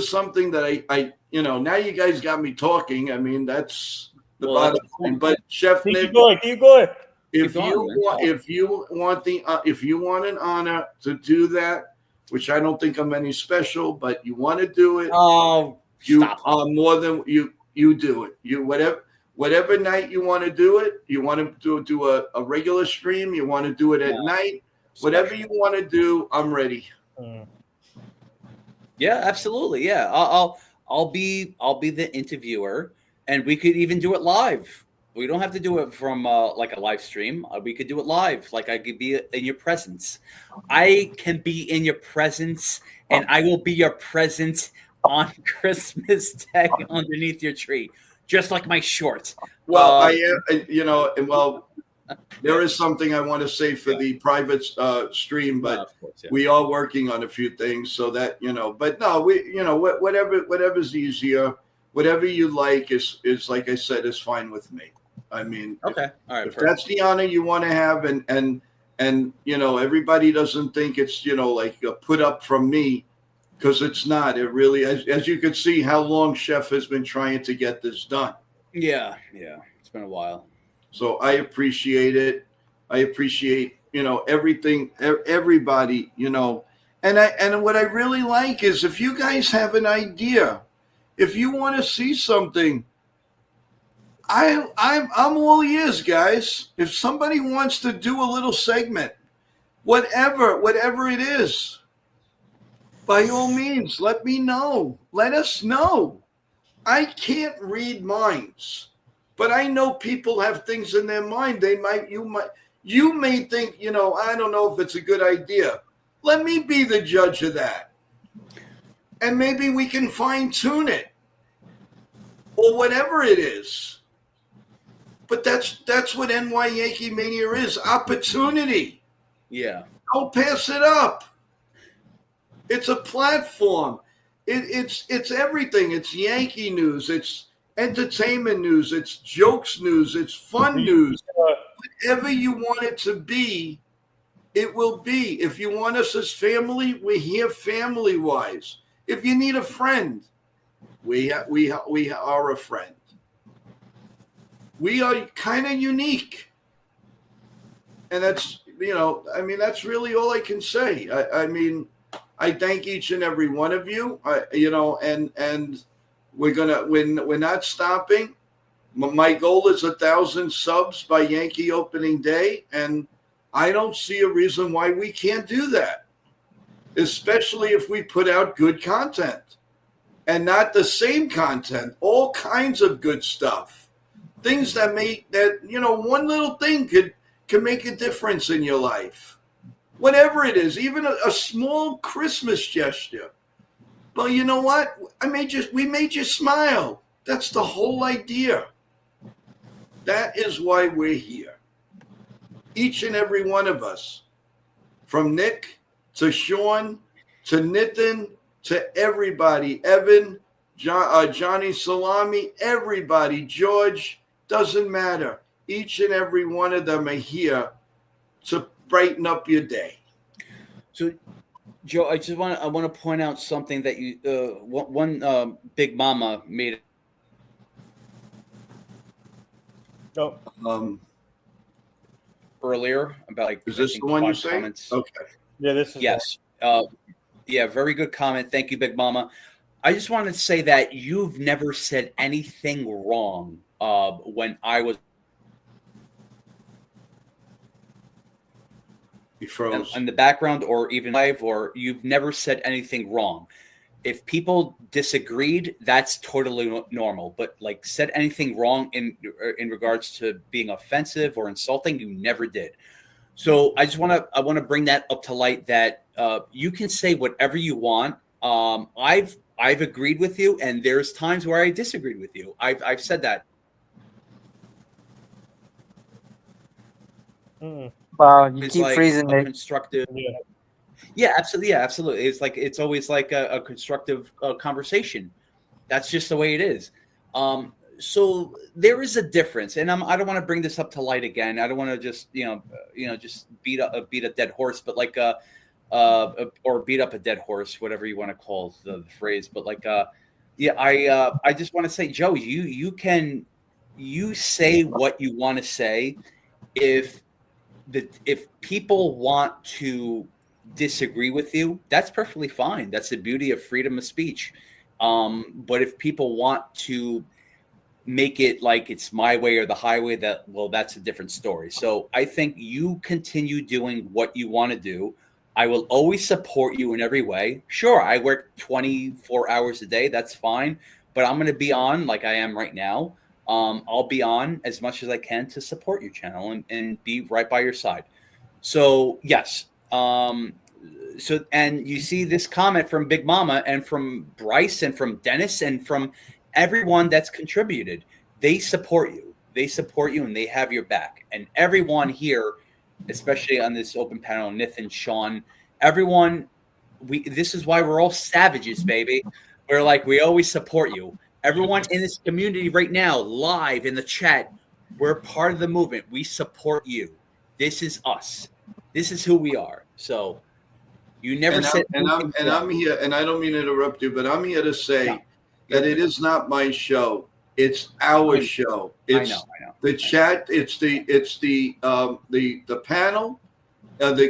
something that I now you guys got me talking. I mean, that's the bottom line. But Chef Nick, keep going. If you want an honor to do that, which I don't think I'm any special, but you want to do it, you are more than you do it. You whatever night you want to do it, you want to do a regular stream, you want to do it at night, whatever you want to do, I'm ready. Yeah, absolutely. Yeah, I'll be the interviewer, and we could even do it live. We don't have to do it from like a live stream. We could do it live. Like I could be in your presence. I can be in your presence, and I will be your present on Christmas Day underneath your tree, just like my shorts. Well, I am, there is something I want to say for the private stream, but of course, we are working on a few things so that, but no, whatever's easier, whatever you like is like I said, is fine with me. I mean, okay. All right. If that's the honor you want to have and everybody doesn't think it's, like a put up from me, because it's not. It really, as you can see how long Chef has been trying to get this done. Yeah. It's been a while. So I appreciate it. I appreciate, everything, everybody, and what I really like is if you guys have an idea, if you want to see something, I'm all ears, guys. If somebody wants to do a little segment, whatever it is, by all means, let me know. Let us know. I can't read minds. But I know people have things in their mind. You may think, I don't know if it's a good idea. Let me be the judge of that. And maybe we can fine tune it or whatever it is. But that's what NY Yankee Mania is. Opportunity. Yeah. Don't pass it up. It's a platform. It's everything. It's Yankee news. It's entertainment news, it's jokes news, it's fun news. Whatever you want it to be, it will be. If you want us as family, we're here family-wise. If you need a friend, we are a friend. We are kind of unique. And that's, that's really all I can say. I thank each and every one of you, and we're not stopping. My goal is 1,000 subs by Yankee opening day, and I don't see a reason why we can't do that, especially if we put out good content and not the same content, all kinds of good stuff, things that one little thing can make a difference in your life, whatever it is, even a small Christmas gesture. Well, you know what? We made you smile. That's the whole idea. That is why we're here. Each and every one of us, from Nick to Sean to Nitin to everybody, Evan, Johnny Salami, everybody, George, doesn't matter. Each and every one of them are here to brighten up your day. So, Joe, I want to point out something that you one Big Mama made. No. Earlier about like Is this the one you say? Comments. Okay. Yeah, this is yes. Yeah, very good comment. Thank you, Big Mama. I just wanted to say that you've never said anything wrong when I was in the background or even live, or you've never said anything wrong. If people disagreed, that's totally normal. But like said anything wrong in regards to being offensive or insulting, you never did. So I want to bring that up to light that you can say whatever you want. I've agreed with you, and there's times where I disagreed with you. I've said that. Wow, you It's keep like freezing a it. constructive. Yeah, absolutely. Yeah, absolutely. It's always like a constructive conversation. That's just the way it is. So there is a difference, and I don't want to bring this up to light again. I don't want to just just beat a dead horse, but like or beat up a dead horse, whatever you want to call the phrase. But like I just want to say, Joe, you say what you want to say. If people want to disagree with you, that's perfectly fine. That's the beauty of freedom of speech. But if people want to make it like it's my way or the highway, that's a different story. So I think you continue doing what you want to do. I will always support you in every way. Sure, I work 24 hours a day. That's fine. But I'm going to be on like I am right now. I'll be on as much as I can to support your channel and be right by your side. So yes. So, and you see this comment from Big Mama and from Bryce and from Dennis and from everyone that's contributed. They support you. They support you and they have your back. And everyone here, especially on this open panel, Nathan, Sean, everyone, this is why we're all savages, baby. We're like, we always support you. Everyone in this community right now, live in the chat, we're part of the movement. We support you. This is us. This is who we are. So you never said I'm here, and I don't mean to interrupt you, but I'm here to say that it is not my show. It's our show. It's I know. The chat. It's the panel. All the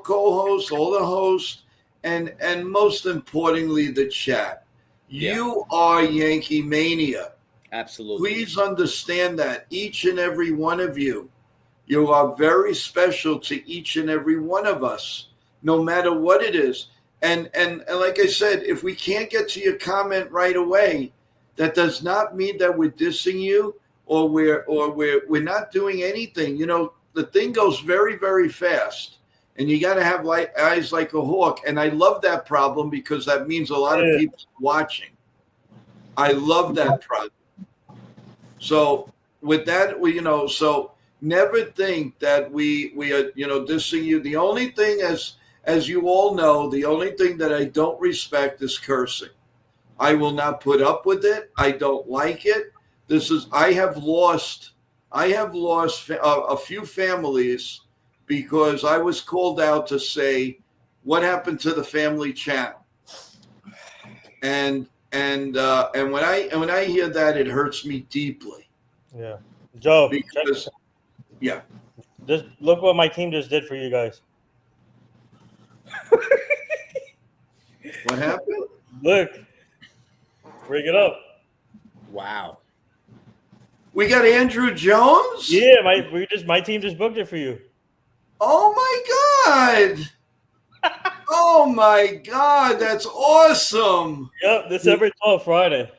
co-hosts, all the hosts, and most importantly, the chat. Yeah. You are Yankee Mania. Absolutely. Please understand that each and every one of you are very special to each and every one of us, no matter what it is. And like I said, if we can't get to your comment right away, that does not mean that we're dissing you or we're not doing anything. You know, the thing goes very, very fast, and you got to have eyes like a hawk. And I love that problem because that means a lot of people watching. I love that problem. So with that, so never think that we are, dissing you. The only thing, as you all know, the only thing that I don't respect is cursing. I will not put up with it. I don't like it. I have lost a few families because I was called out to say what happened to the family channel. And when I hear that, it hurts me deeply. Yeah, Joe. Because just look what my team just did for you guys. What happened? Look, bring it up. Wow. We got Andrew Jones? Yeah, my team just booked it for you. Oh my God. Oh my God, that's awesome. Yep, December 12th, Friday.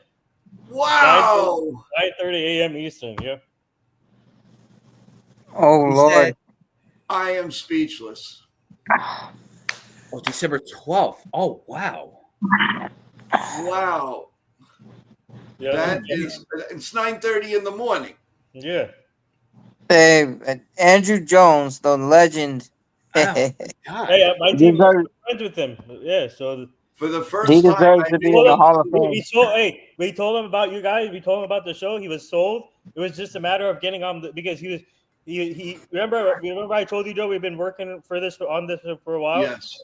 Wow. 9:30 a.m. Eastern, yeah. Oh, Lord. I am speechless. Oh, December 12th. Oh, wow. Wow. Yeah. It's 9:30 in the morning. Yeah. Andrew Jones, the legend. Oh, he God. Hey, my team is deserves, friends with him. Yeah, so For the he first time, deserves I to be made in the told him, Hall of we Fame. told hey, we told him about you guys. We told him about the show. He was sold. It was just a matter of getting on because he was he remember I told you, Joe, we've been working for this on this for a while. yes.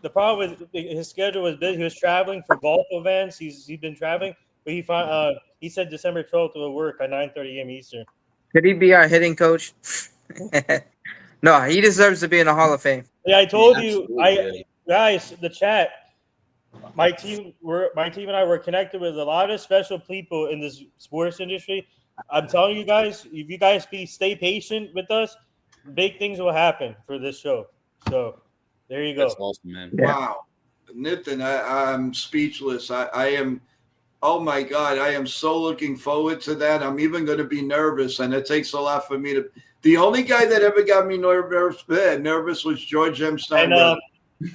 The problem with his schedule was busy. He was traveling for golf events. He's been traveling, but he said December 12th will work at 9:30 a.m. Eastern. Could he be our hitting coach? No, he deserves to be in the Hall of Fame. Yeah, I told you, Absolutely, guys, the chat. My team and I were connected with a lot of special people in this sports industry. I'm telling you guys, if you guys stay patient with us, big things will happen for this show. So there you That's go. awesome, man. Yeah. Wow. Nitin, I'm speechless. I am, oh my God, I am so looking forward to that. I'm even going to be nervous, and it takes a lot for me to. The only guy that ever got me nervous was George M. And Steinbrenner.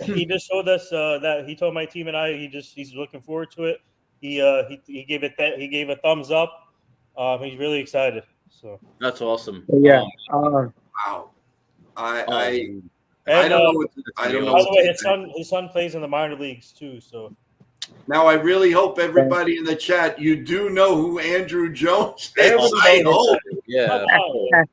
he just told us that he told my team and I he's looking forward to it. He gave he gave a thumbs up. He's really excited. So That's awesome. Yeah. Wow. I and don't know what I don't know by the what way, to think. his son plays in the minor leagues too. So Now I really hope everybody in the chat, you do know who Andrew Jones is. Everybody I knows hope Yeah. come on,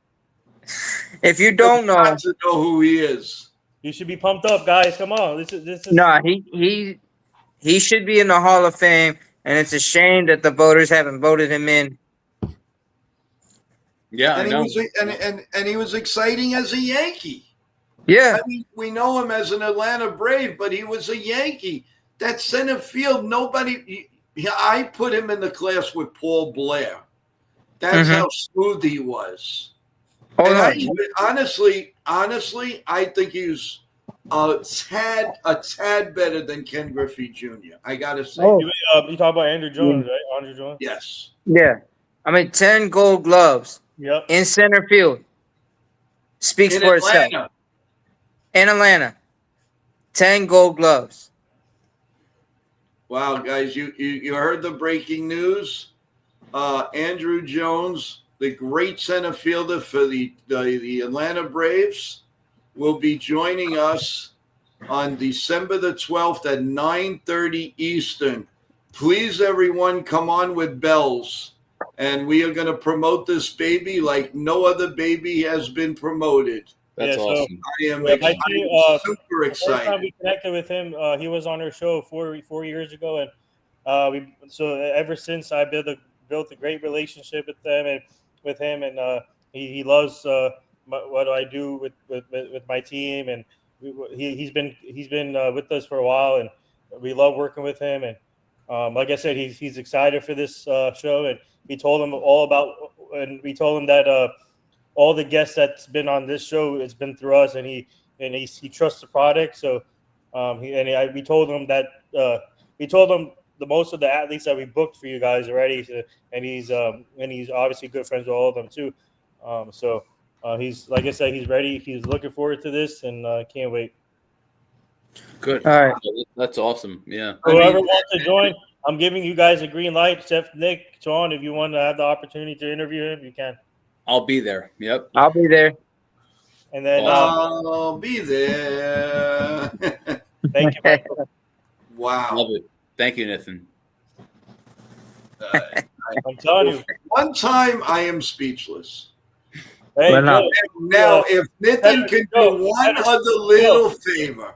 If you don't know, got to know who he is. you should be pumped up, guys. Come on, this is no, he should be in the Hall of Fame, and it's a shame that the voters haven't voted him in. Yeah, I And he know. was and he was exciting as a Yankee. Yeah. I mean, we know him as an Atlanta Brave, but he was a Yankee. That center field, nobody. I put him in the class with Paul Blair. That's Mhm. how smooth he was. Hold And on. honestly, I think he's a tad better than Ken Griffey Jr. I gotta say, Oh, you talk about Andrew Jones, right? Andrew Jones. yes. yeah. I mean, 10 Gold Gloves Yep. in center field speaks In for itself. Atlanta, In Atlanta, 10 Gold Gloves. wow, guys, you heard the breaking news. Andrew Jones, the great center fielder for the Atlanta Braves, will be joining us on December the 12th at 9:30 Eastern. Please, everyone, come on with bells. And we are going to promote this baby like no other baby has been promoted. That's Yeah, so- awesome. I am Yeah, my excited, team, super The first time excited. we connected with him, he was on our show four years ago, and ever since I built a great relationship with them and with him, and he loves what I do with my team, and he's been with us for a while, and we love working with him, and like I said, he's excited for this show, and we told him we told him that all the guests that's been on this show, it's been through us, and he trusts the product. So we told him that we told him the most of the athletes that we booked for you guys already, so, and he's obviously good friends with all of them too. He's, like I said, he's ready. He's looking forward to this, and can't wait. Good. All right. That's awesome. Yeah. Whoever wants to join, I'm giving you guys a green light. Except Nick, Sean, if you want to have the opportunity to interview him, you can. I'll be there. Yep. I'll be there. And then I'll be there. thank you, Michael. Wow. Love it. Thank you, Nathan. I'm telling you. One time I am speechless. Hey, Well, Joe, Now, if Nitin can Joe, do one other little favor,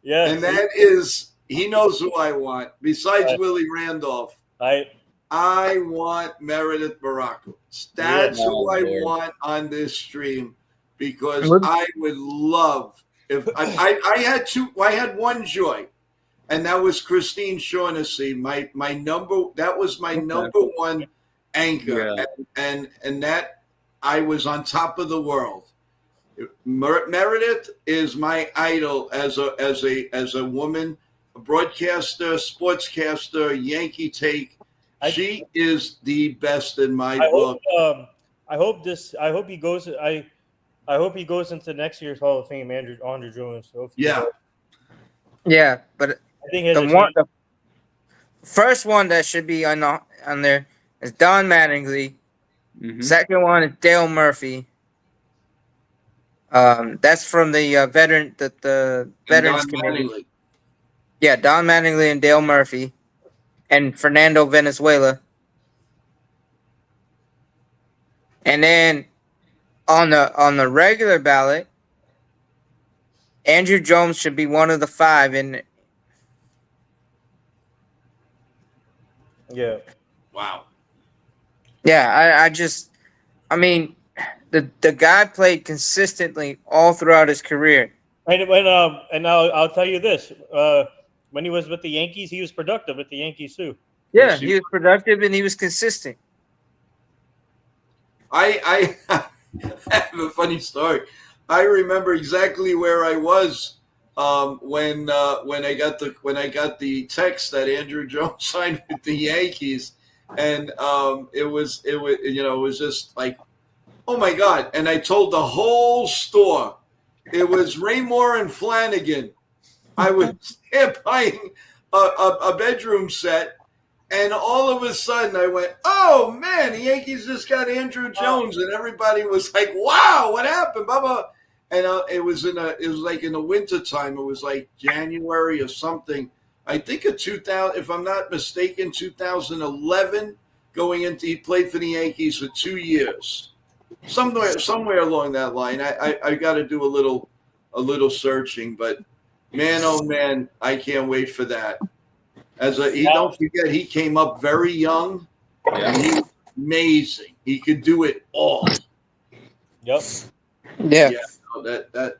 yes, and that is, he knows who I want, besides Willie Randolph. I want Meredith Baracus. That's who I want on this stream, because I would love if I had two. I had one joy, and that was Christine Shaughnessy. That was my number one anchor, and that I was on top of the world. Meredith is my idol as a woman, a broadcaster, sportscaster, Yankee take. She is the best in my book. I hope he goes. I hope he goes into next year's Hall of Fame. Andrew Jones. Yeah, Yeah, but I think the first one that should be on there is Don Mattingly, Mhm. Second one is Dale Murphy. That's from the the And Veterans Don Committee. Mattingly. Yeah, Don Mattingly and Dale Murphy, and Fernando Venezuela. And then on the regular ballot, Andrew Jones should be one of the five. And Yeah. Wow. yeah, I mean, the guy played consistently all throughout his career. And I'll tell you this: when he was with the Yankees, he was productive with the Yankees too. Yeah, Yes, he was productive and he was consistent. I have a funny story. I remember exactly where I was when I got the text that Andrew Jones signed with the Yankees, and it was it was just like, oh my God! And I told the whole store it was Raymore and Flanagan. I was there buying a bedroom set. And all of a sudden, I went, "Oh man, the Yankees just got Andrew Jones," and everybody was like, "Wow, what happened?" Blah blah. And it was like in the winter time. It was like January or something. I think of 2000, if I'm not mistaken, 2011. He played for the Yankees for 2 years, somewhere along that line. I got to do a little searching, but man, oh man, I can't wait for that. Don't forget, he came up very young, and he was amazing. He could do it all. Yep. Yeah. Yeah, no, that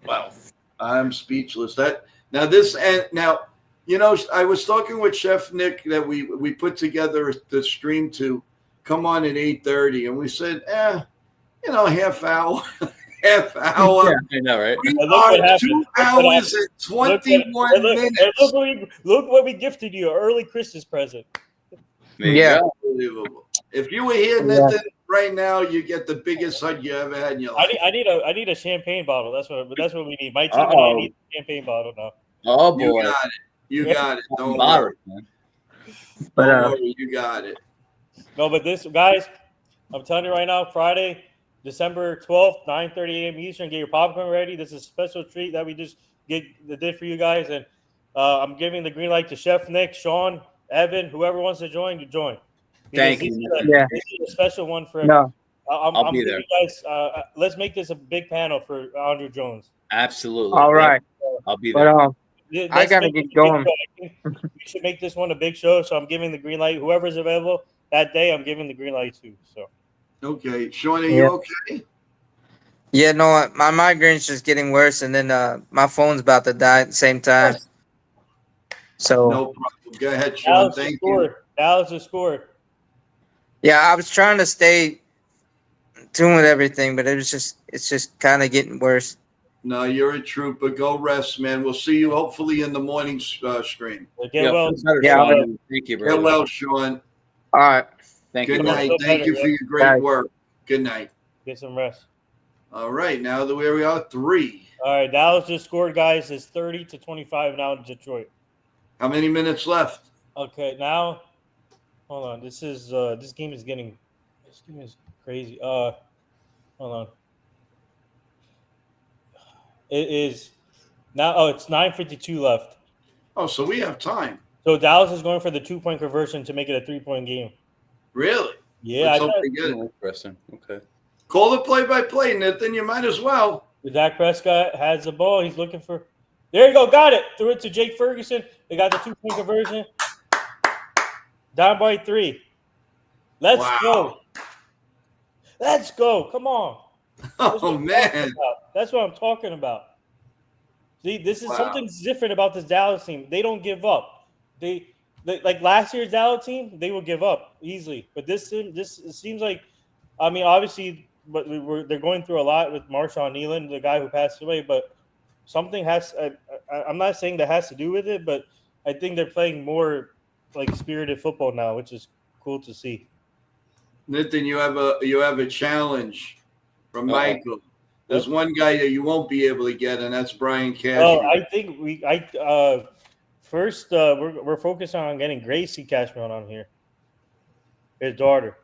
wow, I'm speechless. Now I was talking with Chef Nick that we put together the stream to come on at 8:30, and we said, half hour, half hour. Yeah, I know, right? We And look what are happened. 2 Look what hours happened. and 21 minutes. Look what we gifted you, an early Christmas present. There you Yeah. go. Unbelievable. If you were here, Yeah. Nathan, right now, you get the biggest hug you ever had in your life. I need a champagne bottle. That's what we need. My team and I Uh-oh. need a champagne bottle now. Oh You boy. got it. You got it. Don't Bottles, worry. man. But Don't worry. You got it. No, but this guys, I'm telling you right now, Friday, December 12th, 9:30 a.m. Eastern. Get your popcorn ready. This is a special treat that we just did for you guys, and I'm giving the green light to Chef Nick, Sean, Evan, whoever wants to join, you join. Thank This you. is Yeah. this is a special one for. no, I'm be giving there. you guys. Let's make this a big panel for Andrew Jones. Absolutely. all right. I'll be But there. I Let's gotta make get this a big going. show. I think we should make this one a big show. So I'm giving the green light. Whoever's available that day, I'm giving the green light to. So Okay. Sean, are Yeah. you okay? Yeah, no, my migraine's just getting worse, and then my phone's about to die at the same time. So No problem. Go ahead, Sean. Dallas has Thank you. scored. Dallas has scored. yeah, I was trying to stay tuned with everything, but it's just kind of getting worse. No, you're a trooper. Go rest, man. We'll see you hopefully in the morning stream. Get well. feel better, Yeah, Sean. Thank you, Get brother. well, Sean. All right. Thank Good you. night. Feel Thank better, you for yeah. your great Night. work. Good night. Get some rest. All right. Now that where we are, 3. All right, Dallas just scored, guys. It's 30-25 now in Detroit. How many minutes left? Okay, now hold on. This game is crazy. Hold on. It is now. Oh, it's 9:52 left. Oh, so we have time. So Dallas is going for the 2-point conversion to make it a 3-point game. Really? Yeah, Let's I hope thought they get it. Interesting. Okay. Call the play-by-play, Nathan. You might as well. Dak Prescott has the ball. He's looking for. There you go. Got it. Threw it to Jake Ferguson. They got the 2-point conversion. Down by 3. Let's Wow. go. Let's go. Come on. Oh, man. That's what I'm talking about. See, this is Wow. something different about this Dallas team. They don't give up. They like last year's Dallas team, they will give up easily. But this team, it seems like, I mean, obviously, but they're going through a lot with Marshawn Nealon, the guy who passed away. But something has. I'm not saying that has to do with it, but I think they're playing more like spirited football now, which is cool to see. Nathan, you have a challenge from Uh-oh. Michael. There's one guy that you won't be able to get, and that's Brian Cashman. Oh, I think first we're focused on getting Gracie Cashman on here, his daughter.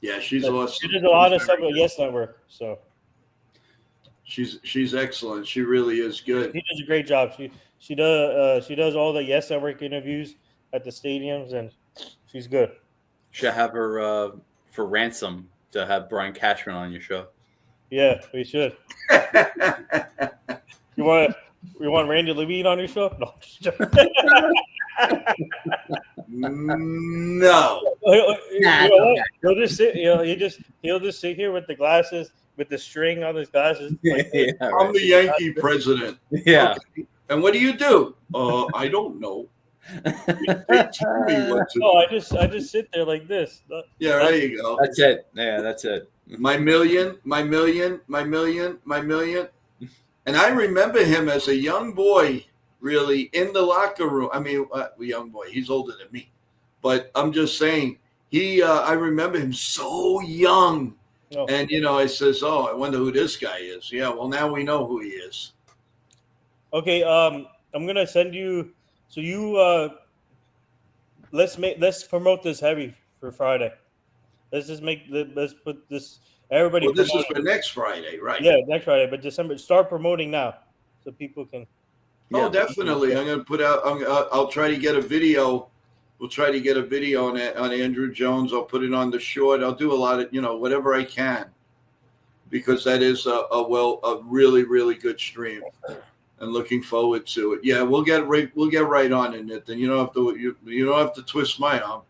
Yeah, she's But awesome. she did a lot of stuff with Yes Network, so She's excellent. She really is good. she does a great job. She does all the Yes Network interviews at the stadiums, and she's good. Should have her for ransom to have Brian Cashman on your show. Yeah, we should. You want Randy Levine on your show? No. No. He'll just sit. He'll just sit here with the glasses, with the string on his glasses. Like, Yeah, I'm the Yankee president. Yeah. Okay. And what do you do? I don't know. They tell me what to oh, do. I just sit there like this. Yeah, there you go. That's it. Yeah, that's it. My million. And I remember him as a young boy, really, in the locker room. I mean, young boy. He's older than me. But I'm just saying, I remember him so young. Oh. And, I says, oh, I wonder who this guy is. Yeah, well, now we know who he is. Okay, I'm going to send you. So let's promote this heavy for Friday. Let's put this. Everybody. Well, this is for next Friday, right? Yeah, next Friday. But December, start promoting now, so people can. Oh, definitely. I'm going to put out. I'll try to get a video. We'll try to get a video on Andrew Jones. I'll put it on the short. I'll do a lot of whatever I can, because that is a really, really good stream, and looking forward to it. Yeah, we'll get right on in it. Then you don't have to twist my arm.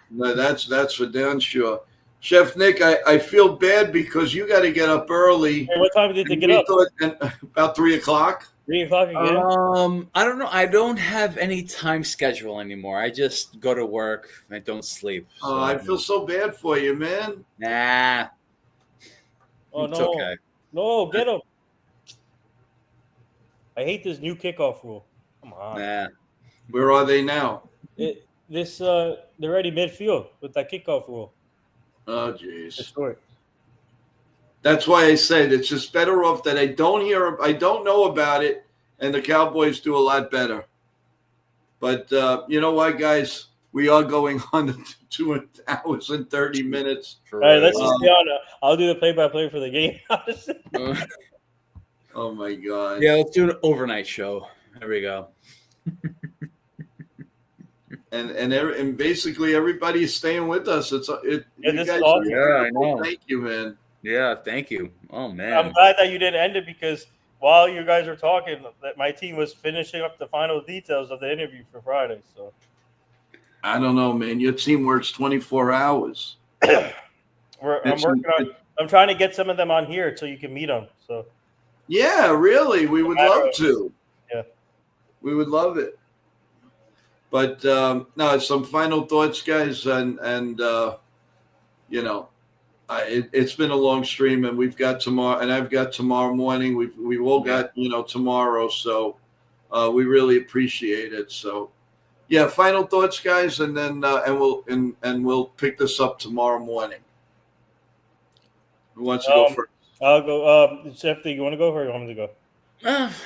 No, that's for damn sure. Chef Nick, I feel bad because you got to get up early. Hey, what time did you get up? About 3 o'clock. 3 o'clock again? I don't know. I don't have any time schedule anymore. I just go to work. I don't sleep. So. I feel so bad for you, man. Nah. Oh, it's no. okay. No, get him. I hate this new kickoff rule. Come on. Nah. Where are they now? They're already midfield with that kickoff rule. Oh, jeez. Historic. That's why I said it's just better off that I don't know about it, and the Cowboys do a lot better. But you know what, guys? We are going on to 2 hours and 30 minutes. All right, let's just be on. I'll do the play-by-play for the game. Oh, my God. Yeah, let's do an overnight show. There we go. And basically everybody's staying with us. This is awesome. Yeah, I know. Thank you, man. Yeah, thank you. Oh, man. I'm glad that you didn't end it, because while you guys were talking, that my team was finishing up the final details of the interview for Friday. So I don't know, man. Your team works 24 hours. I'm working on. I'm trying to get some of them on here so you can meet them. So yeah, really, we would love to. Yeah, we would love it. But no, some final thoughts, guys, and it's been a long stream, and we've got tomorrow, and I've got tomorrow morning. We've all got tomorrow, so we really appreciate it. So yeah, final thoughts, guys, and then we'll pick this up tomorrow morning. Who wants to go first? I'll go. Chef, do you want to go, or you want me to go?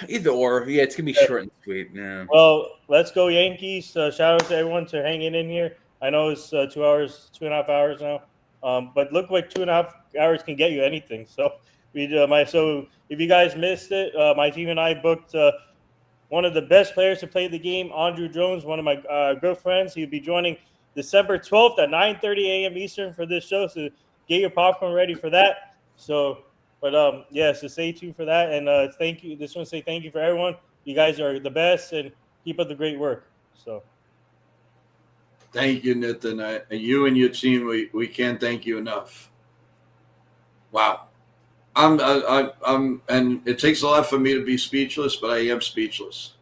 Either or. Yeah, it's gonna be short and sweet. Yeah. Well, let's go Yankees. Shout out to everyone to hanging in here. I know it's 2 hours, 2.5 hours now. But look like 2.5 hours can get you anything. So so if you guys missed it, my team and I booked one of the best players to play the game, Andrew Jones, one of my good friends. He'll be joining December 12th at 9:30 a.m. Eastern for this show. So get your popcorn ready for that. So, but so stay tuned for that. And thank you. Just want to say thank you for everyone. You guys are the best, and keep up the great work. So. Thank you, Nathan. You and your team, we can't thank you enough. Wow. I'm, and it takes a lot for me to be speechless, but I am speechless.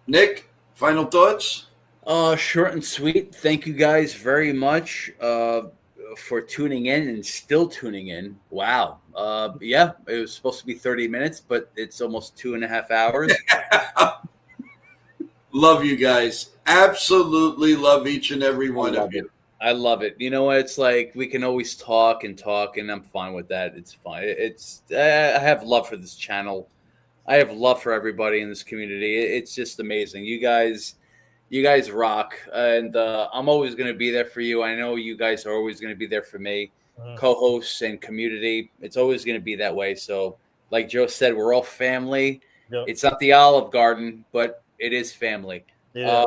Nick, final thoughts? Short and sweet. Thank you guys very much for tuning in and still tuning in. Wow. Yeah, it was supposed to be 30 minutes, but it's almost 2.5 hours. Love you guys. Absolutely love each and every one of you. I love it. You know what? It's like we can always talk, and I'm fine with that. It's fine. I have love for this channel. I have love for everybody in this community. It's just amazing. You guys You guys rock, and I'm always going to be there for you. I know you guys are always going to be there for me, co-hosts and community. It's always going to be that way. So, like Joe said, we're all family. Yep. It's not the Olive Garden, but it is family. Yeah.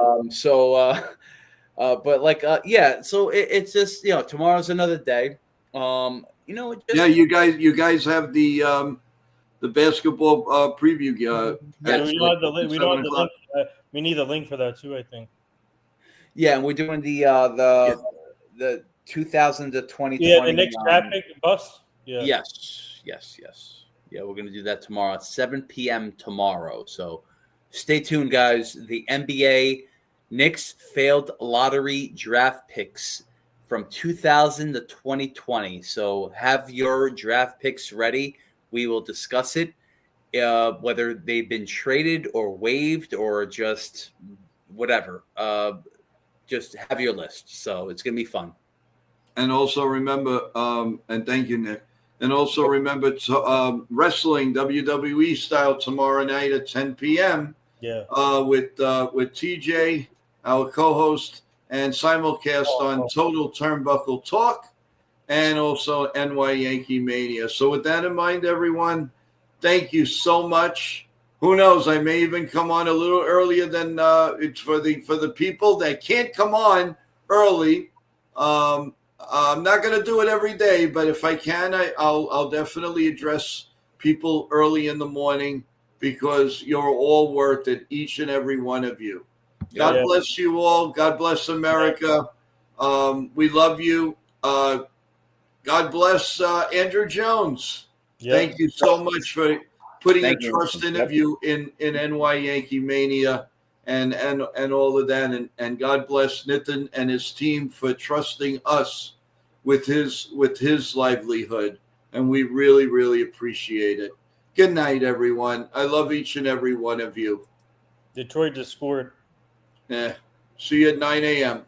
But like, yeah. So it's just tomorrow's another day. Yeah, you guys have the basketball preview. We at don't have the link. We don't 7 have the o'clock. link. We need the link for that too. I think. Yeah, and we're doing the 2000 to 2020. Yeah, the next draft pick bus. Yeah. Yes. Yeah, we're gonna do that tomorrow at 7 p.m. tomorrow. So stay tuned, guys. The NBA Knicks failed lottery draft picks from 2000 to 2020. So have your draft picks ready. We will discuss it, whether they've been traded or waived or just whatever. Just have your list. So it's gonna be fun. And also remember, and thank you, Nick. And also remember wrestling WWE style tomorrow night at 10 p.m. Yeah. With TJ, our co-host, and simulcast on Total Turnbuckle Talk, and also NY Yankee Mania. So with that in mind, everyone, thank you so much. Who knows? I may even come on a little earlier than it's for the people that can't come on early. I'm not going to do it every day, but if I can, I'll definitely address people early in the morning because you're all worth it, each and every one of you. God bless you all. God bless America. We love you. God bless Andrew Jones. Yep. Thank you so much for putting a trust interview in NY Yankee Mania and all of that. And God bless Nitin and his team for trusting us with his livelihood. And we really, really appreciate it. Good night, everyone. I love each and every one of you. Detroit just scored. See you at 9 a.m.